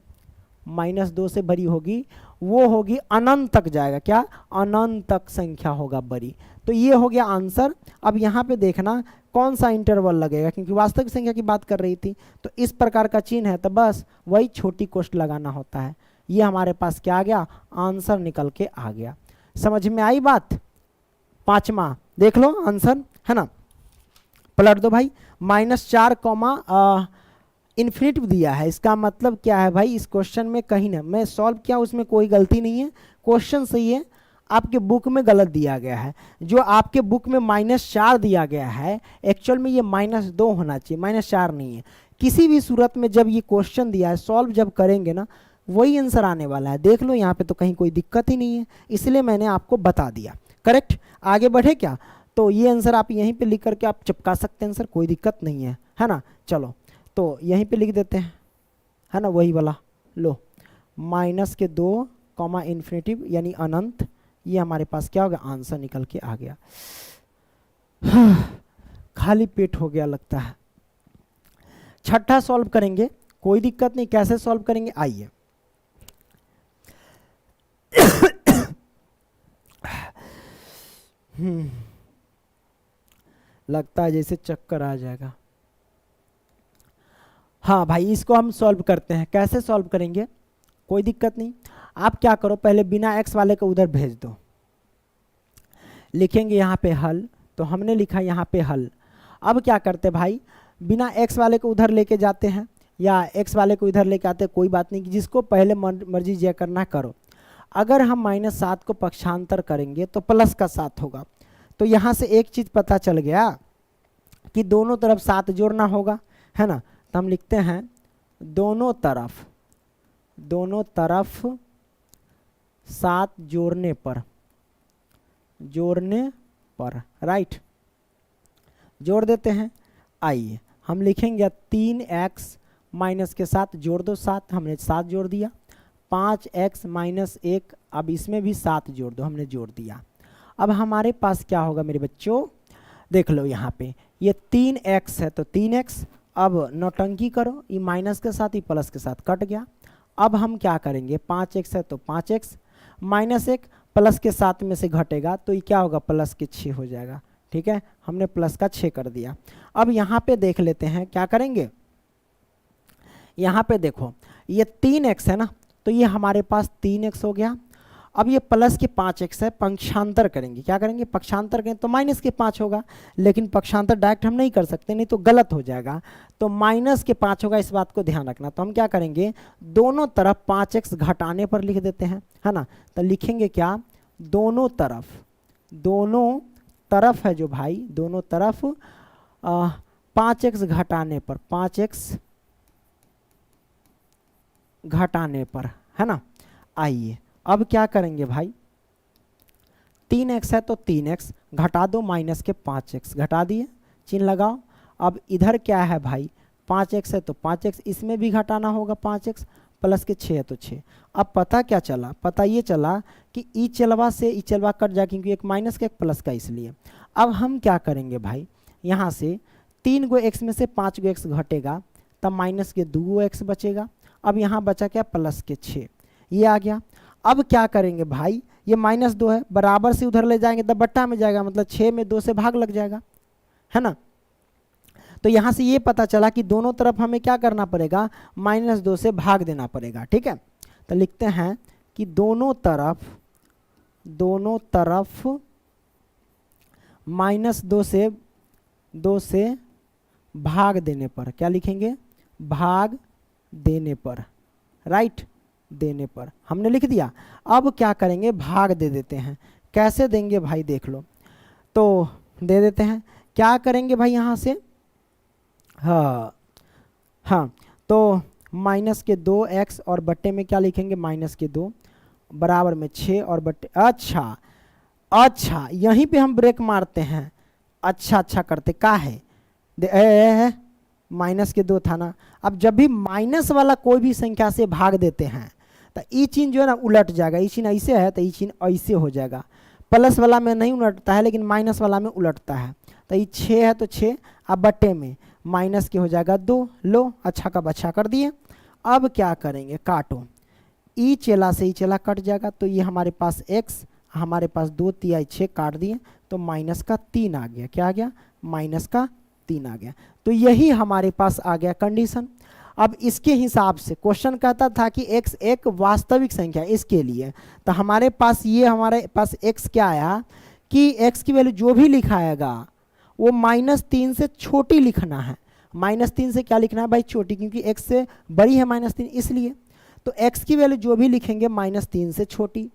-2 से बड़ी होगी वो होगी अनंत तक जाएगा, क्या अनंत तक संख्या होगा बड़ी। तो ये हो गया आंसर। अब यहाँ पे देखना कौन सा इंटरवल लगेगा, क्योंकि वास्तविक संख्या की बात कर रही थी तो इस प्रकार का चिन्ह है तो बस वही छोटी कोष्ठ लगाना होता है। ये हमारे पास क्या आ गया, आंसर निकल के आ गया। समझ में आई बात। पांचवा देख लो आंसर है ना, पलट दो भाई। -4 इन्फिनिटिव दिया है, इसका मतलब क्या है भाई, इस क्वेश्चन में कहीं ना मैं सॉल्व किया उसमें कोई गलती नहीं है, क्वेश्चन सही है, आपके बुक में गलत दिया गया है। जो आपके बुक में -4 दिया गया है एक्चुअल में ये -2 होना चाहिए, -4 नहीं है। किसी भी सूरत में जब ये क्वेश्चन दिया है सॉल्व जब करेंगे ना वही आंसर आने वाला है। देख लो यहाँ पे तो कहीं कोई दिक्कत ही नहीं है, इसलिए मैंने आपको बता दिया। करेक्ट, आगे बढ़े क्या, तो ये आंसर आप यहीं पे लिख करके आप चिपका सकते हैं आंसर, कोई दिक्कत नहीं है ना। चलो तो यहीं पे लिख देते हैं, है ना, वही वाला लो, -2 इन्फिनिटिव यानी अनंत। ये हमारे पास क्या हो गया, आंसर निकल के आ गया। खाली पेट हो गया लगता है। छठा सॉल्व करेंगे, कोई दिक्कत नहीं, कैसे सॉल्व करेंगे आइए। लगता है जैसे चक्कर आ जाएगा। हाँ भाई इसको हम सॉल्व करते हैं, कैसे सॉल्व करेंगे कोई दिक्कत नहीं। आप क्या करो, पहले बिना एक्स वाले को उधर भेज दो, लिखेंगे यहाँ पे हल, तो हमने लिखा यहाँ पे हल। अब क्या करते भाई, बिना एक्स वाले को उधर लेके जाते हैं या एक्स वाले को इधर लेके आते, कोई बात नहीं, जिसको पहले मर्जी जय करना करो। अगर हम -7 को पक्षांतर करेंगे तो +7 होगा। तो यहाँ से एक चीज़ पता चल गया कि दोनों तरफ 7 जोड़ना होगा, है ना। तो हम लिखते हैं दोनों तरफ 7 जोड़ने पर राइट, जोड़ देते हैं। आइए हम लिखेंगे 3x माइनस के साथ जोड़ दो 7, हमने 7 जोड़ दिया। 5x - 1, अब इसमें भी 7 जोड़ दो, हमने जोड़ दिया। अब हमारे पास क्या होगा मेरे बच्चों, देख लो यहाँ पे ये 3x है तो 3x, अब नौटंकी करो, ये माइनस के साथ ही प्लस के साथ कट गया। अब हम क्या करेंगे, 5x है तो 5x -1 प्लस के 7 में से घटेगा तो ये क्या होगा, प्लस के 6 हो जाएगा। ठीक है, हमने प्लस का 6 कर दिया। अब यहाँ पे देख लेते हैं क्या करेंगे, यहाँ पे देखो ये 3x है ना, तो ये हमारे पास 3x हो गया। अब ये प्लस के 5x है, पक्षांतर करेंगे, क्या करेंगे, पक्षांतर करें तो -5 होगा, लेकिन पक्षांतर डायरेक्ट हम नहीं कर सकते, नहीं तो गलत हो जाएगा। तो -5 होगा, इस बात को ध्यान रखना। तो हम क्या करेंगे, दोनों तरफ 5x घटाने पर लिख देते हैं, है ना। तो लिखेंगे क्या, दोनों तरफ है जो भाई, दोनों तरफ 5x घटाने पर, 5x घटाने पर, है ना। आइए अब क्या करेंगे भाई, 3x है तो 3x घटा दो, माइनस के 5x घटा दिए, चिन्ह लगाओ। अब इधर क्या है भाई, 5x है तो 5x, इसमें भी घटाना होगा 5x, प्लस के 6 है तो 6। अब पता क्या चला, पता ये चला कि ई चलवा से ई चलवा कट जाए, क्योंकि एक माइनस का एक प्लस का, इसलिए। अब हम क्या करेंगे भाई, यहाँ से 3 गो x में से 5 गो x घटेगा, तब माइनस के 2 गो x बचेगा। अब यहाँ बचा क्या, प्लस के 6, ये आ गया। अब क्या करेंगे भाई, ये -2 है, बराबर से उधर ले जाएंगे तब बट्टा में जाएगा, मतलब 6 में 2 से भाग लग जाएगा, है ना। तो यहाँ से ये पता चला कि दोनों तरफ हमें क्या करना पड़ेगा, -2 से भाग देना पड़ेगा। ठीक है, तो लिखते हैं कि दोनों तरफ -2 से भाग देने पर, क्या लिखेंगे, भाग देने पर, राइट, देने पर हमने लिख दिया। अब क्या करेंगे, भाग दे देते हैं। कैसे देंगे भाई, देख लो, तो दे देते हैं। क्या करेंगे भाई यहाँ से, हाँ तो माइनस के 2x और बट्टे में क्या लिखेंगे, -2 बराबर में 6 और बट्टे, अच्छा यहीं पे हम ब्रेक मारते हैं। अच्छा करते का है, -2 था ना। अब जब भी माइनस वाला कोई भी संख्या से भाग देते हैं तो ये चिन्ह जो है ना उलट जाएगा, ये चिन्ह ऐसे है तो ये चिन्ह ऐसे हो जाएगा। प्लस वाला में नहीं उलटता है, लेकिन माइनस वाला में उलटता है। तो ये 6 है तो 6, अब बट्टे में माइनस के हो जाएगा 2, लो अच्छा का बच्चा कर दिए। अब क्या करेंगे, काटो, ई चेला से ई चेला कट जाएगा, तो ये हमारे पास x, हमारे पास 2 तिहाई 6 काट दिए तो माइनस का 3 आ गया। क्या आ गया? माइनस का 3 आ गया। तो यही हमारे पास आ गया कंडीशन। अब इसके हिसाब से क्वेश्चन कहता था कि x एक वास्तविक संख्या है, इसके लिए तो हमारे पास हमारे पास x क्या आया कि x की वैल्यू जो भी लिखाएगा वो -3 से छोटी लिखना है। -3 से क्या लिखना है भाई? छोटी, क्योंकि x से बड़ी है -3 इसलिए। तो x की वैल्यू जो भी लिखेंगे -3 से छोटी।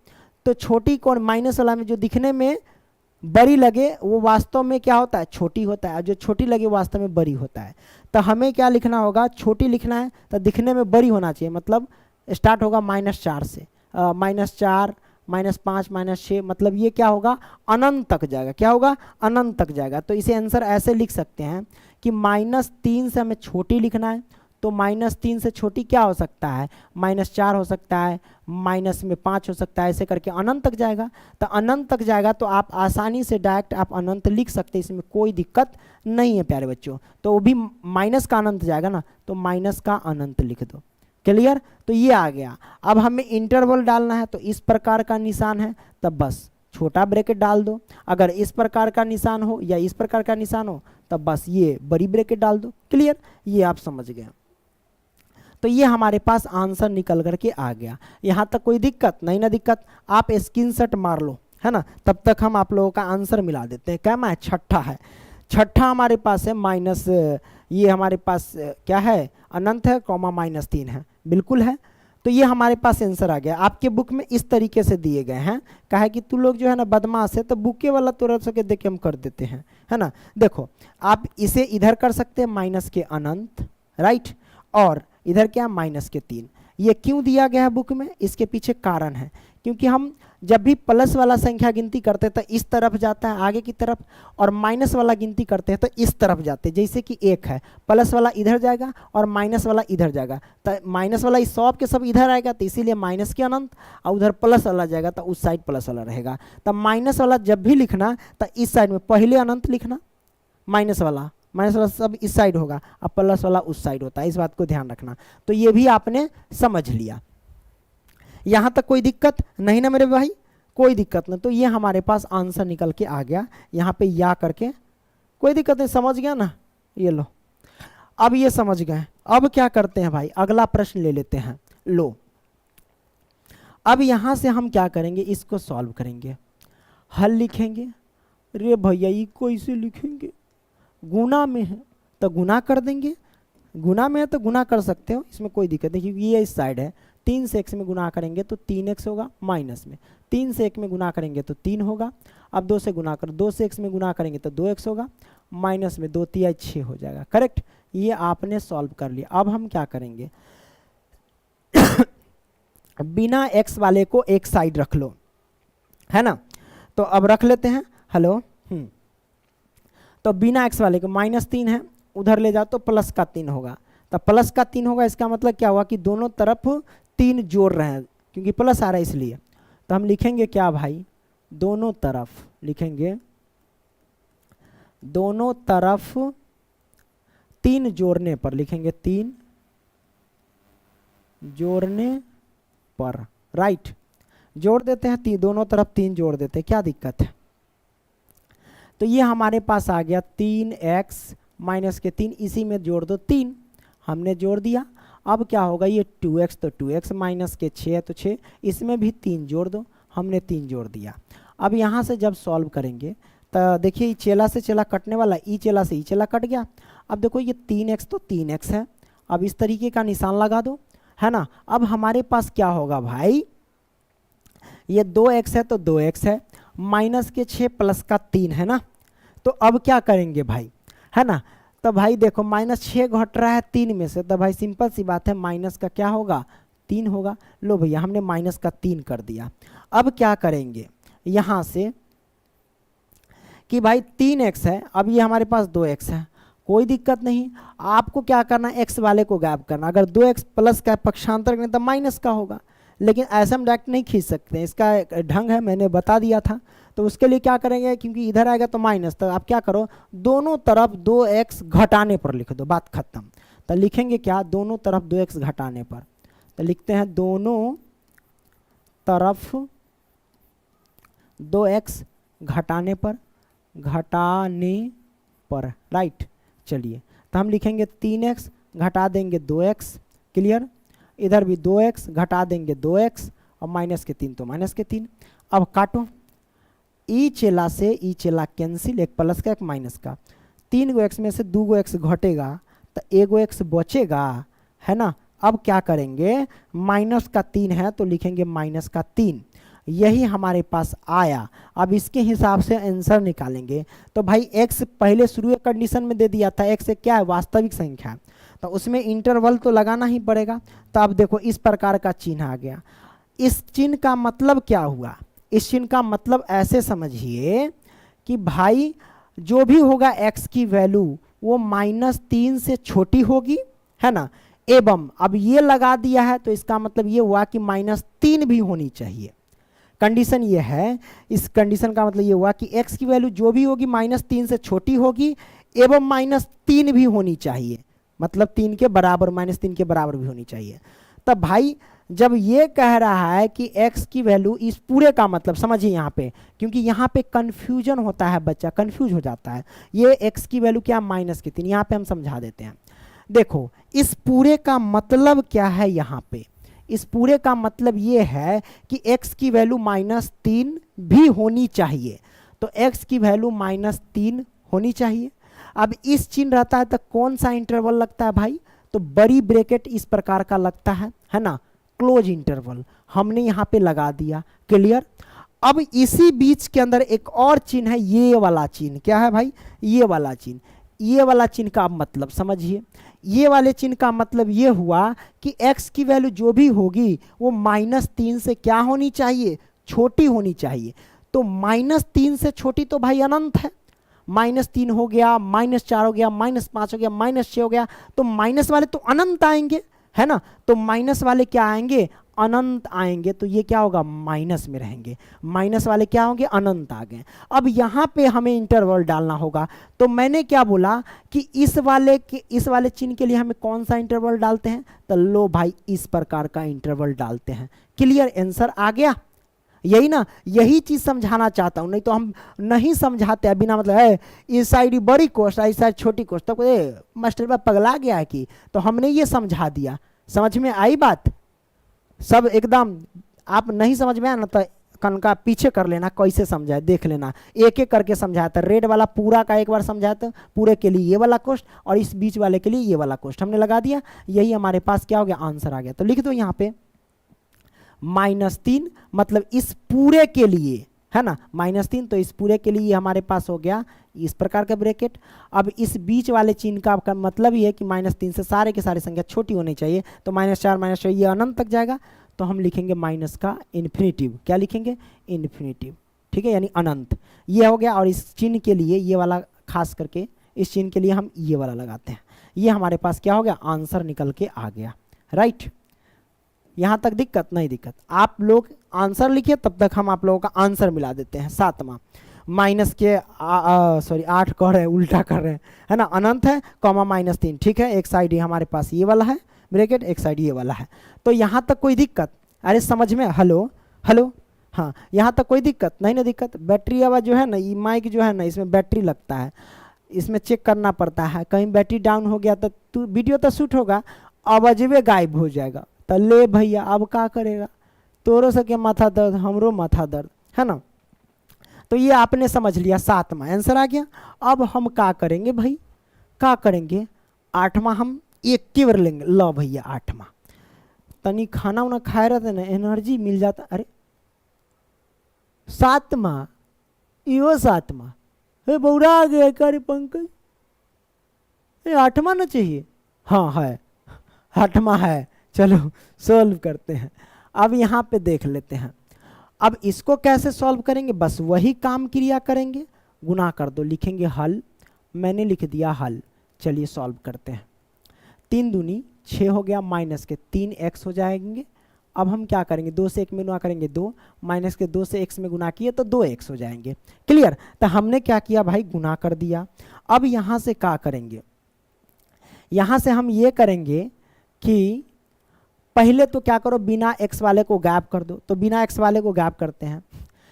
तो छोटी कौन? माइनस वाला में जो दिखने में बड़ी लगे वो वास्तव में क्या होता है? छोटी होता है, और जो छोटी लगे वास्तव में बड़ी होता है। तो हमें क्या लिखना होगा? छोटी लिखना है तो दिखने में बड़ी होना चाहिए, मतलब स्टार्ट होगा -4 से, -4 -5 -6, मतलब ये क्या होगा? अनंत तक जाएगा। क्या होगा? अनंत तक जाएगा। तो इसे आंसर ऐसे लिख सकते हैं कि -3 से हमें छोटी लिखना है, तो -3 से छोटी क्या हो सकता है? -4 हो सकता है, -5 हो सकता है, ऐसे करके अनंत तक जाएगा। तो अनंत तक जाएगा तो आप आसानी से डायरेक्ट आप अनंत लिख सकते हैं, इसमें कोई दिक्कत नहीं है प्यारे बच्चों। तो वो भी माइनस का अनंत जाएगा ना, तो माइनस का अनंत लिख दो। क्लियर? तो ये आ गया। अब हमें इंटरवल डालना है, तो इस प्रकार का निशान है तब बस छोटा ब्रैकेट डाल दो। अगर इस प्रकार का निशान हो या इस प्रकार का निशान हो तब बस ये बड़ी ब्रैकेट डाल दो। क्लियर? ये आप समझ गए। तो ये हमारे पास आंसर निकल करके आ गया। यहाँ तक कोई दिक्कत नहीं ना? दिक्कत आप स्क्रीनशॉट मार लो, है ना? तब तक हम आप लोगों का आंसर मिला देते हैं। क्या है? छठा है। छठा हमारे पास है माइनस, ये हमारे पास क्या है? अनंत है, -3 है, बिल्कुल है। तो ये हमारे पास आंसर आ गया। आपके बुक में इस तरीके से दिए गए हैं। कहा है कि तू लोग जो है ना बदमाश है, तो बुके वाला तुरंत सके देख के हम कर देते हैं, है ना? देखो आप इसे इधर कर सकते हैं माइनस के अनंत, राइट, और इधर क्या? -3। ये क्यों दिया गया है बुक में? इसके पीछे कारण है, क्योंकि हम जब भी प्लस वाला संख्या गिनती करते हैं तो इस तरफ जाता है आगे की तरफ, और माइनस वाला गिनती करते हैं तो इस तरफ जाते हैं। जैसे कि 1 है, प्लस वाला इधर जाएगा और माइनस वाला इधर जाएगा, तो माइनस वाला इस सब के सब इधर आएगा, तो इसीलिए माइनस के अनंत, और उधर प्लस वाला जाएगा तो उस साइड प्लस वाला रहेगा। तो माइनस वाला जब भी लिखना तो इस साइड में पहले अनंत लिखना, माइनस वाला सब इस साइड होगा और प्लस वाला उस साइड होता है। इस बात को ध्यान रखना। तो ये भी आपने समझ लिया। यहाँ तक कोई दिक्कत नहीं ना मेरे भाई? कोई दिक्कत नहीं। तो ये हमारे पास आंसर निकल के आ गया। यहाँ पे या करके कोई दिक्कत नहीं, समझ गया ना? ये लो, अब ये समझ गए। अब क्या करते हैं भाई? अगला प्रश्न ले लेते हैं। लो, अब यहाँ से हम क्या करेंगे? इसको सॉल्व करेंगे, हल लिखेंगे। रे भैया ये कैसे लिखेंगे? गुना में है तो गुना कर देंगे, गुना में है तो गुना कर सकते हो, इसमें कोई दिक्कत नहीं, क्योंकि ये इस साइड है। 3 से x में गुना करेंगे तो 3x होगा, माइनस में 3 से 1 में गुना करेंगे तो 3 होगा। अब 2 से गुना कर, 2 से x में गुना करेंगे तो 2x होगा, माइनस में 2 तिहाई 6 हो जाएगा। करेक्ट? ये आपने सॉल्व कर लिया। अब हम क्या करेंगे? बिना x वाले को एक साइड रख लो, है ना? तो अब रख लेते हैं। हेलो, तो बिना x वाले को -3 है, उधर ले जाओ तो प्लस का 3 होगा। तो प्लस का 3 होगा, इसका मतलब क्या हुआ कि दोनों तरफ 3 जोड़ रहे हैं, क्योंकि प्लस आ रहा है इसलिए। तो हम लिखेंगे क्या भाई? दोनों तरफ लिखेंगे, दोनों तरफ 3 जोड़ने पर लिखेंगे, 3 जोड़ने पर, राइट। जोड़ देते हैं, दोनों तरफ 3 जोड़ देते हैं, क्या दिक्कत है? तो ये हमारे पास आ गया 3x माइनस के 3, इसी में जोड़ दो 3, हमने जोड़ दिया। अब क्या होगा? ये 2x, तो 2x माइनस के 6 है तो 6, इसमें भी 3 जोड़ दो, हमने 3 जोड़ दिया। अब यहाँ से जब सॉल्व करेंगे तो देखिए ई चेला से चेला कटने वाला, ई चेला से ई चेला कट गया। अब देखो ये 3x तो 3x है, अब इस तरीके का निशान लगा दो, है ना? अब हमारे पास क्या होगा भाई? ये 2x है तो 2x है, माइनस के 6 प्लस का 3 है ना? तो अब क्या करेंगे भाई, है ना? तो भाई देखो -6 घट रहा है 3 में से, तो भाई सिंपल सी बात है माइनस का क्या होगा? 3 होगा। लो भैया हमने माइनस का 3 कर दिया। अब क्या करेंगे यहाँ से कि भाई 3x है, अब ये हमारे पास 2x है, कोई दिक्कत नहीं। आपको क्या करना है? x वाले को गायब करना। अगर 2x प्लस का पक्षांतर करें तो माइनस का होगा, लेकिन ऐसा हम डायरेक्ट नहीं खींच सकते, इसका एक ढंग है, मैंने बता दिया था। तो उसके लिए क्या करेंगे? क्योंकि इधर आएगा तो माइनस, तो आप क्या करो? दोनों तरफ 2x घटाने पर लिख दो, बात खत्म। तो लिखेंगे क्या? दोनों तरफ 2x घटाने पर, तो लिखते हैं दोनों तरफ 2x घटाने पर राइट। चलिए तो हम लिखेंगे 3x घटा देंगे 2x, क्लियर। इधर भी 2x घटा देंगे 2x और माइनस के 3 तो माइनस के 3। अब काटो, ई चेला से ई चेला कैंसिल, एक प्लस का एक माइनस का, 3 गो x में से 2 गो x घटेगा तो 1 गो x बचेगा, है ना। अब क्या करेंगे, माइनस का 3 है तो लिखेंगे माइनस का 3, यही हमारे पास आया। अब इसके हिसाब से आंसर निकालेंगे। तो भाई x पहले शुरू कंडीशन में दे दिया था, x एक क्या है, वास्तविक संख्या है, तो उसमें इंटरवल तो लगाना ही पड़ेगा। तो अब देखो इस प्रकार का चिन्ह आ गया। इस चिन्ह का मतलब क्या हुआ, इस चिन्ह का मतलब ऐसे समझिए कि भाई जो भी होगा x की वैल्यू वो -3 से छोटी होगी, है ना। एवं अब ये लगा दिया है तो इसका मतलब ये हुआ कि -3 भी होनी चाहिए। कंडीशन ये है, इस कंडीशन का मतलब ये हुआ कि x की वैल्यू जो भी होगी -3 से छोटी होगी एवं -3 भी होनी चाहिए, मतलब 3 के बराबर, -3 के बराबर भी होनी चाहिए। तब भाई जब ये कह रहा है कि x की वैल्यू, इस पूरे का मतलब समझिए यहाँ पे, क्योंकि यहाँ पे कंफ्यूजन होता है, बच्चा कंफ्यूज हो जाता है। ये x की वैल्यू क्या, -3, यहाँ पे हम समझा देते हैं। देखो इस पूरे का मतलब क्या है, यहाँ पे इस पूरे का मतलब ये है कि x की वैल्यू -3 भी होनी चाहिए, तो x की वैल्यू -3 होनी चाहिए। अब इस चिन्ह रहता है तो कौन सा इंटरवल लगता है भाई, तो बड़ी ब्रैकेट इस प्रकार का लगता है ना, क्लोज इंटरवल हमने यहाँ पे लगा दिया, क्लियर। अब इसी बीच के अंदर एक और चिन्ह है, ये वाला चिन्ह, क्या है भाई, ये वाला चिन्ह। ये वाला चिन्ह का मतलब समझिए, ये वाले चिन्ह का मतलब ये हुआ कि x की वैल्यू जो भी होगी वो -3 से क्या होनी चाहिए, छोटी होनी चाहिए। तो -3 से छोटी तो भाई अनंत है, -3 हो गया, -4 हो गया, -5 हो गया, -6 हो गया, तो माइनस वाले तो अनंत आएंगे, है ना। तो माइनस वाले क्या आएंगे, अनंत आएंगे, तो ये क्या होगा, माइनस में रहेंगे। माइनस वाले क्या होंगे, अनंत आ गए। अब यहाँ पे हमें इंटरवल डालना होगा, तो मैंने क्या बोला कि इस वाले चिन्ह के लिए हमें कौन सा इंटरवल डालते हैं, तो लो भाई इस प्रकार का इंटरवल डालते हैं, क्लियर। आंसर आ गया, यही ना, यही चीज समझाना चाहता हूं, नहीं तो हम नहीं समझाते हैं बिना मतलब है, इस साइड बड़ी कोष्ट इस साइड छोटी कोष्ट, तो मास्टर बाप पगला गया है कि, तो हमने ये समझा दिया। समझ में आई बात सब एकदम। आप नहीं समझ में आया ना तो कनका पीछे कर लेना, कैसे समझाए देख लेना, एक एक करके समझाया था। रेड वाला पूरा का एक बार समझाया था, पूरे के लिए ये वाला कोष्ट और इस बीच वाले के लिए ये वाला कोष्ट हमने लगा दिया, यही हमारे पास क्या हो गया, आंसर आ गया। तो लिख दो यहाँ पे -3, मतलब इस पूरे के लिए, है ना, -3, तो इस पूरे के लिए हमारे पास हो गया इस प्रकार का ब्रैकेट। अब इस बीच वाले चिन्ह का मतलब ये है कि -3 से सारे के सारे संख्या छोटी होनी चाहिए, तो -4 -6 ये अनंत तक जाएगा, तो हम लिखेंगे माइनस का इन्फिनिटिव, क्या लिखेंगे, इन्फिनिटिव, ठीक है, यानी अनंत। ये हो गया। और इस चिन्ह के लिए ये वाला, खास करके इस चिन्ह के लिए हम ये वाला लगाते हैं, ये हमारे पास क्या हो गया, आंसर निकल के आ गया, राइट। यहाँ तक दिक्कत नहीं, दिक्कत आप लोग आंसर लिखिए, तब तक हम आप लोगों का आंसर मिला देते हैं। 7वां माइनस के 8 कह रहे हैं, उल्टा कर रहे हैं, है ना, अनंत है, कॉमा -3, ठीक है। एक साइड ये हमारे पास ये वाला है ब्रैकेट, एक साइड ये वाला है। तो यहाँ तक कोई दिक्कत, अरे समझ में, हेलो हेलो, हाँ यहाँ तक कोई दिक्कत नहीं ना, दिक्कत बैटरी आवाज जो है ना, ये माइक जो है ना, इसमें बैटरी लगता है, इसमें चेक करना पड़ता है, कहीं बैटरी डाउन हो गया तो वीडियो तो शूट होगा, आवाजवे गायब हो जाएगा। तो ले भैया अब क्या करेगा, तोरो से के माथा दर्द, हमरो माथा दर्द, है ना। तो ये आपने समझ लिया, 7वां आंसर आ गया। अब हम क्या करेंगे भाई, क्या करेंगे, 8वां हम एक के बार लेंगे। लो भैया 8वां, तनी खाना उना खाए रहते ना, एनर्जी मिल जाता। अरे 7वां, यो 7वां, हे बौरा आ गया करे पंकज, 8वां ना चाहिए, हाँ है 8वां है, चलो सॉल्व करते हैं। अब यहाँ पे देख लेते हैं, अब इसको कैसे सॉल्व करेंगे, बस वही काम क्रिया करेंगे, गुना कर दो, लिखेंगे हल, मैंने लिख दिया हल। चलिए सॉल्व करते हैं, 3 दूनी 6 हो गया, माइनस के 3x हो जाएंगे। अब हम क्या करेंगे, 2 से 1 में गुना करेंगे 2, माइनस के 2 से x में गुना किए तो 2x हो जाएंगे, क्लियर। तो हमने क्या किया भाई, गुना कर दिया। अब यहाँ से क्या करेंगे, यहाँ से हम ये करेंगे कि पहले तो क्या करो, बिना x वाले को गायब कर दो, तो बिना x वाले को गायब करते हैं।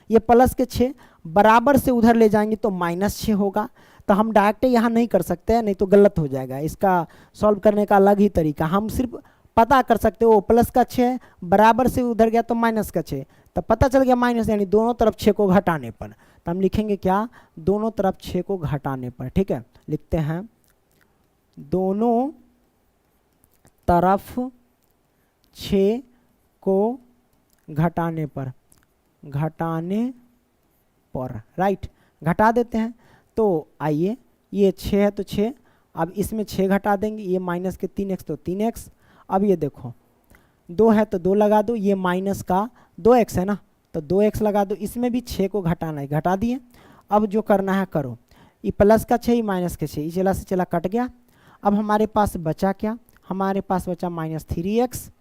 ये प्लस के 6 बराबर से उधर ले जाएंगे तो -6 होगा। तो हम डायरेक्ट यहाँ नहीं कर सकते हैं, नहीं तो गलत हो जाएगा। इसका सॉल्व करने का अलग ही तरीका, हम सिर्फ पता कर सकते हो प्लस का 6 बराबर से उधर गया तो माइनस का 6, तब पता चल गया माइनस, यानी दोनों तरफ 6 को घटाने पर। तो हम लिखेंगे क्या, दोनों तरफ 6 को घटाने पर। ठीक है, लिखते हैं दोनों तरफ 6 को घटाने पर, घटाने पर, राइट, घटा देते हैं। तो आइए, ये 6 है तो 6, अब इसमें 6 घटा देंगे, ये माइनस के 3x तो 3x। अब ये देखो 2 है तो 2 लगा दो, ये माइनस का 2x है ना, तो 2x लगा दो, इसमें भी 6 को घटाना है, घटा दिए। अब जो करना है करो, ये प्लस का 6, ये माइनस के 6, ये चला से चला कट गया। अब हमारे पास बचा क्या, हमारे पास बचा -3x,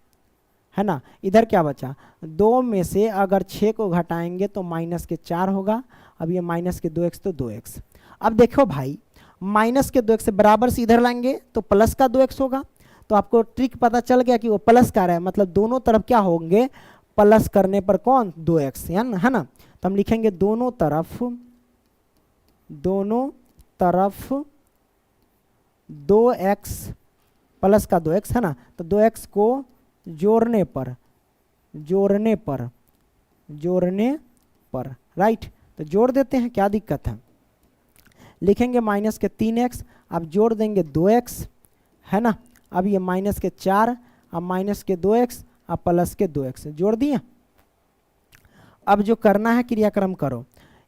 है ना। इधर क्या बचा, 2 में से अगर 6 को घटाएंगे तो माइनस के 4 होगा। अब ये माइनस के 2x तो 2x। अब देखो भाई, माइनस के 2x से बराबर से इधर लाएंगे तो प्लस का 2x होगा। तो आपको ट्रिक पता चल गया कि वो प्लस का रहा है, मतलब दोनों तरफ क्या होंगे, प्लस करने पर कौन, 2x, है ना। तो हम लिखेंगे दोनों तरफ 2x प्लस का 2x, है ना। तो 2x को जोड़ने पर, राइट। तो जोड़ देते हैं, क्या दिक्कत है। लिखेंगे माइनस के 3x, अब जोड़ देंगे 2x, है ना। अब ये माइनस के 4, अब माइनस के 2x, अब प्लस के 2x, जोड़ दिए। अब जो करना है क्रियाक्रम करो,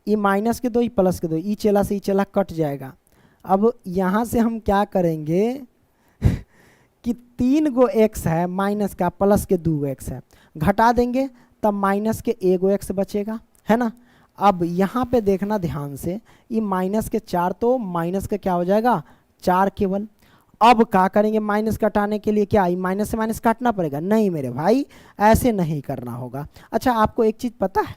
ये माइनस के 2, ये प्लस के 2, ई चला से ई चला कट जाएगा। अब यहाँ से हम क्या करेंगे कि 3 गो x है माइनस का, प्लस के 2 x है, घटा देंगे तब माइनस के 1 गो x बचेगा, है ना। अब यहाँ पे देखना ध्यान से, ये माइनस के 4 तो माइनस का क्या हो जाएगा, 4 केवल। अब क्या करेंगे, माइनस घटाने के लिए क्या, माइनस से माइनस काटना पड़ेगा, नहीं मेरे भाई ऐसे नहीं करना होगा। अच्छा, आपको एक चीज़ पता है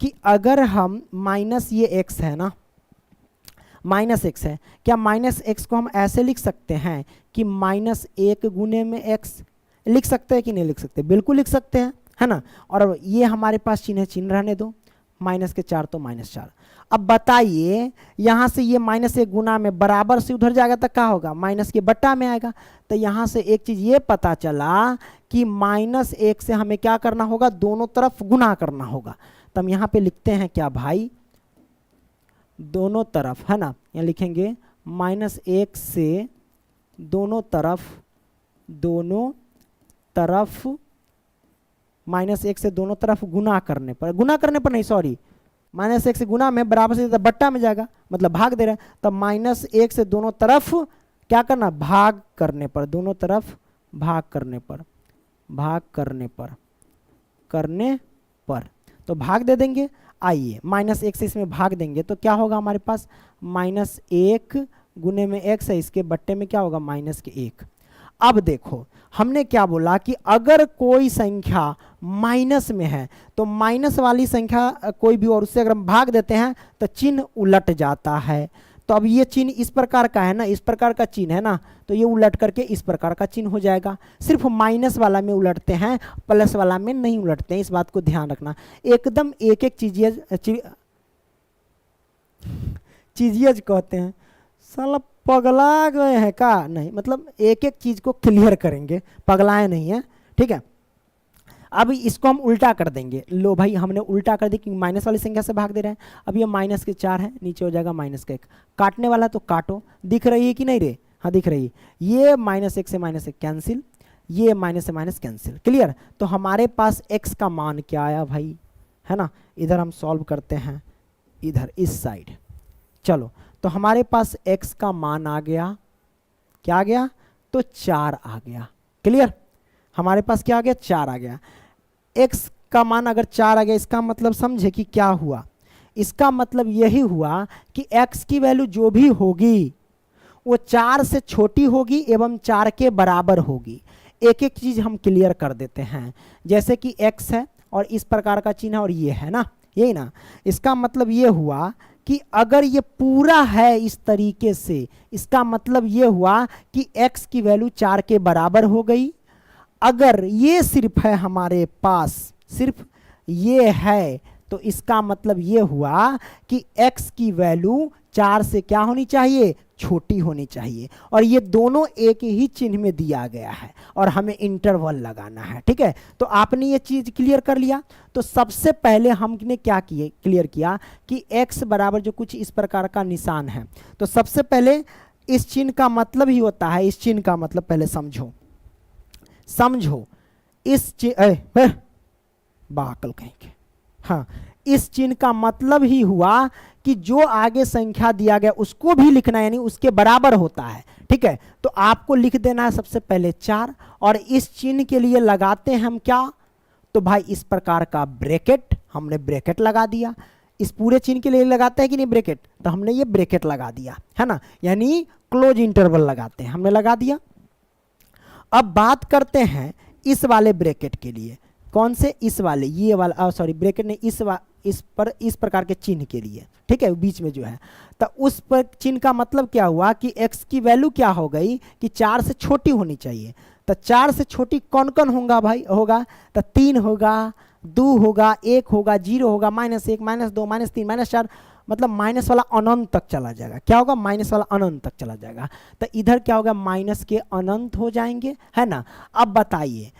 कि अगर हम माइनस ये x है ना, -x है, क्या -x को हम ऐसे लिख सकते हैं कि -1 गुने में x, लिख सकते हैं कि नहीं लिख सकते, बिल्कुल लिख सकते हैं, है ना। और ये हमारे पास चिन्ह है, चिन्ह रहने दो, माइनस के 4 तो -4। अब बताइए, यहाँ से ये -1 गुना में बराबर से उधर जाएगा तो क्या होगा, माइनस के बट्टा में आएगा। तो यहाँ से एक चीज़ ये पता चला कि -1 से हमें क्या करना होगा, दोनों तरफ गुना करना होगा। तो हम यहाँ पे लिखते हैं क्या भाई, दोनों तरफ, है ना। यहाँ लिखेंगे -1 से दोनों तरफ -1 से दोनों तरफ गुना करने पर नहीं, सॉरी, -1 से गुना में बराबर से बट्टा में जाएगा, मतलब भाग दे रहे हैं। तब -1 से दोनों तरफ क्या करना, भाग करने पर, दोनों तरफ भाग करने पर तो भाग दे देंगे। आइए, -1 से इसमें भाग देंगे तो क्या होगा हमारे पास, -1 गुने में x है, इसके बट्टे में क्या होगा, -1। अब देखो, हमने क्या बोला कि अगर कोई संख्या माइनस में है तो माइनस वाली संख्या कोई भी और उससे अगर हम भाग देते हैं तो चिन्ह उलट जाता है। तो अब ये चिन्ह इस प्रकार का है ना, इस प्रकार का चिन्ह है ना, तो ये उलट करके इस प्रकार का चिन्ह हो जाएगा। सिर्फ माइनस वाला में उलटते हैं, प्लस वाला में नहीं उलटते हैं, इस बात को ध्यान रखना। एकदम एक एक चीज़ कहते हैं, साला पगला गए हैं का, नहीं, मतलब एक एक चीज़ को क्लियर करेंगे, पगलाए नहीं है, ठीक है। अब इसको हम उल्टा कर देंगे, लो भाई हमने उल्टा कर दी क्योंकि माइनस वाली संख्या से भाग दे रहे हैं। अब ये माइनस के 4 है, नीचे हो जाएगा -1, काटने वाला तो काटो, दिख रही है कि नहीं रे, हाँ दिख रही है। ये -1 से -1 कैंसिल, ये माइनस से माइनस कैंसिल, क्लियर। तो हमारे पास x का मान क्या आया भाई, है ना। इधर हम सॉल्व करते हैं, इधर इस साइड, चलो। तो हमारे पास x का मान आ गया, क्या आ गया, तो 4 आ गया, क्लियर। हमारे पास क्या आ गया, 4 आ गया। x का मान अगर 4 आ गया, इसका मतलब समझे कि क्या हुआ, इसका मतलब यही हुआ कि x की वैल्यू जो भी होगी वो 4 से छोटी होगी एवं 4 के बराबर होगी। एक एक चीज हम क्लियर कर देते हैं, जैसे कि x है और इस प्रकार का चिन्ह और ये है ना, यही ना। इसका मतलब ये हुआ कि अगर ये पूरा है इस तरीके से, इसका मतलब ये हुआ कि x की वैल्यू 4 के बराबर हो गई। अगर ये सिर्फ है हमारे पास, सिर्फ ये है, तो इसका मतलब ये हुआ कि x की वैल्यू 4 से क्या होनी चाहिए, छोटी होनी चाहिए। और ये दोनों एक ही चिन्ह में दिया गया है और हमें इंटरवल लगाना है, ठीक है। तो आपने ये चीज क्लियर कर लिया। तो सबसे पहले हमने क्या किए, क्लियर किया कि x बराबर जो कुछ इस प्रकार का निशान है, तो सबसे पहले इस चिन्ह का मतलब ही होता है, इस चिन्ह का मतलब पहले समझो, समझो इस चिन्ह, बाकल कहेंगे, हाँ, इस चिन्ह का मतलब ही हुआ कि जो आगे संख्या दिया गया उसको भी लिखना है, यानी उसके बराबर होता है, ठीक है। तो आपको लिख देना है सबसे पहले 4, और इस चिन्ह के लिए लगाते हैं हम क्या, तो भाई इस प्रकार का ब्रैकेट, हमने ब्रैकेट लगा दिया। इस पूरे चिन्ह के लिए लगाते हैं कि नहीं ब्रैकेट, तो हमने ये ब्रैकेट लगा दिया है ना, यानी क्लोज इंटरवल लगाते हैं, हमने लगा दिया। अब बात करते हैं इस वाले ब्रैकेट के लिए, कौन से, इस वाले, ये वाला, सॉरी ब्रैकेट नहीं, इस प्रकार के चिन्ह के लिए, ठीक है, बीच में जो है। तो उस पर चिन्ह का मतलब क्या हुआ कि x की वैल्यू क्या हो गई कि 4 से छोटी होनी चाहिए। तो 4 से छोटी कौन कौन होगा भाई, होगा तो 3 होगा, 2 होगा, 1 होगा, 0 होगा, -1, -2, -3, -4, मतलब माइनस वाला अनंत तक चला जाएगा। क्या होगा, माइनस वाला अनंत तक चला जाएगा। तो इधर क्या होगा, माइनस के अनंत हो जाएंगे, है ना। अब बताइए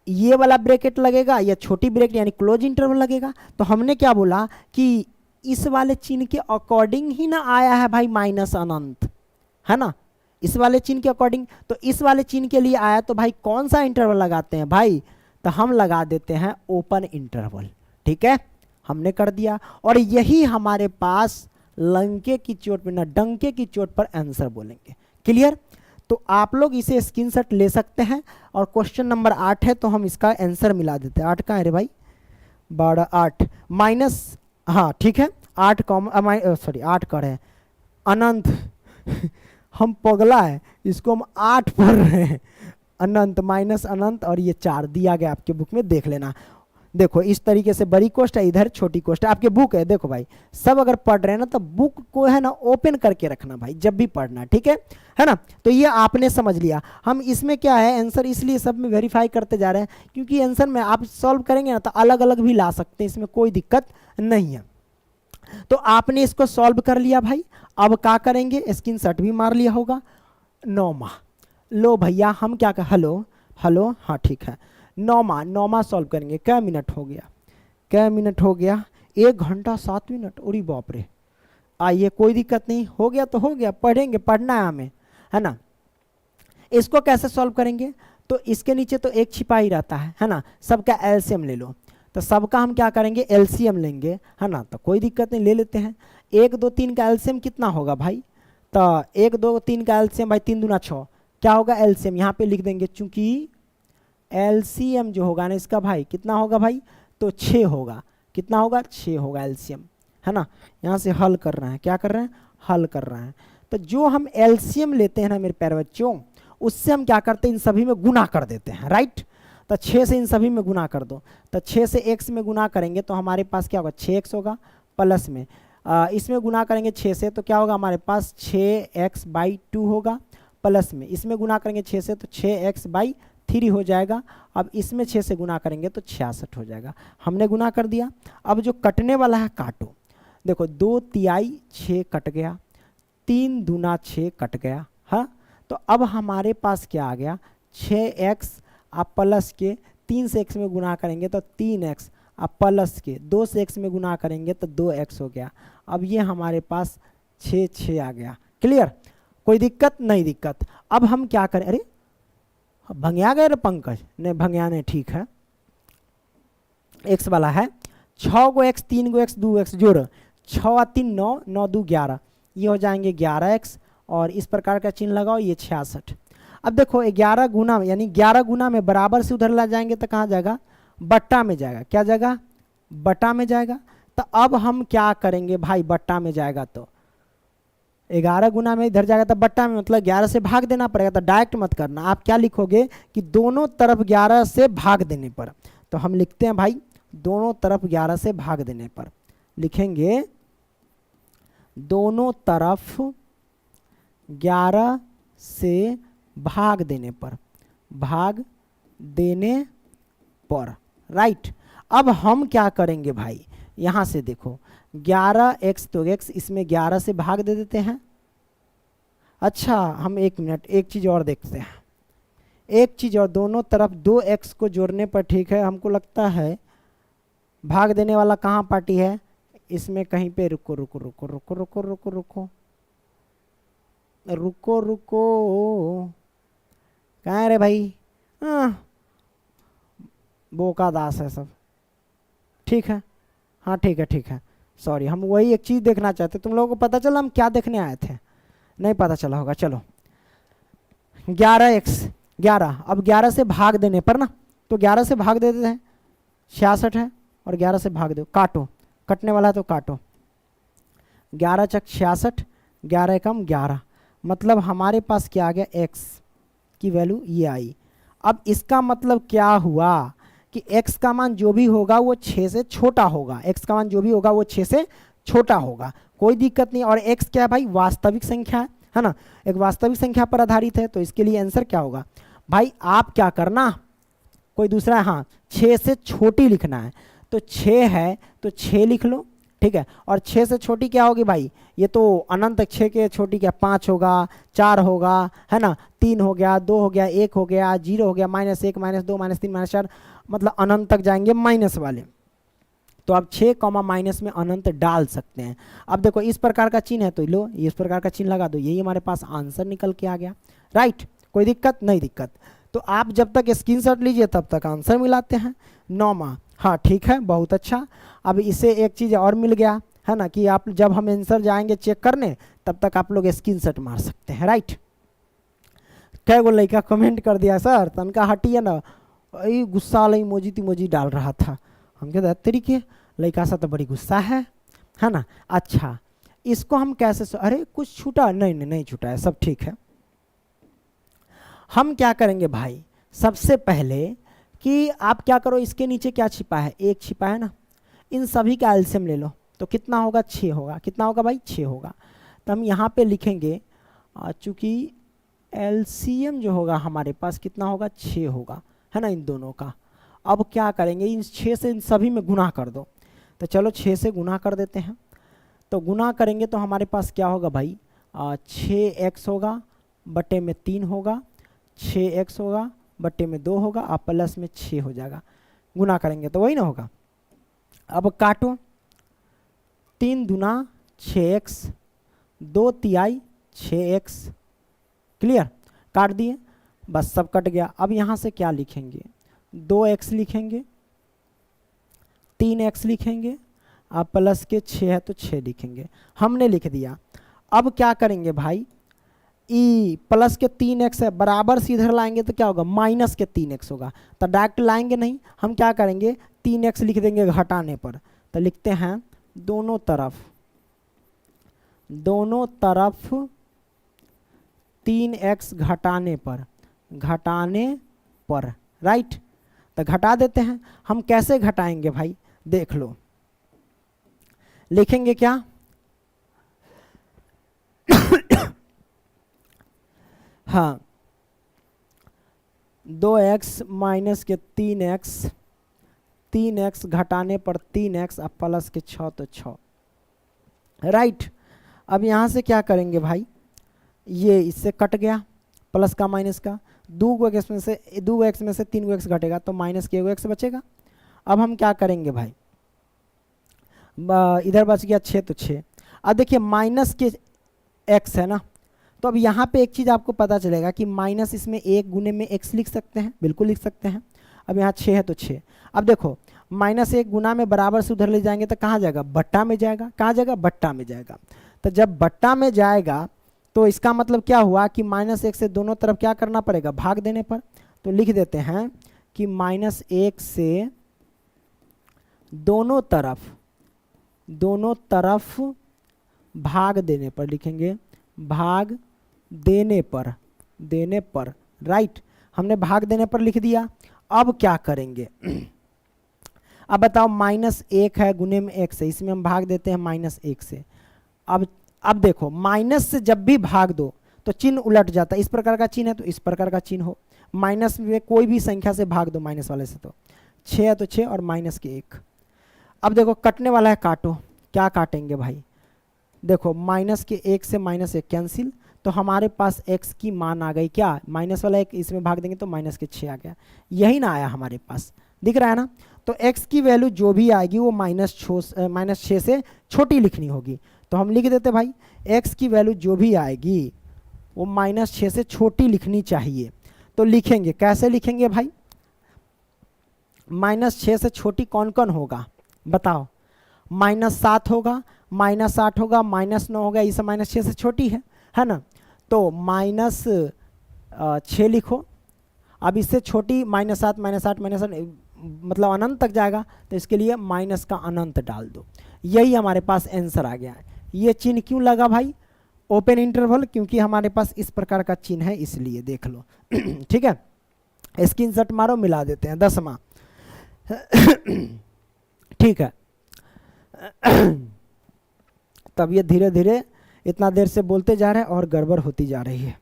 ये वाला ब्रैकेट लगेगा या छोटी ब्रैकेट यानी क्लोज इंटरवल लगेगा। तो हमने क्या बोला कि इस वाले चिन्ह के अकॉर्डिंग ही ना आया है भाई माइनस अनंत, है ना, इस वाले चिन्ह के अकॉर्डिंग। तो इस वाले चिन्ह के लिए आया, तो भाई कौन सा इंटरवल लगाते हैं भाई, तो हम लगा देते हैं ओपन इंटरवल, ठीक है, हमने कर दिया। और यही हमारे पास लंके की चोट पर ना डंके की चोट पर आंसर बोलेंगे। क्लियर। तो आप लोग इसे स्क्रीनशॉट ले सकते हैं। और क्वेश्चन नंबर 8 है, तो हम इसका आंसर मिला देते हैं। 8 कहाँ है रे भाई, 12, 8 माइनस, हाँ ठीक है, 8 सॉरी 8 कर रहे हैं अनंत हम पगला है, इसको हम 8 पढ़ रहे हैं। अनंत माइनस अनंत, और ये 4 दिया गया आपके बुक में, देख लेना। देखो इस तरीके से बड़ी कोष्ट है, इधर छोटी कोष्ट है, आपके बुक है, देखो भाई सब अगर पढ़ रहे हैं ना तो बुक को है ना ओपन करके रखना भाई जब भी पढ़ना, ठीक है ना। तो ये आपने समझ लिया। हम इसमें क्या है आंसर इसलिए सब में वेरीफाई करते जा रहे हैं क्योंकि आंसर में आप सॉल्व करेंगे ना तो अलग अलग भी ला सकते हैं, इसमें कोई दिक्कत नहीं है। तो आपने इसको सॉल्व कर लिया भाई। अब क्या करेंगे, स्क्रीनशॉट भी मार लिया होगा। 9वां, लो भैया हम क्या कर, हेलो हेलो, हाँ ठीक है, 9वां सॉल्व करेंगे। क्या मिनट हो गया, क्या मिनट हो गया, 1 घंटा 7 मिनट, अरे बाप रे। आइए कोई दिक्कत नहीं, हो गया तो हो गया, पढ़ेंगे, पढ़ना है हमें, है ना। इसको कैसे सॉल्व करेंगे, तो इसके नीचे तो 1 छिपा ही रहता है ना। सबका एलसीएम ले लो, तो सबका हम क्या करेंगे एलसीएम लेंगे, है ना। तो कोई दिक्कत नहीं, ले लेते हैं। 1, 2, 3 का एलसीएम कितना होगा भाई, तो 1, 2, 3 का एलसीएम भाई 3 दूना 6, क्या होगा एलसीएम, यहाँ पे लिख देंगे, चूंकि एलसीएम जो होगा ना इसका भाई कितना होगा भाई, तो 6 होगा। कितना होगा, 6 होगा एलसीएम, है ना। यहाँ से हल कर रहे हैं, क्या कर रहे हैं, हल कर रहे हैं। तो जो हम एलसीएम लेते हैं ना मेरे प्यारे बच्चों, उससे हम क्या करते हैं, इन सभी में गुना कर देते हैं, राइट। तो 6 से इन सभी में गुना कर दो, तो 6 से x में गुना करेंगे तो हमारे पास क्या होगा, 6x होगा, प्लस में इसमें गुना करेंगे 6 से तो क्या होगा हमारे पास 6x/2 होगा, प्लस में इसमें गुना करेंगे 6 से तो 6x/3 हो जाएगा। अब इसमें 6 से गुना करेंगे तो 66 हो जाएगा। हमने गुना कर दिया। अब जो कटने वाला है काटो, देखो 2 तिहाई 6 कट गया, 3 दूना 6 कट गया, हाँ। तो अब हमारे पास क्या आ गया, 6x आप प्लस के 3 से x में गुना करेंगे तो 3x, आप प्लस के 2 से x में गुना करेंगे तो 2x हो गया। अब ये हमारे पास 6 आ गया। क्लियर, कोई दिक्कत नहीं, दिक्कत। अब हम क्या करें, अरे भंगिया गए रे पंकज, नहीं भंगिया नहीं, ठीक है, x वाला है 6 गो x 3 गो x 2x जोड़, 6 और 3 9, 9 2 11, ये हो जाएंगे 11x, और इस प्रकार का चिन्ह लगाओ, ये 66। अब देखो 11 गुना यानी 11 गुना में बराबर से उधर ला जाएंगे तो कहाँ जाएगा, बट्टा में जाएगा, क्या जाएगा, बट्टा में जाएगा। तो अब हम क्या करेंगे भाई, बट्टा में जाएगा तो 11 गुना में इधर जाएगा तो बट्टा में, मतलब 11 से भाग देना पड़ेगा। तो डायरेक्ट मत करना, आप क्या लिखोगे कि दोनों तरफ 11 से भाग देने पर। तो हम लिखते हैं भाई दोनों तरफ 11 से भाग देने पर, लिखेंगे दोनों तरफ 11 से भाग देने पर, भाग देने पर, राइट। अब हम क्या करेंगे भाई, यहां से देखो 11x, तो x इसमें 11 से भाग दे देते हैं। अच्छा हम 1 मिनट एक चीज और देखते हैं, एक चीज और, दोनों तरफ 2x को जोड़ने पर ठीक है, हमको लगता है भाग देने वाला कहाँ पार्टी है, इसमें कहीं पे, रुको रुको रुको रुको रुको रुको रुको रुको रुको, कहाँ है रे भाई, बोका दास है सब, ठीक है, हाँ ठीक है ठीक है, सॉरी, हम वही एक चीज देखना चाहते, तुम लोगों को पता चला हम क्या देखने आए थे, नहीं पता चला होगा। चलो 11x 11, अब 11 से भाग देने पर ना, तो 11 से भाग दे देते हैं, 66 है, और 11 से भाग दो, काटो, कटने वाला तो काटो, 11 चक 66, 11 कम 11, मतलब हमारे पास क्या आ गया, x की वैल्यू ये आई। अब इसका मतलब क्या हुआ कि x का मान जो भी होगा वो 6 से छोटा होगा, x का मान जो भी होगा वो 6 से छोटा होगा, कोई दिक्कत नहीं। और x क्या है भाई, वास्तविक संख्या है ना, एक वास्तविक संख्या पर आधारित है, तो इसके लिए आंसर क्या होगा भाई, आप क्या करना, कोई दूसरा, हाँ 6 से छोटी लिखना है, तो 6 है तो 6 लिख लो, ठीक है। और 6 से छोटी क्या होगी भाई, ये तो अनंत, 6 के छोटी क्या, 5 होगा, 4 होगा, है ना, 3 हो गया, 2 हो गया, 1 हो गया, 0 हो गया, -1 -2 -3 -4, मतलब अनंत तक जाएंगे माइनस वाले, तो आप 6 माइनस में अनंत डाल सकते हैं। अब देखो इस प्रकार का चिन्ह है, तो लो इस प्रकार का चिन्ह लगा दो, यही हमारे पास आंसर निकल के आ गया, राइट। कोई दिक्कत नहीं, दिक्कत तो आप जब तक स्क्रीनशॉट लीजिए तब तक आंसर मिलाते हैं। 9वां, हाँ ठीक है, बहुत अच्छा। अब इसे एक चीज़ और मिल गया है ना, कि आप जब हम आंसर जाएंगे चेक करने तब तक आप लोग स्क्रीनशॉट मार सकते हैं, राइट। क्या गो लड़का कमेंट कर दिया सर, तनका हटिए ना, गुस्सा वाला इमोजी तिमोजी डाल रहा था, हम कहते तरीके लड़का सा तो बड़ी गुस्सा है ना। अच्छा इसको हम कैसे, अरे कुछ छूटा, नहीं नहीं नहीं छूटा है, सब ठीक है। हम क्या करेंगे भाई, सबसे पहले कि आप क्या करो, इसके नीचे क्या छिपा है, 1 छिपा है ना, इन सभी का एलसीएम ले लो, तो कितना होगा, 6 होगा, कितना होगा भाई, 6 होगा। तो हम यहाँ पे लिखेंगे, चूंकि एलसीएम जो होगा हमारे पास कितना होगा, 6 होगा, है ना, इन दोनों का। अब क्या करेंगे, इन 6 से इन सभी में गुना कर दो, तो चलो 6 से गुना कर देते हैं। तो गुना करेंगे तो हमारे पास क्या होगा भाई, 6x होगा बटे में 3 होगा, 6x होगा बटे में 2 होगा, आप प्लस में 6 हो जाएगा, गुना करेंगे तो वही ना होगा। अब काटो, 3 दूना 6x, 2 तिहाई 6x, क्लियर, काट दिए, बस सब कट गया। अब यहाँ से क्या लिखेंगे, 2x लिखेंगे, 3x लिखेंगे, आप प्लस के 6 है तो 6 लिखेंगे, हमने लिख दिया। अब क्या करेंगे भाई, ई प्लस के 3x है, बराबर से इधर लाएंगे तो क्या होगा, माइनस के 3x होगा, तो डायरेक्ट लाएंगे नहीं, हम क्या करेंगे 3x लिख देंगे घटाने पर, तो लिखते हैं दोनों तरफ 3x घटाने पर, राइट। तो घटा देते हैं, हम कैसे घटाएंगे भाई, देख लो, लिखेंगे क्या हाँ 2x माइनस के 3x घटाने पर 3x अब प्लस के 6 तो 6, राइट। अब यहाँ से क्या करेंगे भाई, ये इससे कट गया, प्लस का माइनस का, 2x में से 3x घटेगा तो माइनस के x बचेगा। अब हम क्या करेंगे भाई, इधर बच गया 6 तो 6, अब देखिए माइनस के x है ना, तो अब यहाँ पे एक चीज़ आपको पता चलेगा कि माइनस इसमें 1 गुने में x लिख सकते हैं, बिल्कुल लिख सकते हैं। अब यहाँ 6 है तो 6, अब देखो -1 गुना में बराबर से उधर ले जाएंगे तो कहाँ जाएगा, बट्टा में जाएगा, कहाँ जाएगा, बट्टा में जाएगा। तो जब बट्टा में जाएगा तो इसका मतलब क्या हुआ कि -1 से दोनों तरफ क्या करना पड़ेगा, भाग देने पर। तो लिख देते हैं कि -1 से दोनों तरफ भाग देने पर, लिखेंगे भाग देने पर, राइट। हमने भाग देने पर लिख दिया। अब क्या करेंगे अब बताओ, -1 है गुने में x है, इसमें हम भाग देते हैं -1 से। अब देखो माइनस से जब भी भाग दो तो चिन्ह उलट जाता है, इस प्रकार का चिन्ह है तो इस प्रकार का चिन्ह हो, माइनस में कोई भी संख्या से भाग दो माइनस वाले से, तो 6 है तो 6 और माइनस के 1। अब देखो कटने वाला है, काटो। क्या काटेंगे भाई, देखो माइनस के 1 से माइनस 1 कैंसिल, तो हमारे पास x की मान आ गई क्या, माइनस वाला 1 इसमें भाग देंगे तो माइनस के 6 आ गया। यही ना आया हमारे पास, दिख रहा है ना। तो x की वैल्यू जो भी आएगी वो -6 से छोटी लिखनी होगी। तो हम लिख देते भाई x की वैल्यू जो भी आएगी वो -6 से छोटी लिखनी चाहिए। तो लिखेंगे, कैसे लिखेंगे भाई, -6 से छोटी कौन कौन होगा बताओ, -7 होगा, -8 होगा, -9 होगा, ये सब -6 से छोटी है ना। तो -6 लिखो। अब इससे छोटी -7 -8 मतलब अनंत तक जाएगा, तो इसके लिए माइनस का अनंत डाल दो। यही हमारे पास आंसर आ गया है। ये चिन्ह क्यों लगा भाई, ओपन इंटरवल, क्योंकि हमारे पास इस प्रकार का चिन्ह है इसलिए, देख लो। ठीक है, स्क्रीनशॉट मारो, मिला देते हैं 10वां। ठीक है। तब ये धीरे धीरे इतना देर से बोलते जा रहे हैं और गड़बड़ होती जा रही है।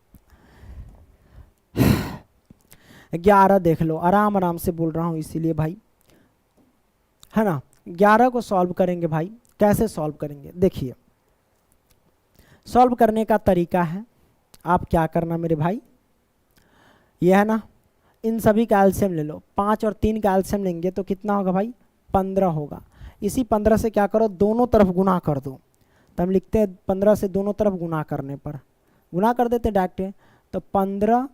11 देख लो, आराम आराम से बोल रहा हूं इसीलिए भाई, है ना। 11 को सॉल्व करेंगे भाई, कैसे सॉल्व करेंगे देखिए। सॉल्व करने का तरीका है, आप क्या करना मेरे भाई, ये है ना, इन सभी का एलसीएम ले लो। 5 और 3 का एलसीएम लेंगे तो कितना होगा भाई, 15 होगा। इसी 15 से क्या करो, दोनों तरफ गुना कर दो। तो हम लिखते हैं 15 से दोनों तरफ गुना करने पर, गुना कर देते डायरेक्ट। तो 15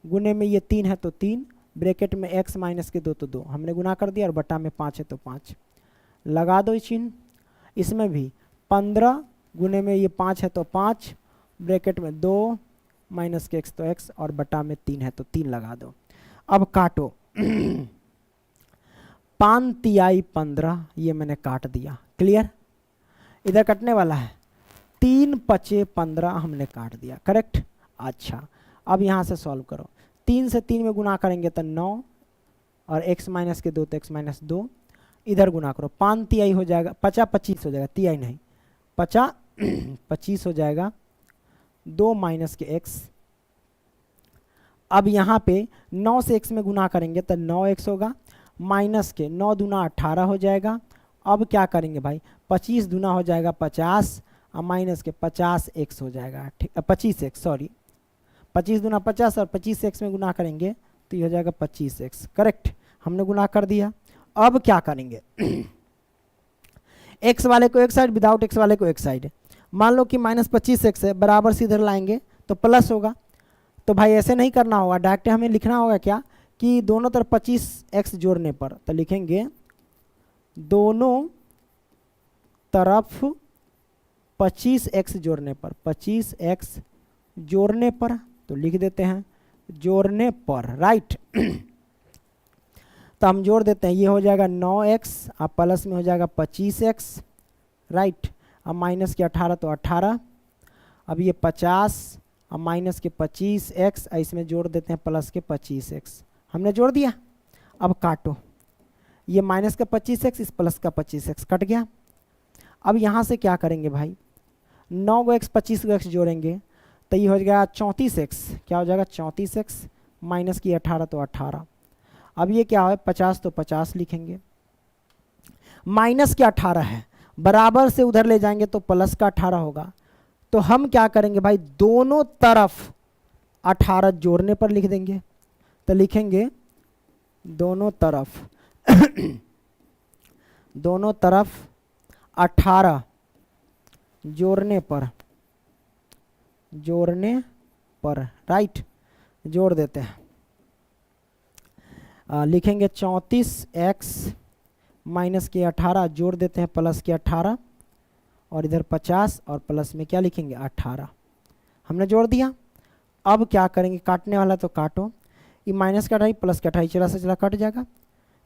गुने में ये 3 है तो 3, ब्रैकेट में x माइनस के 2 तो 2, हमने गुना कर दिया, और बटा में 5 है तो 5 लगा दो चिन्ह। इसमें भी 15 गुने में ये 5 है तो 5, ब्रैकेट में 2 माइनस के x तो x, और बटा में 3 है तो 3 लगा दो। अब काटो। 5 तिहाई 15, ये मैंने काट दिया, क्लियर। इधर कटने वाला है, 3 पचे 15 हमने काट दिया, करेक्ट। अच्छा, अब यहाँ से सॉल्व करो। 3 से 3 में गुना करेंगे तो 9, और x माइनस के 2 तो x माइनस 2, इधर गुना करो। 5 तिहाई हो जाएगा, 50 25 हो जाएगा, तिहाई नहीं, 50 25 हो जाएगा, 2 माइनस के x। अब यहाँ पे 9 से x में गुना करेंगे तो 9x होगा, माइनस के 9 दूना 18 हो जाएगा। अब क्या करेंगे भाई, 25 दूना हो जाएगा 50, और माइनस के 50x हो जाएगा, ठीक, 25x, सॉरी, 25 दूना 50 और 25x में गुना करेंगे तो ये हो जाएगा 25x, करेक्ट। हमने गुना कर दिया। अब क्या करेंगे, x वाले को एक साइड, विदाउट x वाले को एक साइड। मान लो कि -25x है, बराबर से इधर लाएंगे तो प्लस होगा। तो भाई ऐसे नहीं करना होगा, डायरेक्ट हमें लिखना होगा क्या, कि दोनों तरफ 25x जोड़ने पर, तो लिखेंगे दोनों तरफ 25x जोड़ने पर, 25x जोड़ने पर, तो लिख देते हैं जोड़ने पर, राइट। तो हम जोड़ देते हैं, ये हो जाएगा 9x, अब प्लस में हो जाएगा 25x, राइट। अब माइनस के 18 तो 18, अब ये 50, अब माइनस के 25x, इसमें जोड़ देते हैं प्लस के 25x, हमने जोड़ दिया। अब काटो, ये माइनस का 25x, इस प्लस का 25x कट गया। अब यहाँ से क्या करेंगे भाई, 9 को x 25 को x जोड़ेंगे तो ये हो जाएगा 34x, क्या हो जाएगा 34x, माइनस की 18 तो 18। अब ये क्या है, 50 तो 50 लिखेंगे, माइनस के 18 है, बराबर से उधर ले जाएंगे तो प्लस का 18 होगा। तो हम क्या करेंगे भाई, दोनों तरफ 18 जोड़ने पर लिख देंगे। तो लिखेंगे दोनों तरफ दोनों तरफ 18 जोड़ने पर, राइट, जोड़ देते हैं। लिखेंगे 34x माइनस के 18, जोड़ देते हैं प्लस के 18, और इधर 50, और प्लस में क्या लिखेंगे 18, हमने जोड़ दिया। अब क्या करेंगे, काटने वाला तो काटो, ये माइनस का 28 प्लस का 28 चला से चला कट जाएगा।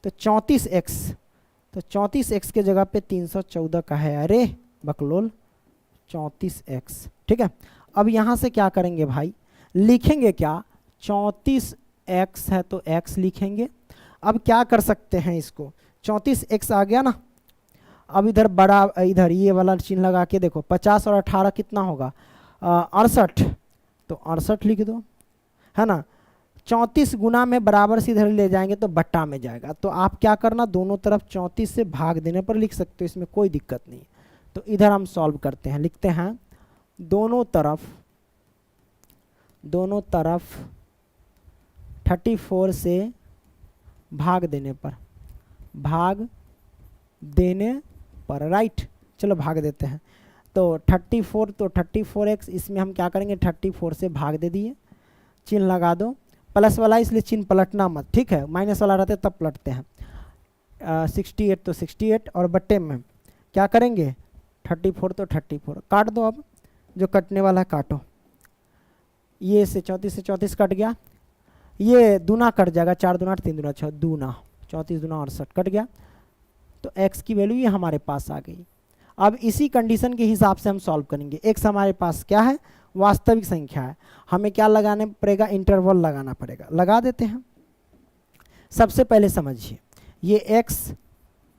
तो 34x, तो 34x के जगह पे 314 का है, अरे बकलोल, 34x, ठीक है। अब यहाँ से क्या करेंगे भाई, लिखेंगे क्या, 34x है तो x लिखेंगे। अब क्या कर सकते हैं इसको, 34x आ गया ना, अब इधर बड़ा, इधर ये वाला चिन्ह लगा के देखो, 50 और 18 कितना होगा, 68, तो 68 लिख दो, है ना। 34 गुना में बराबर से इधर ले जाएंगे तो बट्टा में जाएगा। तो आप क्या करना, दोनों तरफ 34 से भाग देने पर लिख सकते हो, इसमें कोई दिक्कत नहीं। तो इधर हम सॉल्व करते हैं, लिखते हैं दोनों तरफ 34 से भाग देने पर राइट। चलो भाग देते हैं। तो 34 तो 34x, इसमें हम क्या करेंगे 34 से भाग दे दिए, चिन्ह लगा दो, प्लस वाला इसलिए चिन्ह पलटना मत, ठीक है, माइनस वाला रहते तब पलटते हैं। 68 तो 68 और बट्टे में क्या करेंगे 34 तो 34, काट दो, अब जो कटने वाला है काटो। ये से 34 कट गया, ये दूना कट जाएगा, 4 दूना 8 3 दूना 6, दूना 34 दूना 68 कट गया। तो x की वैल्यू ये हमारे पास आ गई। अब इसी कंडीशन के हिसाब से हम सॉल्व करेंगे। x हमारे पास क्या है, वास्तविक संख्या है, हमें क्या लगाना पड़ेगा, इंटरवल लगाना पड़ेगा। लगा देते हैं। सबसे पहले समझिए ये x,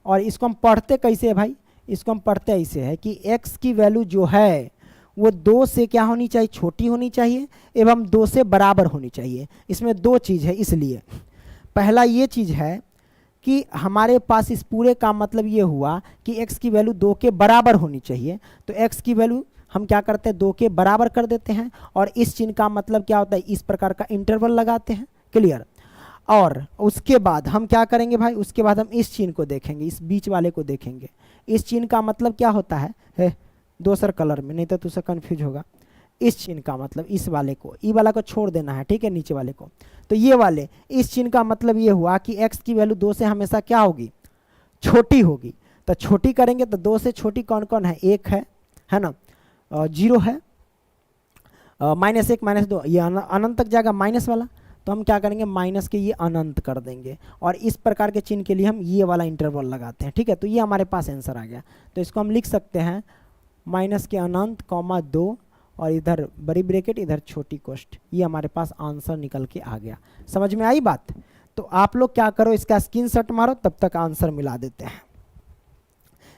और इसको हम पढ़ते कैसे है भाई, इसको हम पढ़ते ऐसे है कि x की वैल्यू जो है वो 2 से क्या होनी चाहिए, छोटी होनी चाहिए एवं 2 से बराबर होनी चाहिए। इसमें दो चीज़ है, इसलिए पहला ये चीज़ है कि हमारे पास इस पूरे का मतलब ये हुआ कि x की वैल्यू 2 के बराबर होनी चाहिए। तो x की वैल्यू हम क्या करते हैं 2 के बराबर कर देते हैं, और इस चिन्ह का मतलब क्या होता है, इस प्रकार का इंटरवल लगाते हैं। क्लियर। और उसके बाद हम क्या करेंगे भाई, उसके बाद हम इस चिन्ह को देखेंगे, इस बीच वाले को देखेंगे। इस चिन्ह का मतलब क्या होता है दूसर कलर में, नहीं तो तुझसे कन्फ्यूज होगा। इस चिन्ह का मतलब इस वाले को, ई वाला को छोड़ देना है, ठीक है, नीचे वाले को। तो ये वाले इस चिन्ह का मतलब ये हुआ कि x की वैल्यू 2 से हमेशा क्या होगी, छोटी होगी। तो छोटी करेंगे तो 2 से छोटी कौन कौन है, 1 है ना, 0 है, -1 -2, ये अनंत तक जाएगा माइनस वाला। तो हम क्या करेंगे, माइनस के ये अनंत कर देंगे, और इस प्रकार के चिन्ह के लिए हम ये वाला इंटरवल लगाते हैं। ठीक है, तो ये हमारे पास आंसर आ गया। तो इसको हम लिख सकते हैं माइनस के अनंत कॉमा 2, और इधर बड़ी ब्रैकेट, इधर छोटी कोष्ठ। ये हमारे पास आंसर निकल के आ गया। समझ में आई बात। तो आप लोग क्या करो, इसका स्क्रीनशॉट मारो, तब तक आंसर मिला देते हैं।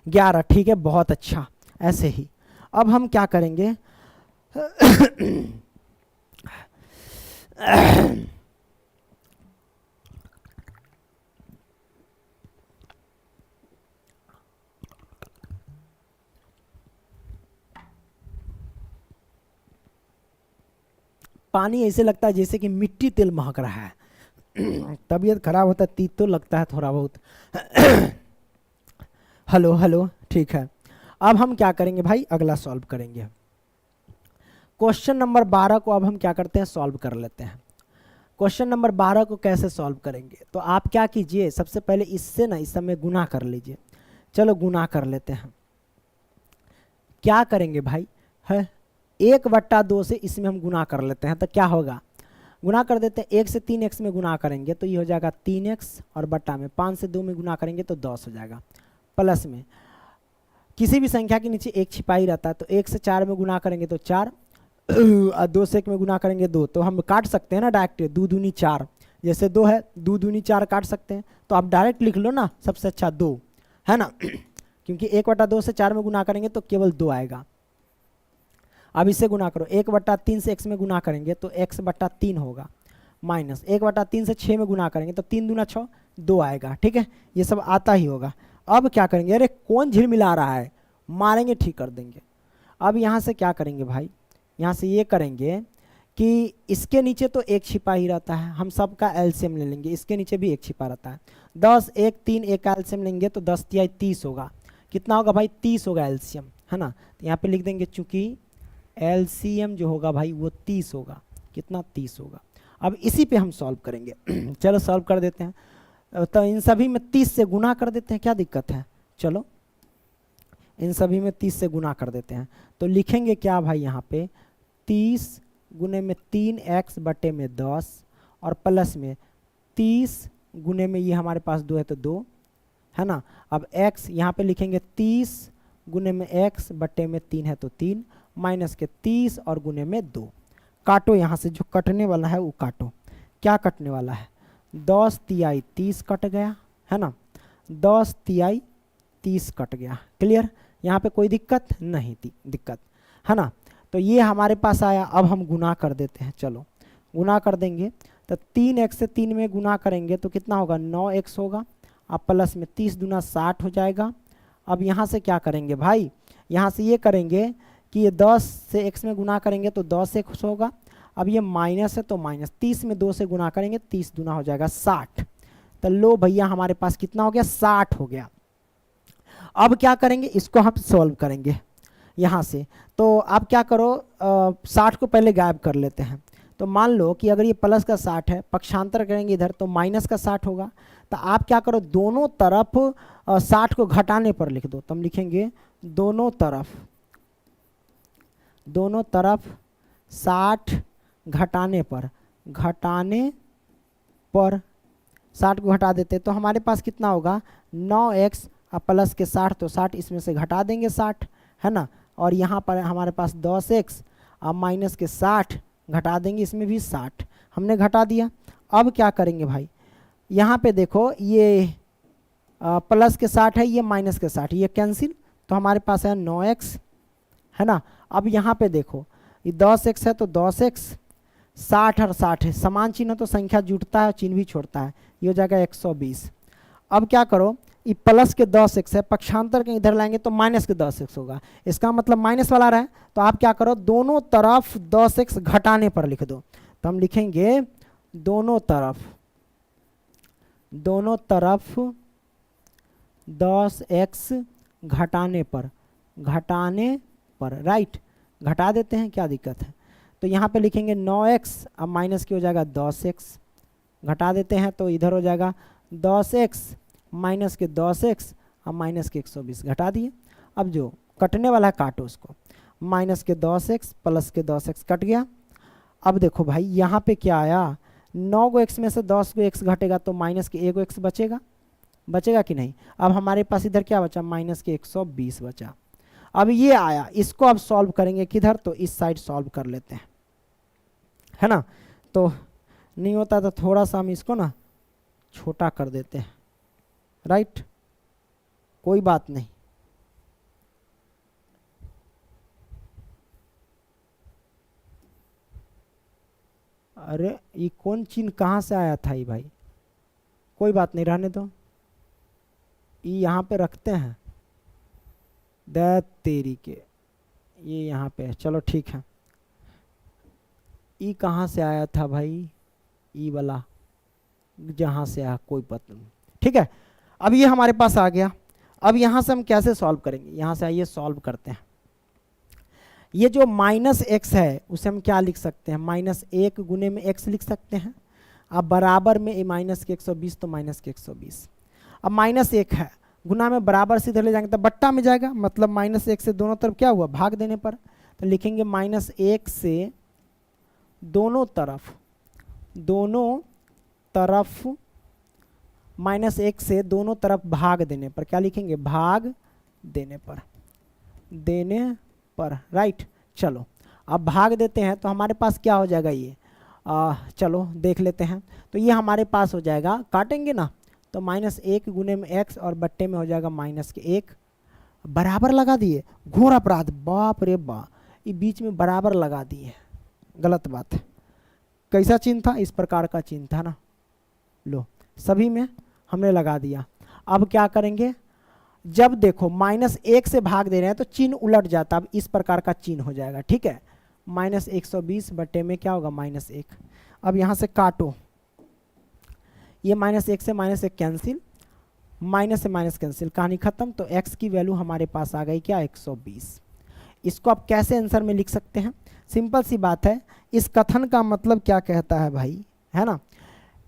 11, ठीक है, बहुत अच्छा। ऐसे ही अब हम क्या करेंगे पानी ऐसे लगता है जैसे कि मिट्टी तेल महक रहा है। तबीयत खराब होता है, तीत तो लगता है थोड़ा बहुत। हेलो हेलो, ठीक है। अब हम क्या करेंगे भाई, अगला सॉल्व करेंगे। क्वेश्चन नंबर 12 को अब हम क्या करते हैं, सॉल्व कर लेते हैं। क्वेश्चन नंबर 12 को कैसे सॉल्व करेंगे, तो आप क्या कीजिए, सबसे पहले इससे ना इस समय गुना कर लीजिए। चलो गुना कर लेते हैं। क्या करेंगे भाई, है 1/2 से इसमें हम गुना कर लेते हैं। तो क्या होगा, गुना कर देते हैं, 1 से 3x में गुना करेंगे तो ये हो जाएगा 3x, और बट्टा में 5 से 2 में गुना करेंगे तो 10 हो जाएगा। प्लस में किसी भी संख्या के नीचे 1 छिपा ही रहता है, तो 1 से 4 में गुना करेंगे तो 4, और 2 से 1 में गुना करेंगे 2। तो हम काट सकते हैं ना डायरेक्ट, 2 दूनी 4, जैसे 2 है 2 दूनी 4 काट सकते हैं। तो आप डायरेक्ट लिख लो ना, सबसे अच्छा 2 है ना, क्योंकि 1/2 से 4 में गुना करेंगे तो केवल 2 आएगा। अब इससे गुना करो, 1/3 से x में गुना करेंगे तो x/3 होगा, माइनस 1/3 से 6 में गुना करेंगे तो 3 दूना 6, 2 आएगा। ठीक है, ये सब आता ही होगा। अब क्या करेंगे, अरे कौन झिलमिला रहा है, मारेंगे, ठीक कर देंगे। अब यहाँ से क्या करेंगे भाई, यहाँ से ये करेंगे कि इसके नीचे तो 1 छिपा ही रहता है, हम सबका एलसीएम ले लेंगे। इसके नीचे भी 1 छिपा रहता है, 10 1 3 1 का एलसीएम लेंगे तो 10 तिहाई 30 होगा। कितना होगा भाई, 30 होगा एलसीएम, है ना। तो यहाँ पे लिख देंगे, चूंकि एलसीएम जो होगा भाई वो 30 होगा। कितना, 30 होगा। अब इसी पे हम सॉल्व करेंगे। चलो सॉल्व कर देते हैं। तो इन सभी में 30 से गुना कर देते हैं, क्या दिक्कत है। चलो इन सभी में 30 से गुना कर देते हैं। तो लिखेंगे क्या भाई, यहाँ पे 30 गुने में 3x/10, और प्लस में 30 गुने में ये हमारे पास 2 है तो 2 है ना। अब x यहाँ पे लिखेंगे 30 गुने में x/3 है तो 3, माइनस के 30 और गुने में 2। काटो, यहाँ से जो कटने वाला है वो काटो। क्या कटने वाला है, 10 तिहाई 30 कट गया, है ना, 10 तिहाई 30 कट गया। क्लियर, यहाँ पे कोई दिक्कत नहीं थी, दिक्कत है ना। तो ये हमारे पास आया। अब हम गुना कर देते हैं, चलो गुना कर देंगे। तो 3x से 3 में गुना करेंगे तो कितना होगा 9x होगा। अब प्लस में 30 दूना 60 हो जाएगा। अब यहाँ से क्या करेंगे भाई, यहाँ से ये करेंगे कि ये 10 से x में गुना करेंगे तो 10x होगा। अब ये माइनस है तो माइनस, 30 में 2 से गुना करेंगे 30 दूना हो जाएगा 60। तो लो भैया हमारे पास कितना हो गया 60 हो गया। अब क्या करेंगे, इसको हम सॉल्व करेंगे यहाँ से। तो आप क्या करो 60 को पहले गायब कर लेते हैं। तो मान लो कि अगर ये प्लस का 60 है, पक्षांतर करेंगे इधर तो माइनस का 60 होगा। तो आप क्या करो दोनों तरफ 60 को घटाने पर लिख दो। तो हम लिखेंगे दोनों तरफ 60 घटाने पर 60 को घटा देते तो हमारे पास कितना होगा 9x अब प्लस के 60 तो 60 इसमें से घटा देंगे 60 है ना। और यहाँ पर हमारे पास 10x अब माइनस के 60 घटा देंगे, इसमें भी 60 हमने घटा दिया। अब क्या करेंगे भाई, यहाँ पे देखो ये प्लस के 60 है, ये माइनस के 60, ये कैंसिल तो हमारे पास है 9x है ना। अब यहाँ पे देखो ये 10x है तो 10x, 60 और 60 है समान चिन्ह तो संख्या जुटता है चिन्ह भी छोड़ता है, ये हो जाएगा 120। अब क्या करो ये प्लस के 10x है, पक्षांतर के इधर लाएंगे तो माइनस के 10x होगा, इसका मतलब माइनस वाला रहा है। तो आप क्या करो दोनों तरफ 10x घटाने पर लिख दो। तो हम लिखेंगे दोनों तरफ 10x घटाने पर राइट, घटा देते हैं क्या दिक्कत है। तो यहाँ पे लिखेंगे 9x अब माइनस की हो जाएगा 10x, घटा देते हैं तो इधर हो जाएगा 10x माइनस के 10x अब माइनस के 120 घटा दिए। अब जो कटने वाला है काटो उसको, माइनस के 10x प्लस के 10x कट गया। अब देखो भाई यहाँ पे क्या आया 9 को x में से 10 को x घटेगा तो माइनस के 1 x बचेगा कि नहीं। अब हमारे पास इधर क्या बचा माइनस के 120 बचा। अब ये आया, इसको अब सॉल्व करेंगे किधर, तो इस साइड सॉल्व कर लेते हैं है ना। तो नहीं होता तो थोड़ा सा हम इसको ना छोटा कर देते हैं राइट, कोई बात नहीं। अरे ये कौन चिन्ह कहाँ से आया था ये भाई, कोई बात नहीं रहने दो, ये यहाँ पे रखते हैं दैट तेरी के, ये यहाँ पे चलो ठीक है। ई कहाँ से आया था भाई, ई वाला जहाँ से आया कोई पता नहीं, ठीक है। अब ये हमारे पास आ गया। अब यहाँ से हम कैसे सॉल्व करेंगे, यहाँ से आइए सॉल्व करते हैं। ये जो माइनस एक्स है उसे हम क्या लिख सकते हैं, माइनस 1 गुने में x लिख सकते हैं। अब बराबर में माइनस के 120 तो माइनस के 120। अब माइनस 1 है गुना में बराबर से इधर ले जाएंगे तो बट्टा में जाएगा, मतलब माइनस 1 से दोनों तरफ क्या हुआ भाग देने पर। तो लिखेंगे माइनस 1 से दोनों तरफ माइनस 1 से दोनों तरफ भाग देने पर, क्या लिखेंगे भाग देने पर राइट। चलो अब भाग देते हैं तो हमारे पास क्या हो जाएगा ये चलो देख लेते हैं। तो ये हमारे पास हो जाएगा, काटेंगे ना तो माइनस 1 गुने में x और बट्टे में हो जाएगा माइनस के 1, बराबर लगा दिए, घोर अपराध, बाप रे बाप, ये बीच में बराबर लगा दिए, गलत बात है। कैसा चिन्ह था, इस प्रकार का चिन्ह था ना, लो सभी में हमने लगा दिया। अब क्या करेंगे, जब देखो माइनस 1 से भाग दे रहे हैं तो चिन्ह उलट जाता, अब इस प्रकार का चिन्ह हो जाएगा, ठीक है। माइनस 120 बट्टे में क्या होगा माइनस 1। अब यहाँ से काटो, ये माइनस 1 से माइनस 1 कैंसिल, माइनस से माइनस कैंसिल, कहानी खत्म। तो x की वैल्यू हमारे पास आ गई क्या 120। इसको आप कैसे आंसर में लिख सकते हैं, सिंपल सी बात है। इस कथन का मतलब क्या कहता है भाई, है ना,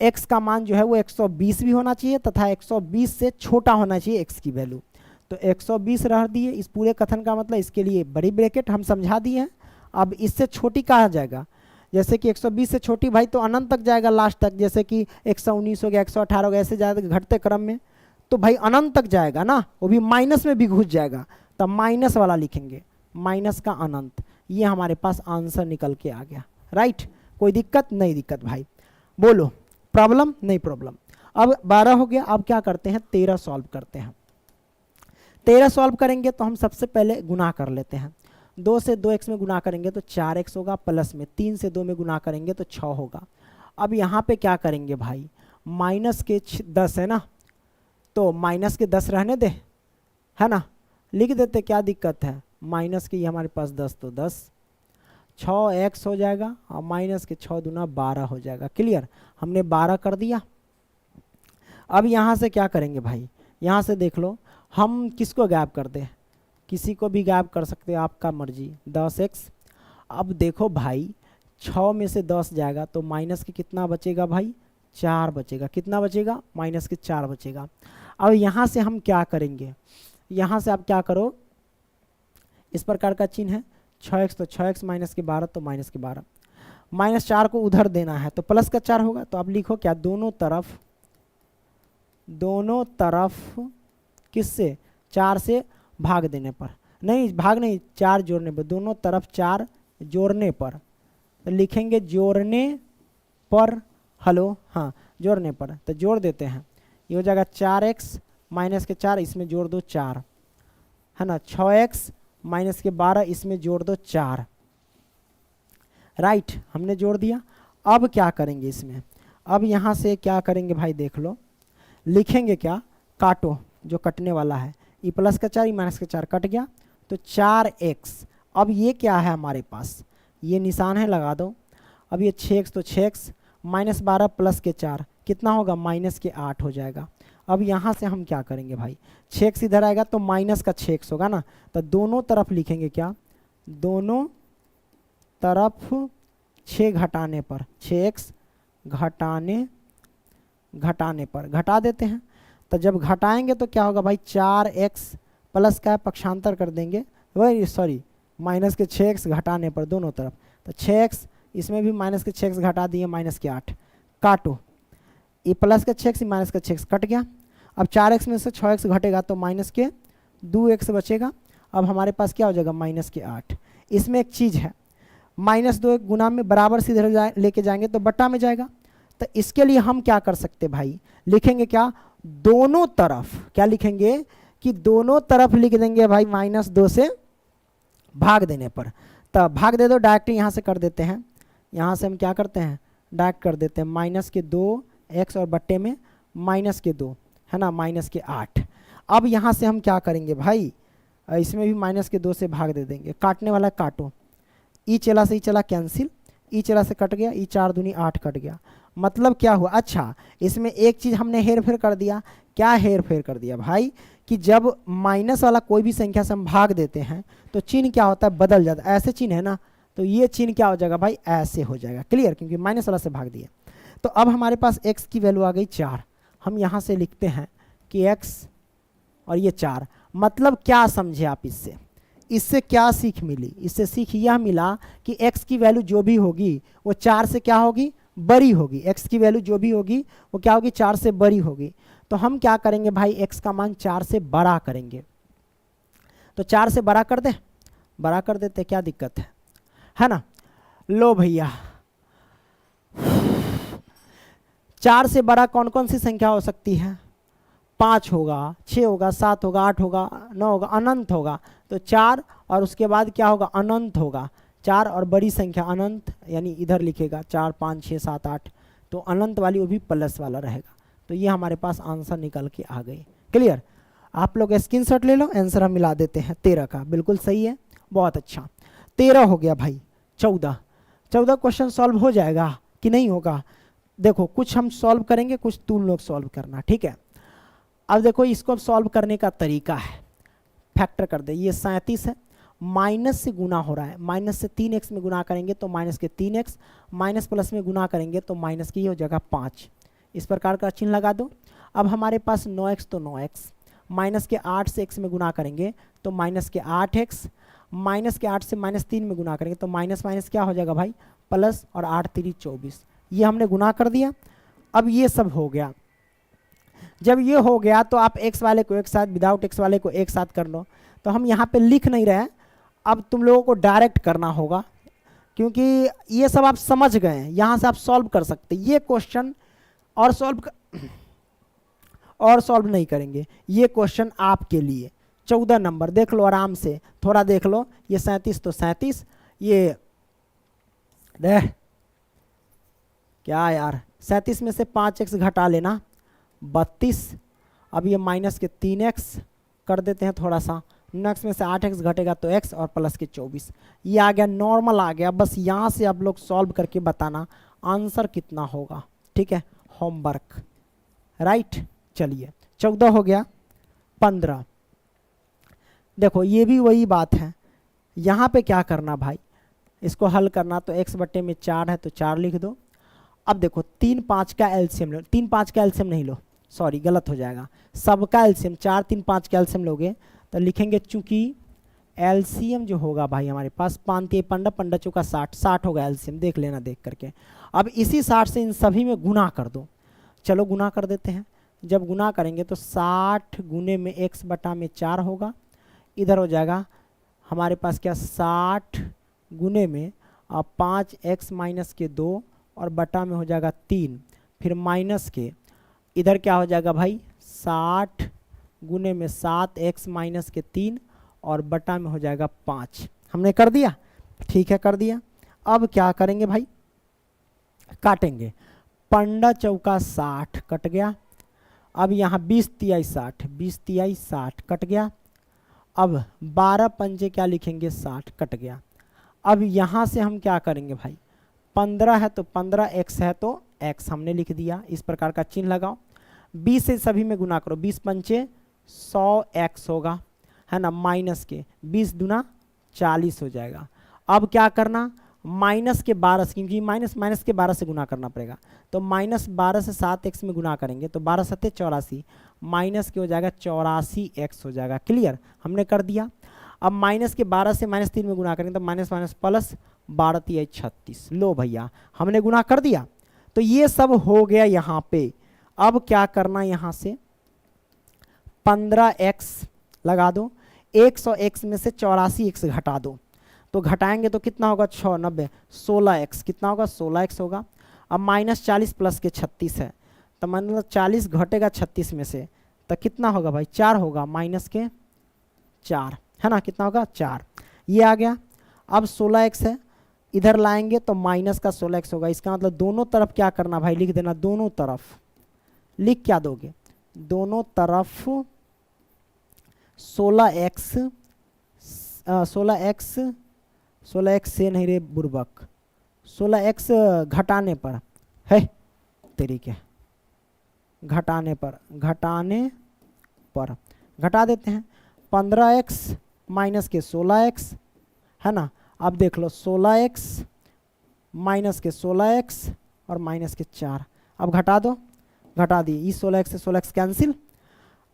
x का मान जो है वो 120 भी होना चाहिए तथा 120 से छोटा होना चाहिए x की वैल्यू। तो 120 रह दिए, इस पूरे कथन का मतलब इसके लिए बड़ी ब्रैकेट हम समझा दिए हैं। अब इससे छोटी कहा जाएगा, जैसे कि 120 से छोटी भाई तो अनंत तक जाएगा लास्ट तक, जैसे कि 119 हो गया 118 हो गया, ऐसे जाएगा घटते क्रम में, तो भाई अनंत तक जाएगा ना, वो भी माइनस में भी घुस जाएगा, तब माइनस वाला लिखेंगे, माइनस का अनंत। ये हमारे पास आंसर निकल के आ गया राइट। कोई दिक्कत नहीं दिक्कत भाई, बोलो प्रॉब्लम नहीं प्रॉब्लम। अब 12 हो गया, अब क्या करते हैं 13 सॉल्व करते हैं। 13 सॉल्व करेंगे तो हम सबसे पहले गुना कर लेते हैं। 2 से 2x में गुना करेंगे तो 4x होगा, प्लस में 3 से 2 में गुना करेंगे तो 6 होगा। अब यहाँ पे क्या करेंगे भाई, माइनस के 10 है ना, तो माइनस के 10 रहने दे, है ना, लिख देते, क्या दिक्कत है, माइनस के ये हमारे पास 10 तो 10, 6x हो जाएगा और माइनस के 6 दूना 12 हो जाएगा। क्लियर, हमने 12 कर दिया। अब यहाँ से क्या करेंगे भाई, यहाँ से देख लो, हम किसको गायब कर दें, किसी को भी गायब कर सकते हैं, आपका मर्जी, 10x। अब देखो भाई 6 में से 10 जाएगा तो माइनस के कितना बचेगा भाई, 4 बचेगा। कितना बचेगा, माइनस के 4 बचेगा। अब यहाँ से हम क्या करेंगे, यहाँ से आप क्या करो, इस प्रकार का चिन्ह है 6x, तो 6x माइनस के 12 तो माइनस के 12, माइनस 4 को उधर देना है तो प्लस का 4 होगा। तो आप लिखो क्या, दोनों तरफ किससे, 4 से भाग देने पर, नहीं भाग नहीं, 4 जोड़ने पर, दोनों तरफ 4 जोड़ने पर, तो लिखेंगे जोड़ने पर, हेलो हाँ जोड़ने पर, तो जोड़ देते हैं, ये हो जाएगा 4x माइनस के 4, इसमें जोड़ दो 4, है ना, 6x माइनस के 12, इसमें जोड़ दो 4, राइट, हमने जोड़ दिया। अब क्या करेंगे इसमें, अब यहाँ से क्या करेंगे भाई, देख लो, लिखेंगे क्या, काटो जो कटने वाला है, ई प्लस का 4 ई माइनस का 4 कट गया, तो 4x। अब ये क्या है हमारे पास, ये निशान है, लगा दो। अब ये 6x, तो 6x माइनस 12 प्लस के 4 कितना होगा, माइनस के 8 हो जाएगा। अब यहाँ से हम क्या करेंगे भाई, 6x इधर आएगा तो माइनस का 6x होगा ना, तो दोनों तरफ लिखेंगे क्या, दोनों तरफ 6 घटाने पर, 6x घटाने पर घटा देते हैं। तो जब घटाएंगे तो क्या होगा भाई, 4x प्लस का पक्षांतर कर देंगे, वही सॉरी माइनस के 6x घटाने पर दोनों तरफ, तो 6x, इसमें भी माइनस के 6x घटा दिए, माइनस के 8, काटो, ये प्लस का 6x माइनस का 6x कट गया। अब 4x में से 6x घटेगा तो माइनस के 2x बचेगा। अब हमारे पास क्या हो जाएगा, माइनस के 8। इसमें एक चीज़ है, -2 गुना में बराबर से इधर लेके जाएंगे तो बट्टा में जाएगा, तो इसके लिए हम क्या कर सकते भाई, लिखेंगे क्या, दोनों तरफ, क्या लिखेंगे कि दोनों तरफ लिख देंगे भाई -2 से भाग देने पर। तब भाग दे दो, डायरेक्ट यहाँ से कर देते हैं, यहाँ से हम क्या करते हैं, डायरेक्ट कर देते हैं, माइनस के 2x और बट्टे में माइनस के 2, है ना, माइनस के 8। अब यहाँ से हम क्या करेंगे भाई, इसमें भी माइनस के 2 से भाग दे देंगे, काटने वाला काटो, ई चला से ई चला कैंसिल, ई चला से कट गया, ई 4 दूनी 8 कट गया। मतलब क्या हुआ, अच्छा इसमें एक चीज़ हमने हेर फेर कर दिया, क्या हेर फेर कर दिया भाई, कि जब माइनस वाला कोई भी संख्या से हम भाग देते हैं तो चिन्ह क्या होता है, बदल जाता है। ऐसे चिन्ह है ना, तो ये चिन्ह क्या हो जाएगा भाई, ऐसे हो जाएगा। क्लियर, क्योंकि माइनस वाला से भाग दिया। तो अब हमारे पास x की वैल्यू आ गई 4, हम यहाँ से लिखते हैं कि x और ये 4, मतलब क्या समझे आप इससे, इससे क्या सीख मिली, इससे सीख यह मिला कि x की वैल्यू जो भी होगी वो 4 से क्या होगी, बड़ी होगी। x की वैल्यू जो भी होगी वो क्या होगी, 4 से बड़ी होगी। तो हम क्या करेंगे भाई, x का मान 4 से बड़ा करेंगे, तो 4 से बड़ा कर दे, बड़ा कर देते, क्या दिक्कत है ना। लो भैया, 4 से बड़ा कौन कौन सी संख्या हो सकती है, 5 होगा, 6 होगा, 7 होगा, 8 होगा, 9 होगा, अनंत होगा। तो 4 और उसके बाद क्या होगा, अनंत होगा। 4 और बड़ी संख्या अनंत, यानी इधर लिखेगा 4 5 6 7 8, तो अनंत वाली वो भी प्लस वाला रहेगा। तो ये हमारे पास आंसर निकल के आ गई। क्लियर, आप लोग स्क्रीनशॉट ले लो, आंसर हम मिला देते हैं 13 का, बिल्कुल सही है, बहुत अच्छा। 13 हो गया भाई, 14 क्वेश्चन सॉल्व हो जाएगा कि नहीं होगा, देखो कुछ हम सॉल्व करेंगे, कुछ तुम लोग सॉल्व करना, ठीक है। अब देखो इसको सॉल्व करने का तरीका है, फैक्टर कर दे, ये 37 है, माइनस से गुना हो रहा है, माइनस से 3x में गुना करेंगे तो माइनस के 3x, माइनस प्लस में गुना करेंगे तो माइनस की हो जाएगा 5, इस प्रकार का चिन्ह लगा दो। अब हमारे पास 9x, तो 9x, माइनस के 8 से x में गुना करेंगे तो माइनस के 8x, माइनस के 8 से -3 में गुना करेंगे तो माइनस माइनस क्या हो जाएगा भाई, प्लस, और 8 3 24, ये हमने गुना कर दिया। अब ये सब हो गया, जब ये हो गया तो आप x वाले को एक साथ, विदाउट x वाले को एक साथ कर लो। तो हम यहाँ पे लिख नहीं रहे, अब तुम लोगों को डायरेक्ट करना होगा, क्योंकि ये सब आप समझ गए हैं, यहाँ से आप सॉल्व कर सकते। ये क्वेश्चन और सॉल्व नहीं करेंगे, ये क्वेश्चन आपके लिए 14 नंबर, देख लो आराम से, थोड़ा देख लो, ये 37 तो 37, ये क्या यार, 37 में से 5x घटा लेना 32। अब ये माइनस के 3x कर देते हैं थोड़ा सा, नेक्स्ट में से 8x घटेगा तो x और प्लस के 24। ये आ गया, नॉर्मल आ गया। बस यहाँ से आप लोग सॉल्व करके बताना आंसर कितना होगा, ठीक है, होमवर्क, राइट। चलिए 14 हो गया, 15। देखो ये भी वही बात है, यहाँ पे क्या करना भाई, इसको हल करना तो x बट्टे में 4 है तो 4 लिख दो। अब देखो 3 5 का एलसीएम लो, 3 5 का एलसीएम नहीं लो, सॉरी गलत हो जाएगा, सबका एलसीएम 4 3 5 का एलसीएम लोगे तो लिखेंगे, चूंकि एलसीएम जो होगा भाई हमारे पास 5 पंडा पंडा चौका 60, 60 होगा एलसीएम, देख लेना देख करके। अब इसी 60 से इन सभी में गुना कर दो, चलो गुना कर देते हैं। जब गुना करेंगे तो 60 गुने में x बटा में 4 होगा, इधर हो जाएगा हमारे पास क्या 60 गुने में 5x माइनस के 2 और बटा में हो जाएगा 3, फिर माइनस के इधर क्या हो जाएगा भाई 60 गुने में 7x माइनस के 3 और बटा में हो जाएगा 5। हमने कर दिया, ठीक है कर दिया। अब क्या करेंगे भाई, काटेंगे, पंडा चौका 60 कट गया। अब यहाँ 20 तिहाई 60, 20 तिहाई 60 कट गया। अब 12 पंजे क्या लिखेंगे 60 कट गया। अब यहाँ से हम क्या करेंगे भाई, 15 है तो 15, x है तो x हमने लिख दिया, इस प्रकार का चिन्ह लगाओ। 20 से सभी में गुना करो, 20 पंचे 100x होगा, है ना, माइनस के 20 दूना 40 हो जाएगा। अब क्या करना, माइनस के 12 से, क्योंकि माइनस माइनस के 12 से गुना करना पड़ेगा, तो माइनस 12 से 7x में गुना करेंगे तो 12 सत्ते 84, माइनस के हो जाएगा 84x हो जाएगा। क्लियर, हमने कर दिया। अब माइनस के 12 से -3 में गुना करेंगे तो माइनस माइनस प्लस 12 तिहाई 36। लो भैया हमने गुना कर दिया, तो ये सब हो गया यहाँ पे। अब क्या करना, यहाँ से 15x लगा दो, 100x में से 84x घटा दो, तो घटाएंगे तो कितना होगा 6 90 16x, कितना होगा 16x होगा। अब -40 प्लस के 36 है, तो मतलब 40 घटेगा 36 में से, तो कितना होगा भाई 4 होगा, माइनस के 4, है ना, कितना होगा 4, ये आ गया। अब 16x है, इधर लाएंगे तो माइनस का 16x होगा, इसका मतलब दोनों तरफ क्या करना भाई, लिख देना दोनों तरफ, लिख क्या दोगे, दोनों तरफ 16x से नहीं रे बुर्बक, 16x घटाने पर है तरीके, घटाने पर घटा देते हैं। 15x माइनस के 16x, है ना। अब देख लो 16x माइनस के 16x और माइनस के 4, अब घटा दो, घटा दिए, इस 16x से 16x कैंसिल।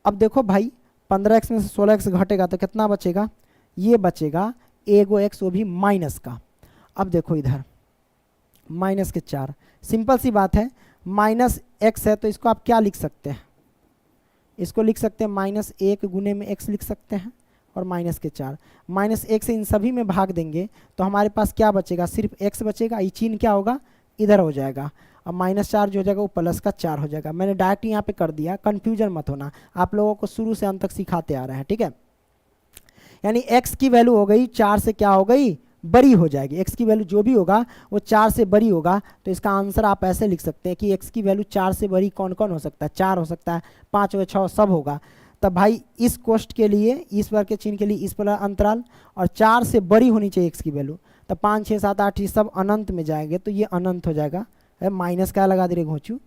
अब देखो भाई 15x में से 16x घटेगा तो कितना बचेगा, ये बचेगा एगो x, वो भी माइनस का। अब देखो इधर माइनस के 4, सिंपल सी बात है, माइनस x है तो इसको आप क्या लिख सकते हैं, इसको लिख सकते हैं -1 गुने में x लिख सकते हैं और माइनस के 4, -1 से इन सभी में भाग देंगे तो हमारे पास क्या बचेगा, सिर्फ x बचेगा, ये चिन्ह क्या होगा इधर हो जाएगा। अब -4 जो हो जाएगा वो प्लस का 4 हो जाएगा। मैंने डायरेक्ट यहाँ पे कर दिया, कंफ्यूजन मत होना, आप लोगों को शुरू से अंत तक सिखाते आ रहे हैं, ठीक है। यानी x की वैल्यू हो गई 4 से क्या हो गई, बड़ी हो जाएगी, x की वैल्यू जो भी होगा वो 4 से बड़ी होगा, तो इसका आंसर आप ऐसे लिख सकते हैं कि x की वैल्यू 4 से बड़ी कौन कौन हो सकता है, 4 हो सकता है, 5 हो 6 सब होगा। तब भाई इस कोष्ट के लिए, इस वर्ग के चिन्ह के लिए इस पर अंतराल, और 4 से बड़ी होनी चाहिए x की वैल्यू, तो 5 6 7 8 ये सब अनंत में जाएंगे, तो ये अनंत हो जाएगा, माइनस क्या लगा दे रहे घोंचू,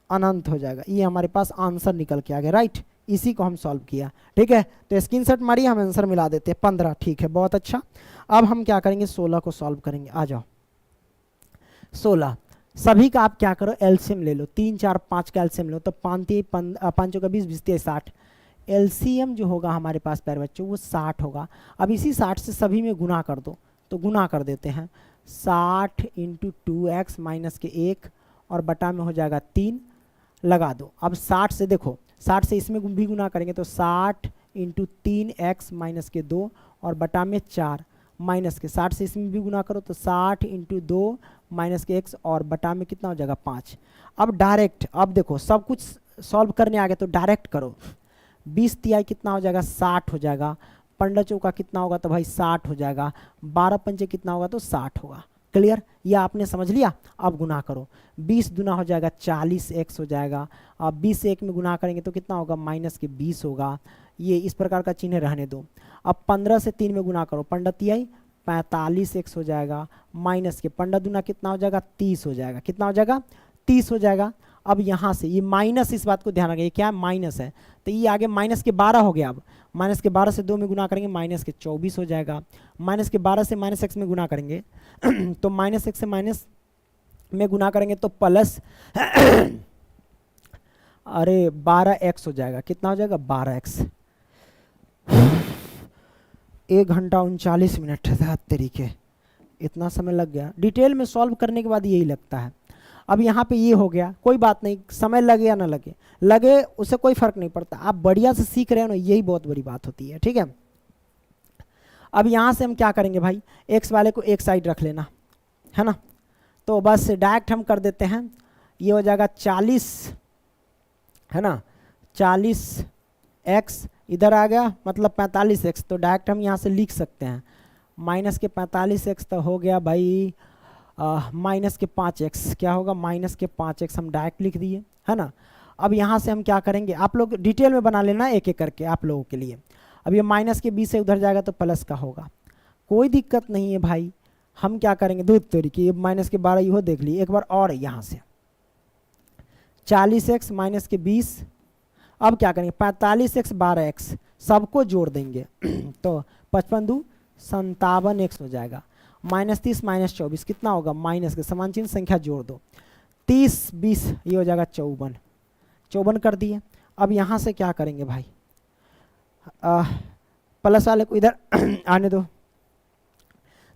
अनंत हो जाएगा। ये हमारे पास आंसर निकल के आ गया, राइट, इसी को हम सॉल्व किया, ठीक है। तो स्क्रीनशॉट मारिए, हम आंसर मिला देते हैं 15, ठीक है, बहुत अच्छा। अब हम क्या करेंगे, 16 को सॉल्व करेंगे, आ जाओ। 16 सभी का आप क्या करो, एलसीएम ले लो, 3 4 5 का एलसीएम लो, तो 5 5 का 20 20 60, एलसीएम जो होगा हमारे पास प्यारे बच्चों वो 60 होगा। अब इसी 60 से सभी में गुना कर दो, तो गुना कर देते हैं, 60 × 2x माइनस के 1 और बटा में हो जाएगा 3, लगा दो। अब 60 से देखो, 60 से इसमें भी गुना करेंगे तो 60 × 3x माइनस के 2 और बटा में 4, माइनस के 60 से इसमें भी गुना करो तो 60 × 2 माइनस के x और बटा में कितना हो जाएगा 5। अब डायरेक्ट, अब देखो सब कुछ सॉल्व करने आ गए तो डायरेक्ट करो, 20 तिहाई कितना हो जाएगा 60 हो जाएगा, 15 चौका कितना होगा तो भाई 60 हो जाएगा, 12 पंचे कितना होगा तो 60 होगा। क्लियर, ये आपने समझ लिया। अब गुना करो, 20 दूना हो जाएगा 40x हो जाएगा। अब 20 से 1 में गुना करेंगे तो कितना होगा, माइनस के 20 होगा। ये इस प्रकार का चिन्ह रहने दो। अब 15 से 3 में गुना करो, पंडतियाई 45x हो जाएगा, माइनस के 15 दूना कितना हो जाएगा, 30 हो जाएगा। कितना हो जाएगा, 30 हो जाएगा। अब यहाँ से ये माइनस, इस बात को ध्यान रखिए, क्या है, माइनस है, तो ये आगे माइनस के 12 हो गया। अब माइनस के 12 से 2 में गुना करेंगे, माइनस के 24 हो जाएगा। माइनस के 12 से माइनस x में गुना करेंगे तो माइनस x से माइनस में गुना करेंगे तो प्लस अरे 12x हो जाएगा। कितना हो जाएगा, 12x। 1 घंटा 39 मिनट तरीके, इतना समय लग गया। डिटेल में सॉल्व करने के बाद यही लगता है। अब यहाँ पे ये हो गया, कोई बात नहीं, समय लगे या ना लगे, लगे उससे कोई फर्क नहीं पड़ता, आप बढ़िया से सीख रहे हो ना, यही बहुत बड़ी बात होती है। ठीक है, अब यहाँ से हम क्या करेंगे भाई, x वाले को एक साइड रख लेना है ना, तो बस डायरेक्ट हम कर देते हैं। ये हो जाएगा 40 है ना, 40x इधर आ गया, मतलब 45x, तो डायरेक्ट हम यहाँ से लिख सकते हैं माइनस के 45x तो हो गया भाई माइनस के 5x। क्या होगा, माइनस के 5x हम डायरेक्ट लिख दिए है ना। अब यहाँ से हम क्या करेंगे, आप लोग डिटेल में बना लेना एक एक करके आप लोगों के लिए। अब ये माइनस के 20 से उधर जाएगा तो प्लस का होगा, कोई दिक्कत नहीं है भाई। हम क्या करेंगे, दो तरीके, ये माइनस के 12 हो देख लिए एक बार, और यहाँ से 40x माइनस के 20। अब क्या करेंगे, 45x 12x सबको जोड़ देंगे तो 55 दू 57x हो जाएगा। माइनस 30 माइनस 24 कितना होगा, माइनस के समान चिन्ह संख्या जोड़ दो, 30 20 ये हो जाएगा 54 कर दिए। अब यहाँ से क्या करेंगे भाई, प्लस वाले को इधर आने दो,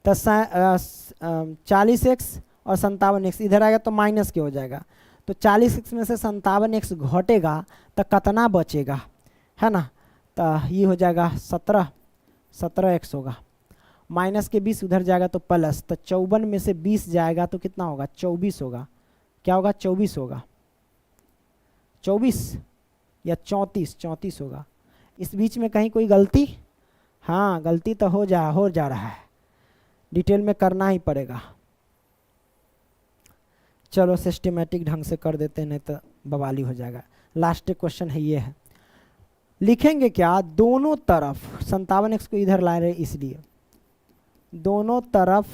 तो 40x और 57x इधर आएगा तो माइनस के हो जाएगा, तो 40x में से 57x घटेगा तो कितना बचेगा है ना, तो ये हो जाएगा 17x होगा। माइनस के 20 उधर जाएगा तो प्लस, तो 54 में से 20 जाएगा तो कितना होगा, 24 होगा। क्या होगा, 24 होगा, 24 या 34 होगा। इस बीच में कहीं कोई गलती, हाँ गलती तो हो जा रहा है, डिटेल में करना ही पड़ेगा। चलो सिस्टमेटिक ढंग से कर देते हैं, नहीं तो बवाली हो जाएगा। लास्ट क्वेश्चन है, ये है, लिखेंगे क्या, दोनों तरफ 57x को इधर ला रहे इसलिए दोनों तरफ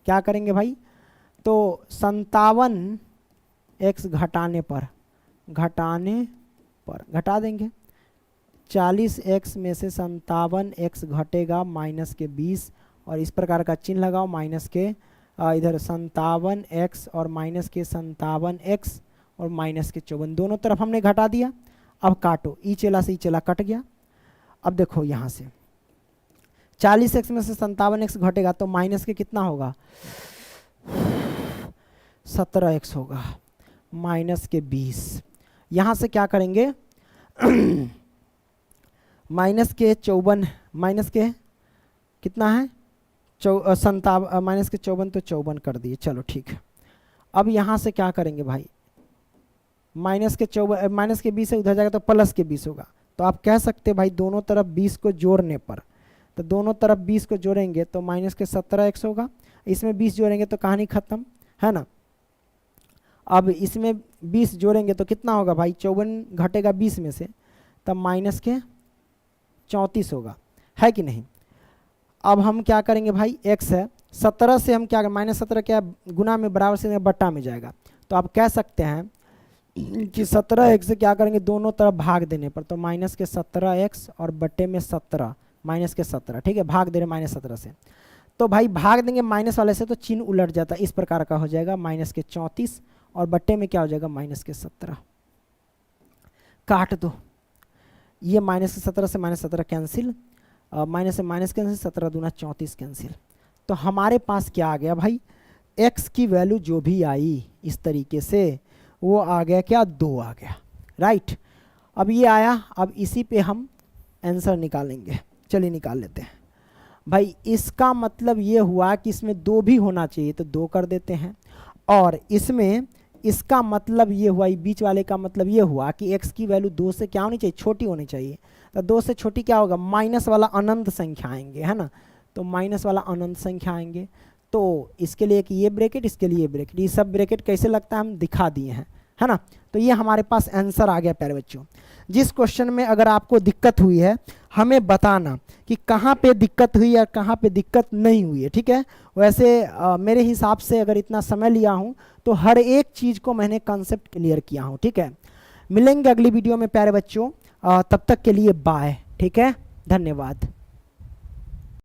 क्या करेंगे भाई, तो 57x घटा देंगे। 40x में से 57x घटेगा माइनस के 20, और इस प्रकार का चिन्ह लगाओ, माइनस के इधर 57x और माइनस के 57x और माइनस के 54, दोनों तरफ हमने घटा दिया। अब काटो, ई चला से ई चला कट गया। अब देखो यहाँ से 40x में से 57x घटेगा तो माइनस के कितना होगा, 17x होगा, माइनस के 20। यहाँ से क्या करेंगे माइनस के 54, माइनस के कितना है, माइनस के 54, तो 54 कर दिए, चलो ठीक है। अब यहाँ से क्या करेंगे भाई, माइनस के 20 से उधर जाएगा तो प्लस के 20 होगा, तो आप कह सकते हैं भाई दोनों तरफ 20 को जोड़ने पर, तो दोनों तरफ 20 को जोड़ेंगे तो माइनस के 17x होगा, इसमें 20 जोड़ेंगे तो कहानी खत्म है ना। अब इसमें 20 जोड़ेंगे तो कितना होगा भाई, 54 घटेगा 20 में से, तब माइनस के 34 होगा, है कि नहीं। अब हम क्या करेंगे भाई, x है 17 से हम क्या, माइनस 17 क्या गुना में बराबर से बट्टा में जाएगा, तो आप कह सकते हैं कि 17x से क्या करेंगे, दोनों तरफ भाग देने पर, तो माइनस के 17x और बट्टे में 17 माइनस के 17, ठीक है, भाग दे रहे माइनस 17 से, तो भाई भाग देंगे माइनस वाले से तो चिन्ह उलट जाता है, इस प्रकार का हो जाएगा, माइनस के 34 और बट्टे में क्या हो जाएगा, माइनस के 17। काट दो, ये माइनस के 17 से माइनस 17 कैंसिल, माइनस से माइनस कैंसिल, 17 दूना 34 कैंसिल, तो हमारे पास क्या आ गया भाई, x की वैल्यू जो भी आई इस तरीके से वो आ गया क्या, 2 आ गया, राइट। अब ये आया, अब इसी पे हम आंसर निकालेंगे, चलिए निकाल लेते हैं भाई। इसका मतलब ये हुआ कि इसमें 2 भी होना चाहिए तो 2 कर देते हैं, और इसमें इसका मतलब ये हुआ, बीच वाले का मतलब ये हुआ कि x की वैल्यू 2 से क्या होनी चाहिए, छोटी होनी चाहिए, तो 2 से छोटी क्या होगा, माइनस वाला अनंत संख्या आएंगे है ना, तो माइनस वाला अनंत संख्या आएंगे, तो इसके लिए कि ये ब्रैकेट, इसके लिए ये ब्रैकेट, ये सब ब्रैकेट कैसे लगता है हम दिखा दिए हैं, है ना। तो ये हमारे पास आंसर आ गया प्यारे बच्चों। जिस क्वेश्चन में अगर आपको दिक्कत हुई है हमें बताना कि कहाँ पे दिक्कत हुई या कहाँ पे दिक्कत नहीं हुई है, ठीक है। वैसे मेरे हिसाब से अगर इतना समय लिया हूँ तो हर एक चीज़ को मैंने कॉन्सेप्ट क्लियर किया हूँ, ठीक है। मिलेंगे अगली वीडियो में प्यारे बच्चों, तब तक के लिए बाय, ठीक है, धन्यवाद।